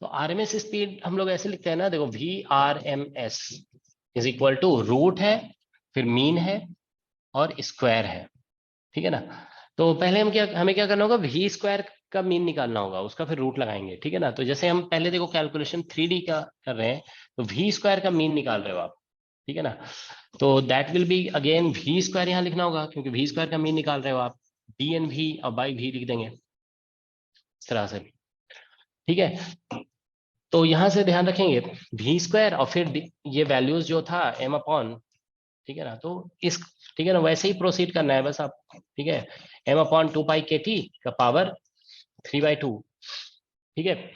तो RMS स्पीड हम लोग ऐसे लिखते हैं ना, देखो VRMS is equal to root है, फिर मीन है और स्क्वायर है, ठीक है ना। तो पहले हमें क्या करना होगा, V स्क्वायर का मीन निकालना होगा, उसका फिर रूट लगाएंगे, ठीक है ना। तो जैसे हम पहले देखो कैलकुलेशन 3D का कर रहे हैं, तो v स्क्वायर का मीन निकाल रहे हो आप, ठीक है ना। तो that will be again v square यहाँ लिखना होगा, क्योंकि v स्क्वायर का मीन निकाल रहे हो आप, dnv और बाई v लिख देंगे इस तरह से, ठीक है। तो यहां से ध्यान रखेंगे v स्क्वायर और फिर ये वैल्यूज जो था m अपॉन, ठीक है ना। तो इस, ठीक है ना, वैसे ही प्रोसीड करना है बस आप, ठीक है। m अपॉन 2 पाई kt का पावर 3/2, ठीक है,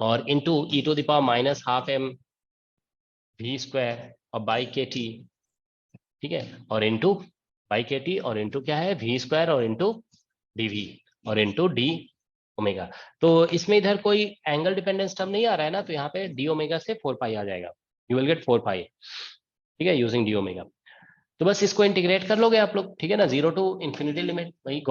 और into e to the power minus half m v square और बाई kt, ठीक है, और इंटू बाई kt और इंटू क्या है v स्क्वायर और इंटू dv और इंटू d ओमेगा। तो इसमें इधर कोई एंगल डिपेंडेंस टर्म नहीं आ रहा है ना, तो यहाँ पे d ओमेगा से 4 पाई आ जाएगा, यू विल गेट 4 पाई, ठीक है, यूजिंग d ओमेगा। तो बस इसको इंटीग्रेट कर लोगे आप लोग, ठीक है ना, 0 टू इंफिनिटी लिमिट, वही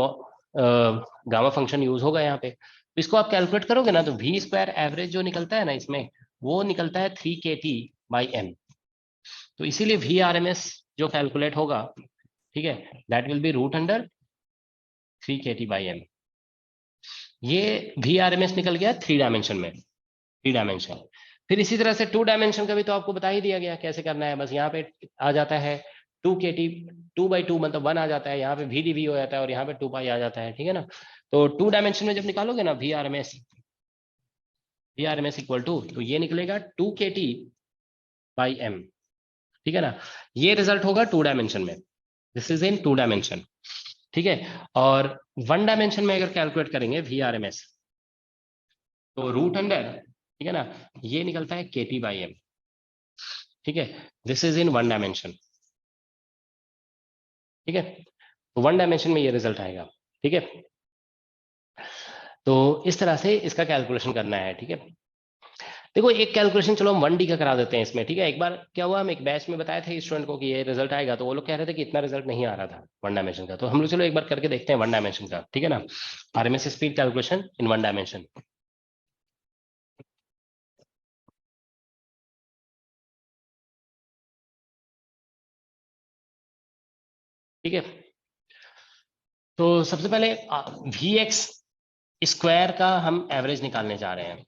गामा फंक्शन यूज होगा यहाँ पे। तो इसको आप कैलकुलेट करोगे ना, तो v स्क्वायर एवरेज जो निकलता है ना इसमें, वो निकलता है 3kt/m। तो इसीलिए VRMS जो कैलकुलेट होगा, ठीक है, that will be root under 3kt/m। ये VRMS निकल गया 3 डायमेंशन में, 3 डायमेंशन। फिर इसी तरह से 2 डायमेंशन का भी तो आपको बता ही दिया गया कैसे करना है, बस यहाँ पे आ जाता है 2kt, 2/2 मतलब 1 आ जाता है, यहाँ पे VDV हो जाता है और यहाँ पे 2 पाई आ जाता है, ठीक है ना। तो 2 डायमेंशन में जब निकालोगे ना VRMS इक्वल टू, तो ये निकलेगा 2kt/m, ठीक है ना। ये रिजल्ट होगा 2 डायमेंशन में, दिस इज इन 2 डायमेंशन, ठीक है। और 1 डायमेंशन में अगर कैलकुलेट करेंगे VRMS, तो रूट अंडर, ठीक है ना, ये निकलता है kt/m, ठीक है, दिस इज इन 1 डायमेंशन, ठीक है। तो 1 डायमेंशन में ये रिजल्ट आएगा, ठीक है। तो इस तरह से इसका कैलकुलेशन करना है, ठीक है। देखो एक कैलकुलेशन चलो हम 1D का करा देते हैं इसमें, ठीक है। एक बार क्या हुआ, हम एक बैच में बताए थे स्टूडेंट को कि ये रिजल्ट आएगा, तो वो लोग कह रहे थे कि इतना रिजल्ट नहीं आ रहा था 1 डायमेंशन का। तो हम लोग चलो एक बार करके देखते हैं 1 डायमेंशन का, ठीक है ना, RMS speed calculation in 1 dimension. ठीक है, तो सबसे पहले Vx स्क्वायर का हम एवरेज निकालने जा रहे हैं,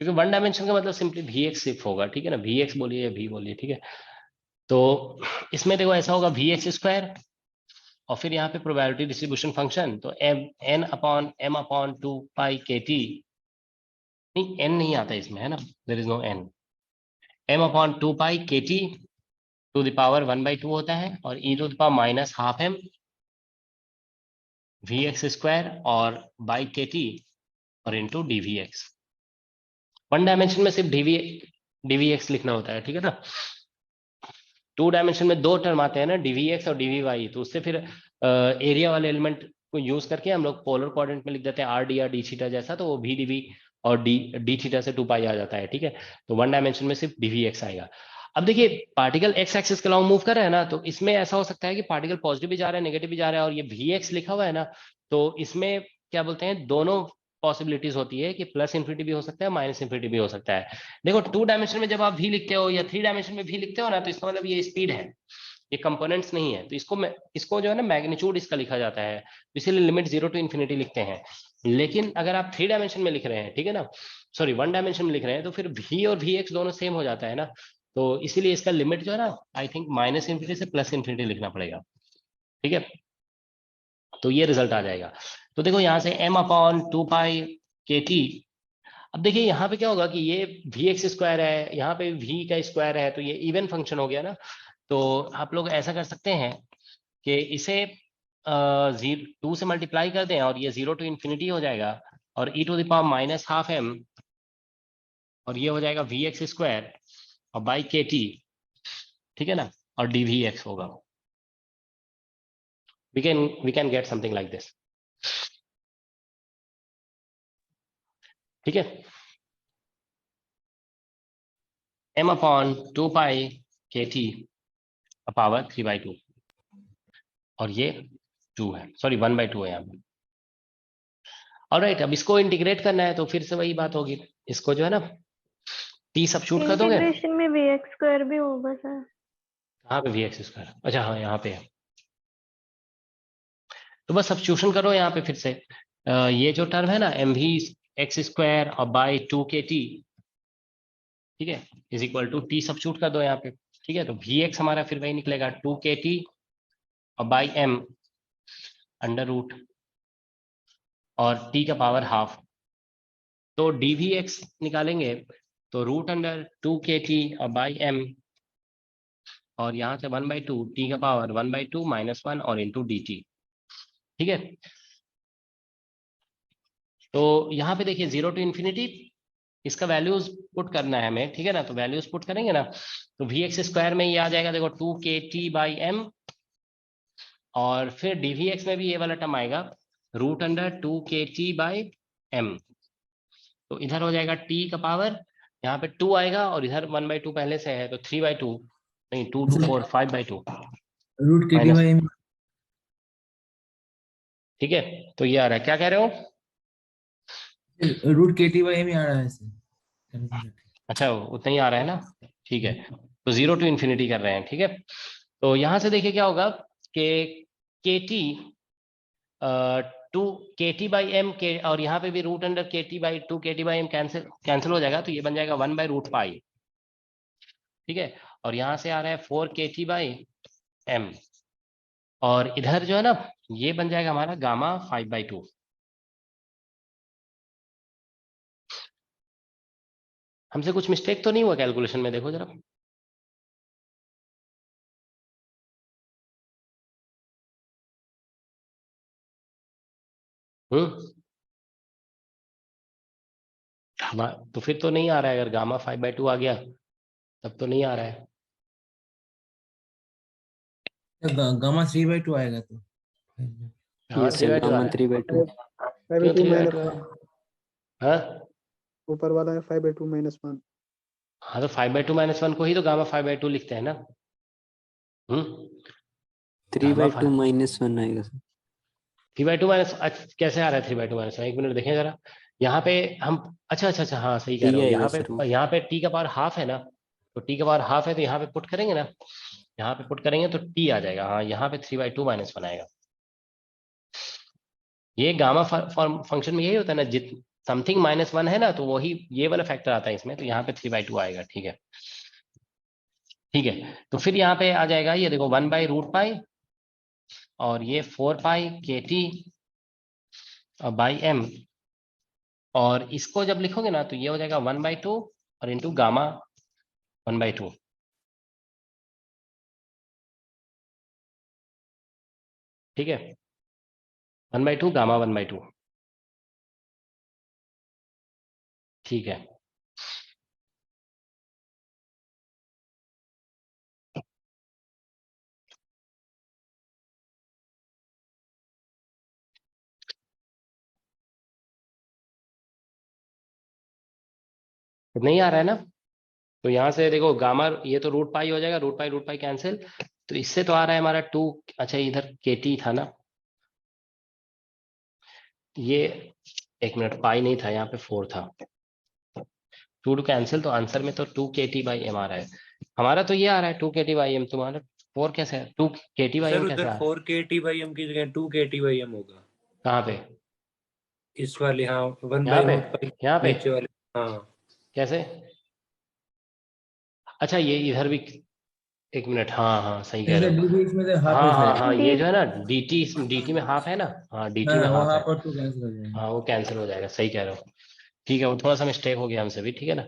क्योंकि 1 डायमेंशन का मतलब सिंपली Vx सिर्फ होगा, ठीक है ना, Vx बोलिए या V बोलिए, ठीक है। तो इसमें देखो ऐसा होगा Vx स्क्वायर और फिर यहाँ पे प्रोबेबिलिटी डिस्ट्रीब्यूशन फंक्शन, तो m अपॉन 2 पाई kt, नहीं n नहीं आता इसमें, है ना, there is no n, m upon 2 pi kt to the power 1/2 होता है, और e to the power minus half m Vx square और बाई kt और इंटू dvx। 1 डायमेंशन में सिर्फ dvx लिखना होता है, ठीक है ना। 2 डायमेंशन में 2 टर्म आते हैं ना, dvx और dvy, तो उससे फिर एरिया वाले एलिमेंट को यूज करके हम लोग पोलर कोऑर्डिनेट में लिख देते हैं r d थीटा जैसा, तो वो vdv और d थीटा से 2 पाई आ जाता है, ठीक है। तो 1 डायमेंशन में सिर्फ dvx आएगा। अब देखिए पार्टिकल x एक्सिस के अलावा मूव कर रहा है ना, तो इसमें ऐसा हो सकता है कि पार्टिकल पॉजिटिव भी जा रहा है नेगेटिव भी जा रहा है, और ये vx लिखा हुआ है ना, तो इसमें क्या बोलते हैं, दोनों पॉसिबिलिटीज होती है कि प्लस इन्फिनिटी भी हो सकता है, माइनस इन्फिनिटी भी हो सकता है। देखो 2 डायमेंशन में जब आप v लिखते हो या 3 डायमेंशन में v लिखते हो ना, तो इसका मतलब ये स्पीड है, ये कंपोनेंट्स नहीं है, तो इसको जो है ना मैग्नीट्यूड इसका लिखा जाता है, इसीलिए लिमिट 0 टू इन्फिनिटी लिखते हैं। लेकिन अगर आप 3 डायमेंशन में लिख रहे हैं, ठीक है ना, सॉरी 1 डायमेंशन में लिख रहे हैं, तो फिर v और vx दोनों सेम हो जाता है ना, तो इसीलिए इसका लिमिट जो है ना, आई थिंक माइनस इन्फिनिटी से प्लस इन्फिनिटी लिखना पड़ेगा, ठीक है। तो ये रिजल्ट आ जाएगा। तो देखो यहाँ से m अपॉन 2 पाई kt, अब देखिए यहाँ पे क्या होगा कि ये vx स्क्वायर है, यहाँ पे v का स्क्वायर है, तो ये इवन फंक्शन हो गया ना। तो आप लोग ऐसा कर सकते हैं कि इसे 2 से मल्टीप्लाई कर दें और ये 0 टू इन्फिनिटी हो जाएगा, और e to the power minus half m, और ये हो जाएगा vx स्क्वायर और बाई kt, ठीक है ना, और dvx होगा। we can get something like this, ठीक है। m upon 2 pi kt power 3/2, और ये 2 है, सॉरी 1/2 है यहाँ पे। ऑलराइट, अब इसको इंटीग्रेट करना है, तो फिर से वही बात होगी, इसको जो है ना t सब्स्टिट्यूट कर दोगे। इंटीग्रेशन में vx स्क्वायर भी होगा सर? कहाँ पे vx स्क्वायर, अच्छा हाँ यहाँ पे है, तो बस सब्स्टिट्यूशन करो यहाँ पे फिर से, ये जो टर्म है ना एम वी एक्स स्क्वायर और बाई 2kt, ठीक है, is equal to t substitute कर दो यहाँ पे, ठीक है, तो वी एक्स हमारा फिर वही निकलेगा 2kt और बाई एम अंडर रूट और टी का पावर हाफ। तो डी वी एक्स निकालेंगे तो रूट अंडर 2kt और बाई एम और यहाँ से 1/2 टी का पावर 1/2 -1 और इंटू डी टी, ठीक है। तो यहाँ पे देखिए 0 to ∞, इसका वैल्यूज पुट करना है हमें, ठीक है ना। तो वैल्यूज पुट करेंगे ना तो वी एक्स स्क्वायर में ये आ जाएगा देखो 2kt/m और फिर dvx में भी ये वाला टर्म आएगा रूट अंडर 2kt/m। तो इधर हो जाएगा t का पावर, यहाँ पे 2 आएगा और इधर 1/2 पहले से है तो 3/2 नहीं 2 2 4 5/2 रूट kt बाई m। ठीक है, तो ये आ रहा है, क्या कह रहे हो? रूट kt बाई m आ रहा है सर। अच्छा उतना ही आ रहा है ना, ठीक है। तो 0 to ∞ कर रहे हैं, ठीक है। तो यहां से देखिए क्या होगा कि kt 2kt/m के और यहाँ पे भी रूट अंडर kt/2kt/m कैंसिल हो जाएगा, तो ये बन जाएगा 1/√π, ठीक है। और यहाँ से आ रहा है 4kt/m और इधर जो है ना ये बन जाएगा हमारा गामा 5/2। हमसे कुछ मिस्टेक तो नहीं हुआ कैलकुलेशन में, देखो जरा। तो फिर तो नहीं आ रहा है, अगर गामा 5/2 आ गया तब तो नहीं आ रहा है। गामा 3/2 आएगा तो हाँ यस सर, 3/2 आ गामा रहा है। 3/2। 5/2 3/2 माइनस आ रहा 1। है? हाँ ऊपर वाला है 5/2 -1। हाँ, तो 5/2 -1 को ही तो गामा 5/2 लिखते हैं ना। 3/2 -1 आएगा सर। 3/2 माइनस, कैसे आ रहा है 3/2 -1? एक मिनट देखें जरा। यहाँ पे हम अच्छा हाँ सही कह टी रहे हो। आएगा सर वो। यहाँ पे टी का पावर हाफ है ना, तो टी का पावर हाफ है तो यहाँ पे पुट करेंगे ना, यहाँ पे पुट करेंगे तो टी आ जाएगा। हाँ यहाँ पे 3/2 -1 आएगा। ये गामा फंक्शन में यही होता है ना, जित समथिंग -1 है ना तो वही ये वाला फैक्टर आता है इसमें, तो यहाँ पे 3/2 आएगा, ठीक है। ठीक है, तो फिर यहाँ पे आ जाएगा ये देखो 1/√π और ये 4πkt/m और इसको जब लिखोगे ना तो ये हो जाएगा 1/2 और इंटू गामा 1/2। ठीक है, 1/2 गामा 1/2। ठीक है, तो नहीं आ रहा है ना, तो यहां से देखो गामा ये तो √π हो जाएगा, √π कैंसिल, तो इससे तो आ रहा है हमारा 2। अच्छा इधर kt था ना, ये एक मिनट, पाई नहीं था यहाँ पे 4 था, 2 कैंसिल, तो आंसर में तो 2kt/m आ रहा है हमारा। तो ये आ रहा है 2kt/m, तुम्हारा 4 कैसे है? 2kt/m कैसे आ रहा है? 4kt/m की जगह 2kt/m होगा कहाँ पे? इस वाले, हाँ यहाँ पे, 1/√π यहाँ पे नीचे वाले, हाँ कैसे? अच्छा ये इधर भी, एक मिनट, हाँ सही कह रहे हो। dvx में हाफ हाँ है हाँ शायद। हाँ, ये जो है ना dt में हाफ है ना, हाँ dt में हाँ वो हाफ है, हाफ और 2 कैंसिल हो जाएगा। हाँ वो कैंसिल हो जाएगा, सही कह रहे हो। ठीक है, वो थोड़ा सा मिस्टेक हो गया हमसे भी, ठीक है ना।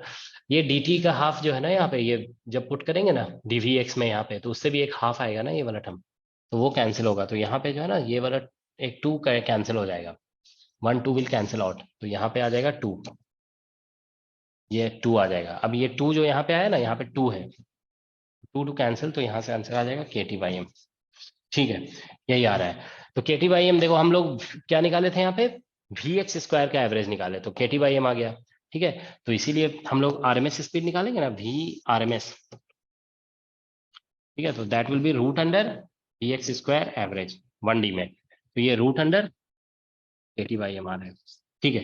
ये dt का हाफ जो है ना यहाँ पे, ये जब पुट करेंगे ना dvx में यहाँ पे, तो उससे भी एक हाफ आएगा ना ये वाला टर्म, तो वो कैंसिल होगा। तो यहाँ पे जो है ना ये वाला एक 2 कैंसिल हो जाएगा, 1 2 विल कैंसिल आउट, तो यहाँ पे आ जाएगा 2, ये 2 आ जाएगा। अब ये 2 जो यहाँ पे आया ना, यहाँ पे 2 है, 2 2 कैंसिल, तो यहाँ से आंसर आ जाएगा kt/m। ठीक है, यही आ रहा है। तो kt/m देखो हम लोग क्या निकाले थे यहाँ पे, vx² का एवरेज निकाले, तो kt/m आ गया। ठीक है, तो इसीलिए हम लोग RMS स्पीड निकालेंगे ना, Vrms, ठीक है, तो that will be root under vx² average 1D में, तो ये रूट अंडर kt/m आ रहा है। ठीक है,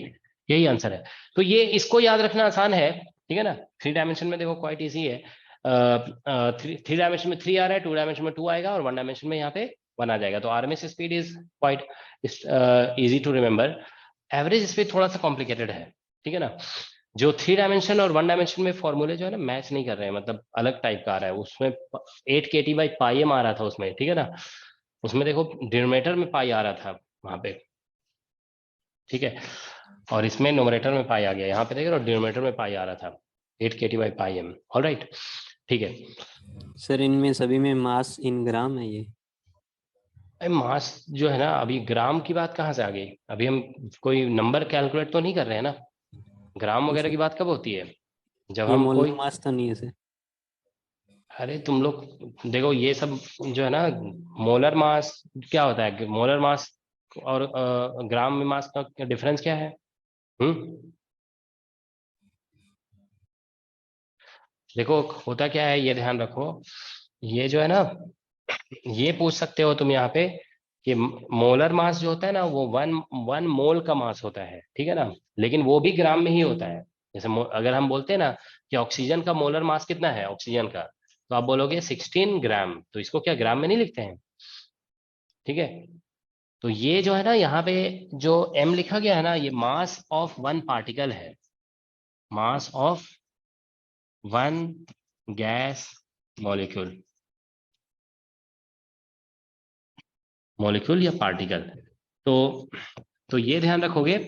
यही आंसर है। तो ये इसको याद रखना आसान है, ठीक है ना। 3 डायमेंशन में देखो क्वाइट इजी है। 3 डायमेंशन में 3 आ रहा है, 2 डायमेंशन में 2 आएगा और 1 डायमेंशन में यहाँ पे 1 आ जाएगा। तो RMS speed is quite easy to remember. Average speed थोड़ा सा कॉम्प्लिकेटेड है, ठीक है ना। जो 3 डायमेंशन और 1 डायमेंशन में फॉर्मूले जो है ना मैच नहीं कर रहे हैं, मतलब अलग टाइप का आ रहा है। उसमें 8 kT/πm आ रहा था उसमें, ठीक है ना। उसमें देखो डिनोमिनेटर में पाई आ रहा था वहां पे, ठीक है, और इसमें नोमिनेटर में पाई आ गया। यहाँ पे देख रहे हो डिनोमिनेटर में पाई आ रहा था 8 kT/πm। ऑलराइट, ठीक है। सर इनमें सभी में मास इन ग्राम है ये? मास जो है ना, अभी ग्राम की बात कहाँ से आ गई? अभी हम कोई नंबर कैलकुलेट तो नहीं कर रहे हैं ना। ग्राम वगैरह की बात कब होती है? जब ये हम मोलर कोई, मास तो नहीं है सर? अरे तुम लोग देखो ये सब जो है ना, मोलर मास क्या होता है? मोलर मास और ग्राम में मास का डिफरेंस क्या है? देखो होता क्या है, ये ध्यान रखो। ये जो है ना, ये पूछ सकते हो तुम यहाँ पे कि मोलर मास जो होता है ना, वो वन मोल का मास होता है, ठीक है ना। लेकिन वो भी ग्राम में ही होता है। जैसे अगर हम बोलते हैं ना कि ऑक्सीजन का मोलर मास कितना है ऑक्सीजन का, तो आप बोलोगे 16 ग्राम, तो इसको क्या ग्राम में नहीं लिखते हैं, ठीक है। तो ये जो है ना, यहाँ पे जो m लिखा गया है ना, ये मास ऑफ वन पार्टिकल है, mass of one gas molecule, molecule या पार्टिकल। तो ये ध्यान रखोगे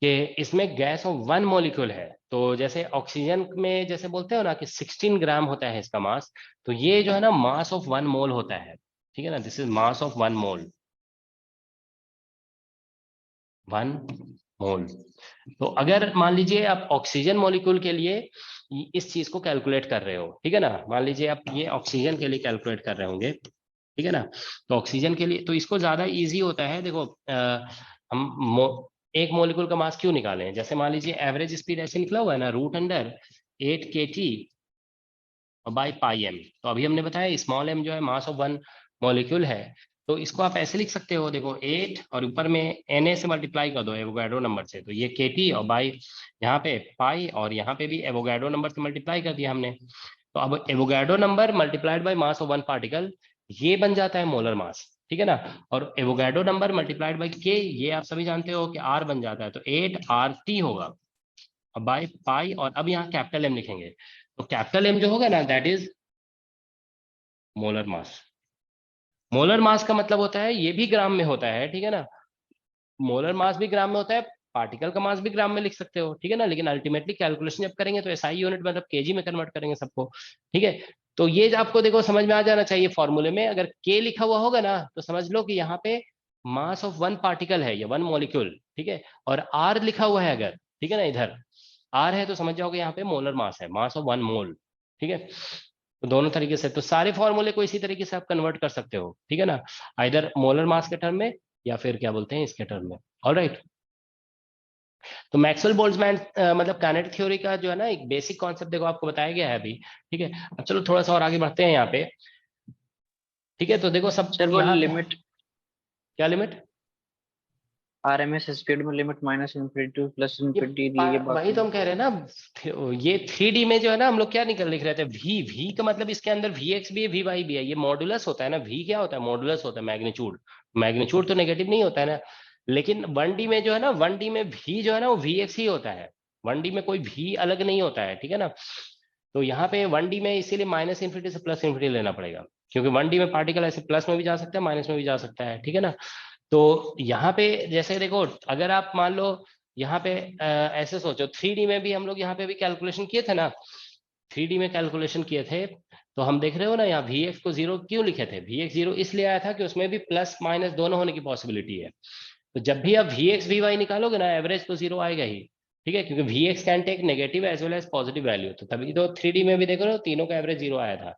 कि इसमें गैस ऑफ वन मॉलिक्यूल है। तो जैसे ऑक्सीजन में जैसे बोलते हो ना कि 16 ग्राम होता है इसका मास, तो ये जो है ना मास ऑफ वन मोल होता है, ठीक है ना। This is mass of one mole, one mole. तो अगर मान लीजिए आप ऑक्सीजन मॉलिक्यूल के लिए इस चीज को कैलकुलेट कर रहे हो, ठीक है ना, मान लीजिए आप ये ऑक्सीजन के लिए कैलकुलेट कर रहे होंगे, ठीक है ना। तो ऑक्सीजन के लिए तो इसको ज्यादा इजी होता है। देखो हम एक मॉलिक्यूल का मास क्यों निकालें? जैसे मान लीजिए एवरेज स्पीड ऐसे निकला हुआ है ना, √8 kT/πm। तो अभी हमने बताया स्मॉल m जो है मास ऑफ वन मॉलिक्यूल है, तो इसको आप ऐसे लिख सकते हो। देखो 8 और ऊपर में Na से मल्टीप्लाई कर दो एवोगाड्रो नंबर से, तो ये kT और बाई यहाँ पे पाई, और यहाँ पे भी एवोगाड्रो नंबर से मल्टीप्लाई कर दिया हमने। तो अब Avogadro number multiplied by mass of one particle, ये बन जाता है मोलर मास, ठीक है ना। और एवोगाड्रो नंबर मल्टीप्लाइड बाई के, ये आप सभी जानते हो कि R बन जाता है, तो 8RT होगा बाय पाई, और अब यहाँ कैपिटल M लिखेंगे। तो कैपिटल M जो होगा ना, that is molar mass. Molar mass का मतलब होता है ये भी ग्राम में होता है, ठीक है ना। मोलर मास भी ग्राम में होता है, पार्टिकल का मास भी ग्राम में लिख सकते हो, ठीक है ना। लेकिन अल्टीमेटली कैलकुलेशन जब करेंगे तो SI यूनिट मतलब केजी में कन्वर्ट करेंगे सबको, ठीक है। तो ये आपको देखो समझ में आ जाना चाहिए फॉर्मूले में। अगर K लिखा हुआ होगा ना, तो समझ लो कि यहाँ पे मास ऑफ वन पार्टिकल है या वन मॉलिक्यूल, ठीक है। और R लिखा हुआ है अगर, ठीक है ना, इधर R है, तो समझ जाओगे यहाँ पे मोलर मास है, मास ऑफ वन मोल, ठीक है। तो दोनों तरीके से, तो सारे फॉर्मूले को इसी तरीके से आप कन्वर्ट कर सकते हो, ठीक है ना, आइदर मोलर मास के टर्म में या फिर क्या बोलते हैं इसके टर्म में। ऑलराइट, तो मैक्सवेल बोल्ट्जमैन मतलब काइनेटिक थ्योरी का जो है ना एक बेसिक कॉन्सेप्ट देखो आपको बताया गया है अभी, ठीक है। अब चलो थोड़ा सा और आगे बढ़ते हैं यहाँ पे, ठीक है। तो देखो सब सर वो लिमिट, क्या लिमिट? RMS स्पीड में लिमिट -∞ टू +∞ ये वही तो हम कह रहे हैं ना। ये 3D में जो है ना हम लोग क्या निकल लिख रहे थे, V का मतलब इसके अंदर Vx भी है Vy भी है, ये मॉडुलस होता है ना। V क्या होता है? मॉडुलस होता है, मैग्नीट्यूड। मैग्नीट्यूड तो नेगेटिव नहीं होता है ना। लेकिन 1D में जो है ना, 1D में V जो है ना वो Vx ही होता है। 1D में कोई V अलग नहीं होता है, ठीक है ना। तो यहाँ पे 1D में इसीलिए -∞ से +∞ लेना पड़ेगा, क्योंकि 1D में पार्टिकल ऐसे प्लस में भी जा सकता है, माइनस में भी जा सकता है, ठीक है ना। तो यहाँ पे जैसे देखो, अगर आप मान लो यहाँ पे ऐसे सोचो, 3D में भी हम लोग यहाँ पे भी कैलकुलेशन किए थे ना, 3D में कैलकुलेशन किए थे, तो हम देख रहे हो ना यहाँ Vx को 0 क्यों लिखे थे? Vx 0 इसलिए आया था कि उसमें भी प्लस माइनस दोनों होने की पॉसिबिलिटी है। तो जब भी आप Vx Vy निकालोगे ना, एवरेज तो 0 आएगा ही, ठीक है, क्योंकि Vx can take negative as well as positive value. तो तभी तो 3D में भी देखो ना, तीनों का एवरेज 0 आया था।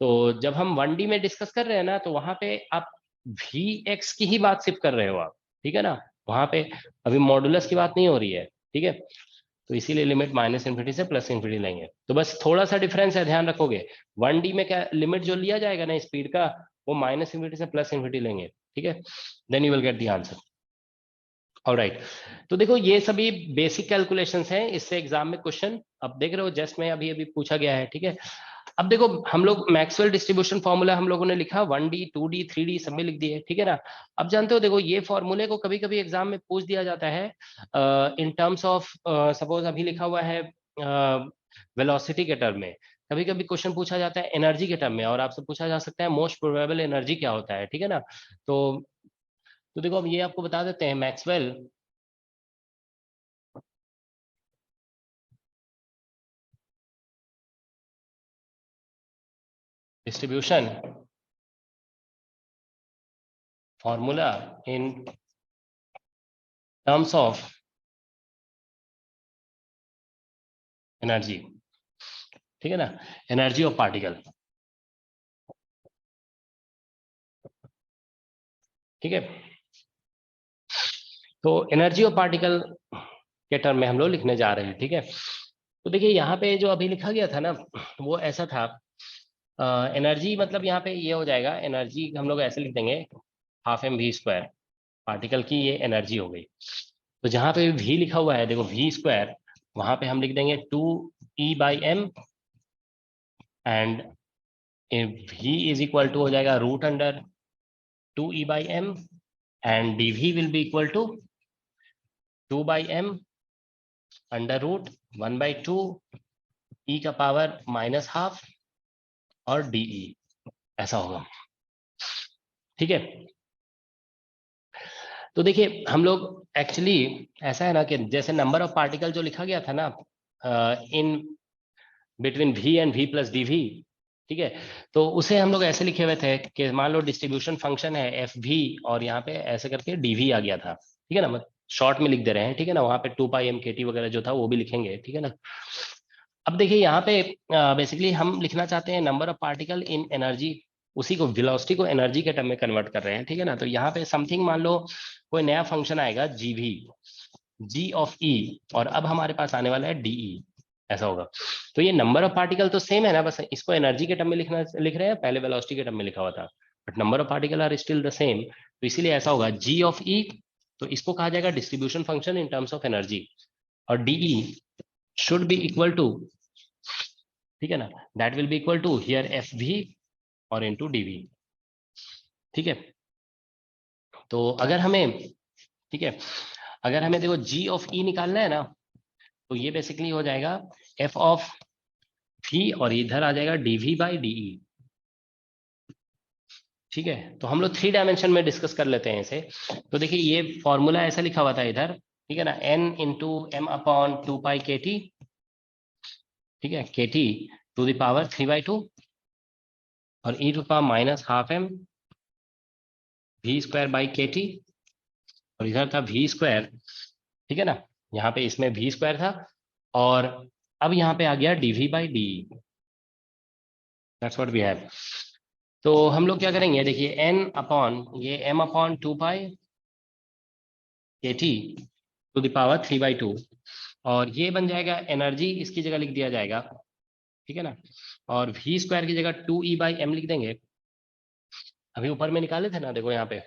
तो जब हम 1D में डिस्कस कर रहे हैं ना, तो वहां पे आप Vx की ही बात सिर्फ कर रहे हो आप, ठीक है ना। वहां पे अभी मॉडुलस की बात नहीं हो रही है, ठीक है। तो इसीलिए लिमिट -∞ से +∞ लेंगे। तो बस थोड़ा सा डिफरेंस है, ध्यान रखोगे। 1D में क्या लिमिट जो लिया जाएगा ना स्पीड का, वो -∞ से +∞ लेंगे, ठीक है। Then you will get the answer. Alright, तो देखो ये सभी बेसिक कैलकुलेशंस हैं, इससे एग्जाम में क्वेश्चन अब देख रहे हो जस्ट में अभी पूछा गया है, ठीक है। अब देखो हम लोग मैक्सवेल डिस्ट्रीब्यूशन फॉर्मूला हम लोगों ने लिखा 1D 2D 3D सब में लिख दिए, ठीक है ना। अब जानते हो देखो ये फॉर्मूले को कभी कभी एग्जाम में पूछ दिया जाता है इन टर्म्स ऑफ, सपोज अभी लिखा हुआ है वेलोसिटी के टर्म में, कभी कभी क्वेश्चन पूछा जाता है एनर्जी के टर्म में, और आपसे पूछा जा सकता है मोस्ट प्रोबेबल एनर्जी क्या होता है, ठीक है ना। तो देखो अब ये आपको बता देते हैं Maxwell distribution formula in terms of energy, ठीक है ना, एनर्जी ऑफ पार्टिकल, ठीक है। तो एनर्जी ऑफ पार्टिकल के टर्म में हम लोग लिखने जा रहे हैं, ठीक है। तो देखिए यहाँ पे जो अभी लिखा गया था ना वो ऐसा था, एनर्जी मतलब यहाँ पे ये हो जाएगा, एनर्जी हम लोग ऐसे लिख देंगे 12mv², पार्टिकल की ये एनर्जी हो गई। तो जहाँ पे v लिखा हुआ है देखो v², वहां पे हम लिख देंगे 2E/m, and v is equal to हो जाएगा √2E/m, and dv will be equal to 2/m √1/2 e का पावर -12 और dE, ऐसा होगा, ठीक है। तो देखिए हम लोग एक्चुअली ऐसा है ना कि जैसे नंबर ऑफ पार्टिकल जो लिखा गया था ना in between v and v plus dv, ठीक है, तो उसे हम लोग ऐसे लिखे हुए थे कि मान लो डिस्ट्रीब्यूशन फंक्शन है fv और यहाँ पे ऐसे करके dv आ गया था, ठीक है ना, मतलब शॉर्ट में लिख दे रहे हैं, ठीक है ना, वहां पे 2πm/kt वगैरह जो था वो भी लिखेंगे, ठीक है ना। अब देखिए यहाँ पे बेसिकली हम लिखना चाहते हैं number of particle in energy, उसी को वेलोसिटी को एनर्जी के टर्म में कन्वर्ट कर रहे हैं, ठीक है ना। तो यहाँ पे समथिंग मान लो कोई नया फंक्शन आएगा gv, g ऑफ e, और अब हमारे पास आने वाला है de, ऐसा होगा। तो ये नंबर ऑफ पार्टिकल तो सेम है ना, बस इसको एनर्जी के टर्म में लिख रहे हैं, पहले वेलोसिटी के टर्म में लिखा हुआ था, but number of particle are still the same, तो इसीलिए ऐसा होगा g ऑफ e, तो इसको कहा जाएगा distribution function in terms of energy, और de should be equal to, ठीक है ना, that will be equal to here fv और इनटू dv, ठीक है। तो अगर हमें, ठीक है, अगर हमें देखो g ऑफ e निकालना है ना, तो ये बेसिकली हो जाएगा f ऑफ v और इधर आ जाएगा dv/de, ठीक है। तो हम लोग 3 डायमेंशन में डिस्कस कर लेते हैं इसे। तो देखिए ये फॉर्मूला ऐसा लिखा हुआ था इधर, ठीक है ना, n इंटू m/2π/kt, ठीक है, kt टू द पावर 3/2 और e to power -12m v²/kt, और इधर था v², ठीक है ना, यहाँ पे इसमें v² था, और अब यहाँ पे आ गया dv/de, that's what we have. तो हम लोग क्या करेंगे, देखिए ये m/2π kt to the power 3/2, और ये बन जाएगा एनर्जी, इसकी जगह लिख दिया जाएगा, ठीक है ना, और v² की जगह 2E/m लिख देंगे, अभी ऊपर में निकाले थे ना, देखो यहाँ पे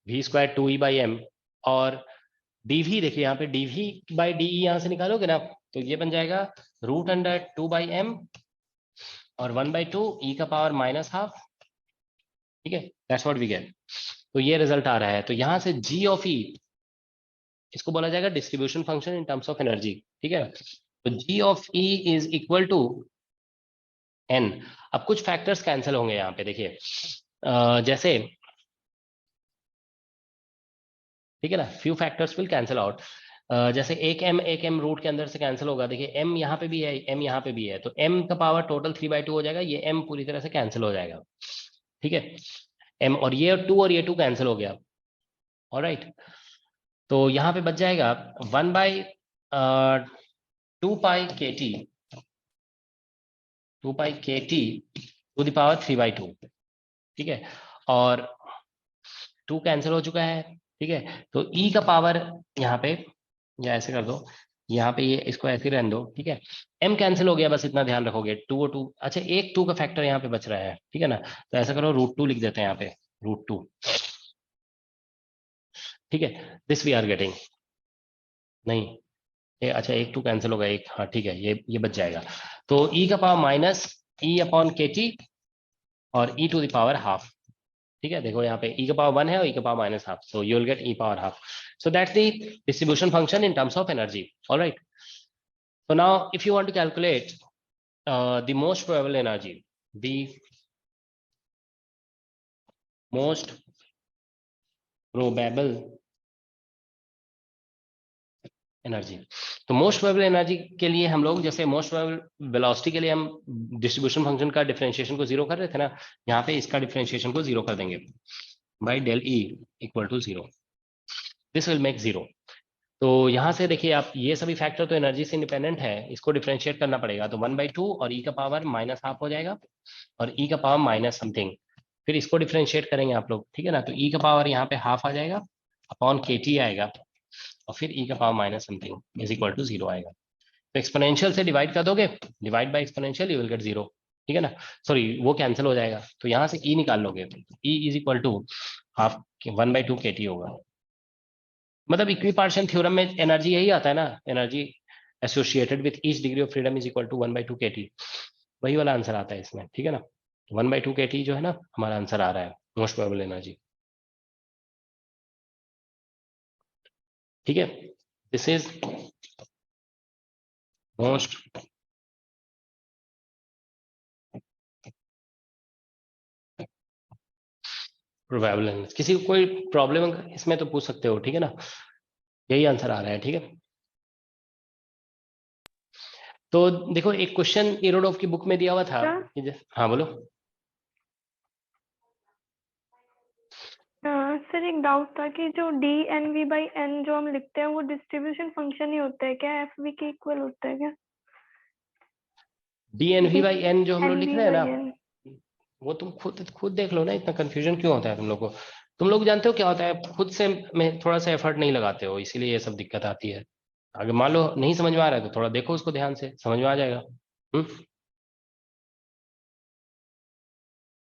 v² 2E/m, और dv देखिए यहाँ पे dv/de यहाँ से निकालोगे ना, तो ये बन जाएगा √2/m और 1/2 e का पावर -12, ठीक है, दैट्स व्हाट वी गेट। तो ये रिजल्ट आ रहा है। तो यहाँ से g ऑफ e, इसको बोला जाएगा distribution function in terms of energy, ठीक है। तो g of e is equal to n। अब कुछ फैक्टर्स कैंसिल होंगे यहाँ पे, देखिए जैसे, ठीक है ना, few factors will cancel out, जैसे एक m रूट के अंदर से कैंसिल होगा, देखिए m यहाँ पे भी है, m यहाँ पे भी है, तो m का पावर टोटल 3/2 हो जाएगा, ये m पूरी तरह से कैंसिल हो जाएगा, ठीक है, m और ये 2 और ये 2 कैंसिल हो गया, ऑलराइट। तो यहाँ पे बच जाएगा 1/2π/kt टू द पावर 3/2, ठीक है, और 2 कैंसिल हो चुका है, ठीक है। तो e का पावर यहाँ पे, या ऐसे कर दो, यहाँ पे ये इसको ऐसे रहने दो, ठीक है, m कैंसिल हो गया, बस इतना ध्यान रखोगे, 2 और 2, अच्छा एक 2 का फैक्टर यहाँ पे बच रहा है, ठीक है ना, तो ऐसा करो √2 लिख देते हैं यहाँ पे, √2, ठीक है, दिस वी आर गेटिंग, नहीं अच्छा एक 2 कैंसिल होगा, एक, हाँ ठीक है, ये बच जाएगा। तो e का power E upon k t और e to the power half. ठीक है, देखो यहाँ पे e का पावर 1 है और e का power minus half, so you will gate e power half. So that's the distribution function in terms of energy. Alright, so now if you want to calculate the most probable energy, the most probable energy, तो मोस्ट प्रोबेबल एनर्जी के लिए हम लोग जैसे मोस्ट प्रोबेबल वेलोसिटी के लिए हम डिस्ट्रीब्यूशन फंक्शन का डिफरेंशिएशन को जीरो कर रहे थे ना, यहाँ पे इसका डिफरेंशिएशन को जीरो कर देंगे by del e equal to zero, this will make zero. तो यहाँ से देखिए आप, ये सभी फैक्टर तो एनर्जी से इंडिपेंडेंट है, इसको डिफरेंशिएट करना पड़ेगा, तो 1/2 और e का पावर माइनस हाफ हो जाएगा और e का पावर माइनस समथिंग, फिर इसको डिफरेंशिएट करेंगे आप लोग, ठीक है ना, तो e का पावर यहाँ पे हाफ आ जाएगा अपॉन के टी आएगा और फिर e का power minus something is equal to zero आएगा। तो एक्सपोनेंशियल से डिवाइड कर दोगे, divide by exponential you will get zero, ठीक है ना, सॉरी वो कैंसिल हो जाएगा, तो यहाँ से e निकाल लोगे, e is equal to half 1/2 k T होगा। मतलब इक्विपार्टीशन थ्योरम में एनर्जी यही आता है ना, energy associated with each degree of freedom is equal to 1/2 k T, वही वाला आंसर आता है इसमें, ठीक है ना, 1/2 के टी जो है ना हमारा आंसर आ रहा है मोस्ट प्रोबेबल एनर्जी। ठीक है, this is most probable energy. किसी को कोई प्रॉब्लम इसमें तो पूछ सकते हो, ठीक है ना, यही आंसर आ रहा है, ठीक है। तो देखो एक क्वेश्चन इरोडोव की बुक में दिया हुआ था, हाँ बोलो। सर एक डाउट था कि जो dnv/n जो हम लिखते हैं वो डिस्ट्रीब्यूशन फंक्शन ही होता है क्या, fv के इक्वल होता है क्या? dnv/n जो हम लोग लिख रहे हैं ना, NV/n वो तुम खुद देख लो ना, इतना कंफ्यूजन क्यों होता है तुम लोग को? तुम लोग जानते हो क्या होता है, खुद से में थोड़ा सा एफर्ट नहीं लगाते हो, इसीलिए ये सब दिक्कत आती है। अगर मान लो नहीं समझ में आ रहा है तो थोड़ा देखो उसको ध्यान से, समझ में आ जाएगा।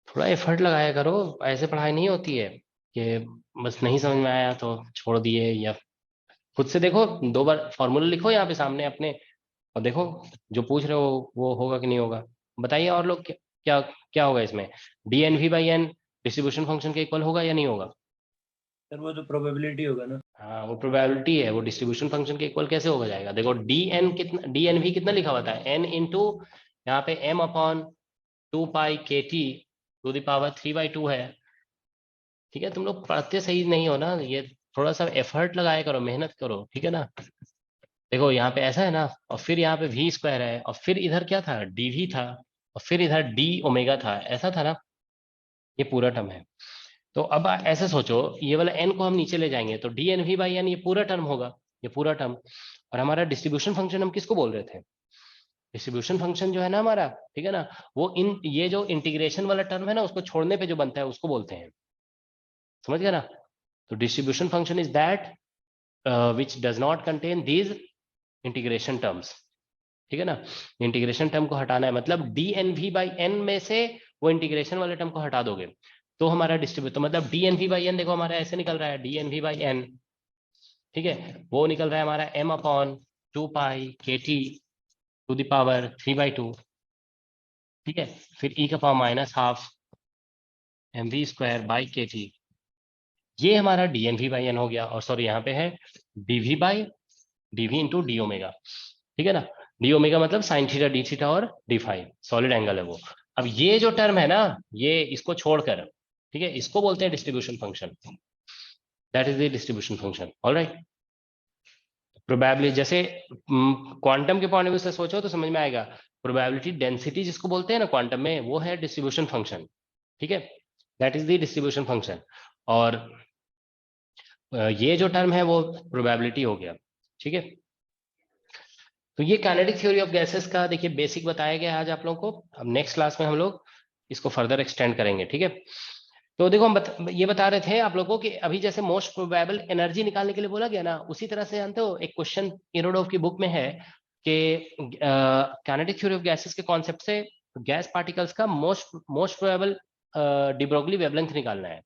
थोड़ा एफर्ट लगाया करो, ऐसे पढ़ाई नहीं होती है कि बस नहीं समझ में आया तो छोड़ दिए, या खुद से देखो, 2 बार फॉर्मूला लिखो यहाँ पे सामने अपने और देखो जो पूछ रहे हो वो होगा कि नहीं होगा। बताइए और लोग क्या क्या होगा इसमें, dnv/n डिस्ट्रीब्यूशन फंक्शन के इक्वल होगा या नहीं होगा? सर वो तो प्रोबेबिलिटी होगा ना। हाँ वो प्रोबेबिलिटी है, वो डिस्ट्रीब्यूशन फंक्शन के इक्वल कैसे होगा जाएगा? देखो dnv कितना लिखा हुआ था, n इंटू यहाँ पे m upon 2 pi k t to the power 3/2 है। ठीक है, तुम लोग पढ़ते सही नहीं हो ना, ये थोड़ा सा एफर्ट लगाया करो, मेहनत करो, ठीक है ना। देखो यहाँ पे ऐसा है ना, और फिर यहाँ पे v स्क्वायर है, और फिर इधर क्या था, dv था, और फिर इधर d ओमेगा था, ऐसा था ना, ये पूरा टर्म है। तो अब ऐसे सोचो, ये वाला n को हम नीचे ले जाएंगे तो dnv/n ये पूरा टर्म होगा, ये पूरा टर्म। और हमारा डिस्ट्रीब्यूशन फंक्शन हम किसको बोल रहे थे, डिस्ट्रीब्यूशन फंक्शन जो है ना हमारा, ठीक है ना, वो ये जो इंटीग्रेशन वाला टर्म है ना, उसको छोड़ने पे जो बनता है उसको बोलते हैं, समझ गया ना। तो distribution function is that which does not contain these integration terms, ठीक है ना। इंटीग्रेशन टर्म को हटाना है, मतलब dnv/n में से वो इंटीग्रेशन वाले टर्म को हटा दोगे तो हमारा डिस्ट्रीब्यूट, तो मतलब dnv/n देखो हमारा ऐसे निकल रहा है, dnv/n, ठीक है, वो निकल रहा है हमारा m upon 2 pi k t to the power 3/2, ठीक है, फिर e का power minus half mv square by k T, ये हमारा dnv/n हो गया। और सॉरी यहाँ पे है dv इंटू डी ओमेगा, ठीक है ना, डी ओमेगा मतलब साइन थीटा डी थीटा और डी फाई, सॉलिड एंगल है वो। अब ये जो टर्म है ना, ये इसको छोड़कर, ठीक है, इसको बोलते हैं distribution function, that is the distribution function. Alright, probability जैसे क्वांटम के पॉइंट ऑफ व्यू से सोचो तो समझ में आएगा, प्रोबेबिलिटी डेंसिटी जिसको बोलते हैं ना क्वांटम में, वो है डिस्ट्रीब्यूशन फंक्शन, ठीक है, that is the distribution function. और ये जो टर्म है वो प्रोबेबिलिटी हो गया, ठीक है। तो ये काइनेटिक थ्योरी ऑफ गैसेस का देखिए बेसिक बताया गया आज आप लोगों को। अब नेक्स्ट क्लास में हम लोग इसको फर्दर एक्सटेंड करेंगे, ठीक है। तो देखो हम ये बता रहे थे आप लोगों को कि अभी जैसे मोस्ट प्रोबेबल एनर्जी निकालने के लिए बोला गया ना, उसी तरह से जानते हो एक क्वेश्चन इरोडोव की बुक में है कि काइनेटिक थ्योरी ऑफ गैसेस के कॉन्सेप्ट से गैस पार्टिकल्स का most probable de Broglie wavelength निकालना है।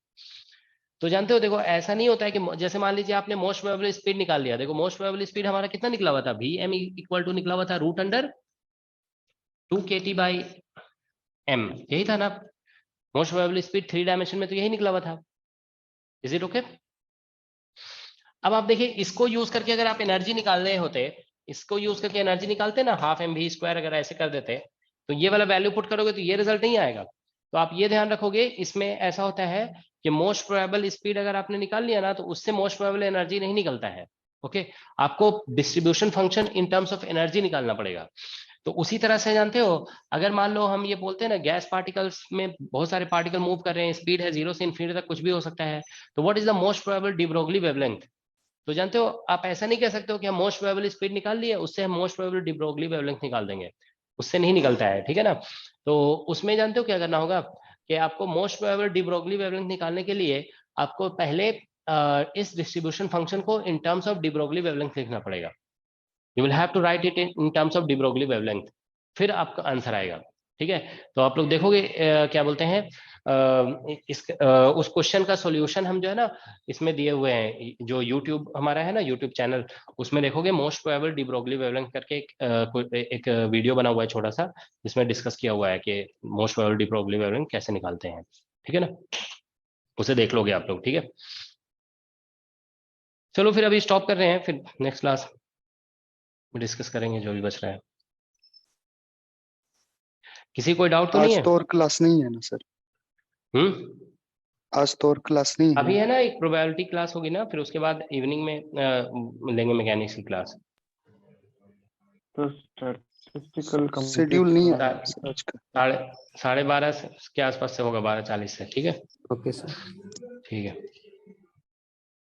तो जानते हो देखो ऐसा नहीं होता है कि जैसे मान लीजिए आपने मोस्ट प्रोबेबल स्पीड निकाल लिया, देखो मोस्ट प्रोबेबल स्पीड हमारा कितना निकला हुआ था, vm इक्वल टू निकला हुआ था √2 kT बाई m, यही था ना मोस्ट प्रोबेबल स्पीड 3 डायमेंशन में, तो यही निकला हुआ था। Is it okay? अब आप देखिए इसको यूज करके अगर आप एनर्जी निकाल रहे होते, इसको यूज करके एनर्जी निकालते ना, हाफ mv स्क्वायर अगर ऐसे कर देते तो ये वाला वैल्यू पुट करोगे तो ये रिजल्ट नहीं आएगा। तो आप ये ध्यान रखोगे, इसमें ऐसा होता है कि मोस्ट प्रोबेबल स्पीड अगर आपने निकाल लिया ना तो उससे मोस्ट प्रोबेबल एनर्जी नहीं निकलता है। ओके, आपको distribution function in terms of energy निकालना पड़ेगा। तो उसी तरह से जानते हो, अगर मान लो हम ये बोलते हैं ना गैस पार्टिकल्स में बहुत सारे पार्टिकल मूव कर रहे हैं, स्पीड है 0 से इन्फिनिटी तक, कुछ भी हो सकता है, तो what is the most probable de Broglie wavelength? तो जानते हो आप ऐसा नहीं कह सकते हो कि हम मोस्ट प्रोबेबल स्पीड निकाल लिए उससे हम most probable de Broglie wavelength निकाल देंगे, उससे नहीं निकलता है, ठीक है ना। तो उसमें जानते हो क्या करना होगा कि आपको most probable de Broglie wavelength निकालने के लिए आपको पहले इस डिस्ट्रीब्यूशन फंक्शन को in terms of de Broglie wavelength लिखना पड़ेगा। You will have to write it in terms of de Broglie wavelength, फिर आपका आंसर आएगा, ठीक है। तो आप लोग देखोगे क्या बोलते हैं उस क्वेश्चन का सॉल्यूशन हम जो है ना इसमें दिए हुए हैं, जो यूट्यूब हमारा है ना यूट्यूब चैनल, उसमें देखोगे most probable de Broglie wavelength करके एक वीडियो बना हुआ है छोटा सा, जिसमें डिस्कस किया हुआ है कि most probable de Broglie wavelength कैसे निकालते हैं, ठीक है ना, उसे देख लोगे आप लोग, ठीक है। चलो फिर अभी स्टॉप कर रहे हैं, फिर नेक्स्ट क्लास में डिस्कस करेंगे जो भी बच रहा है। किसी कोई डाउट तो नहीं है? आज तो और क्लास नहीं है ना सर? आज तो और क्लास नहीं है। अभी है ना एक प्रोबेबिलिटी क्लास होगी ना, फिर उसके बाद इवनिंग में लेंगे मैकेनिक्स की क्लास। तो स्टैटिस्टिकल शेड्यूल नहीं है आज का। 12:30 के आसपास से होगा, 12:40 से, ठीक है। Okay sir. ठीक है।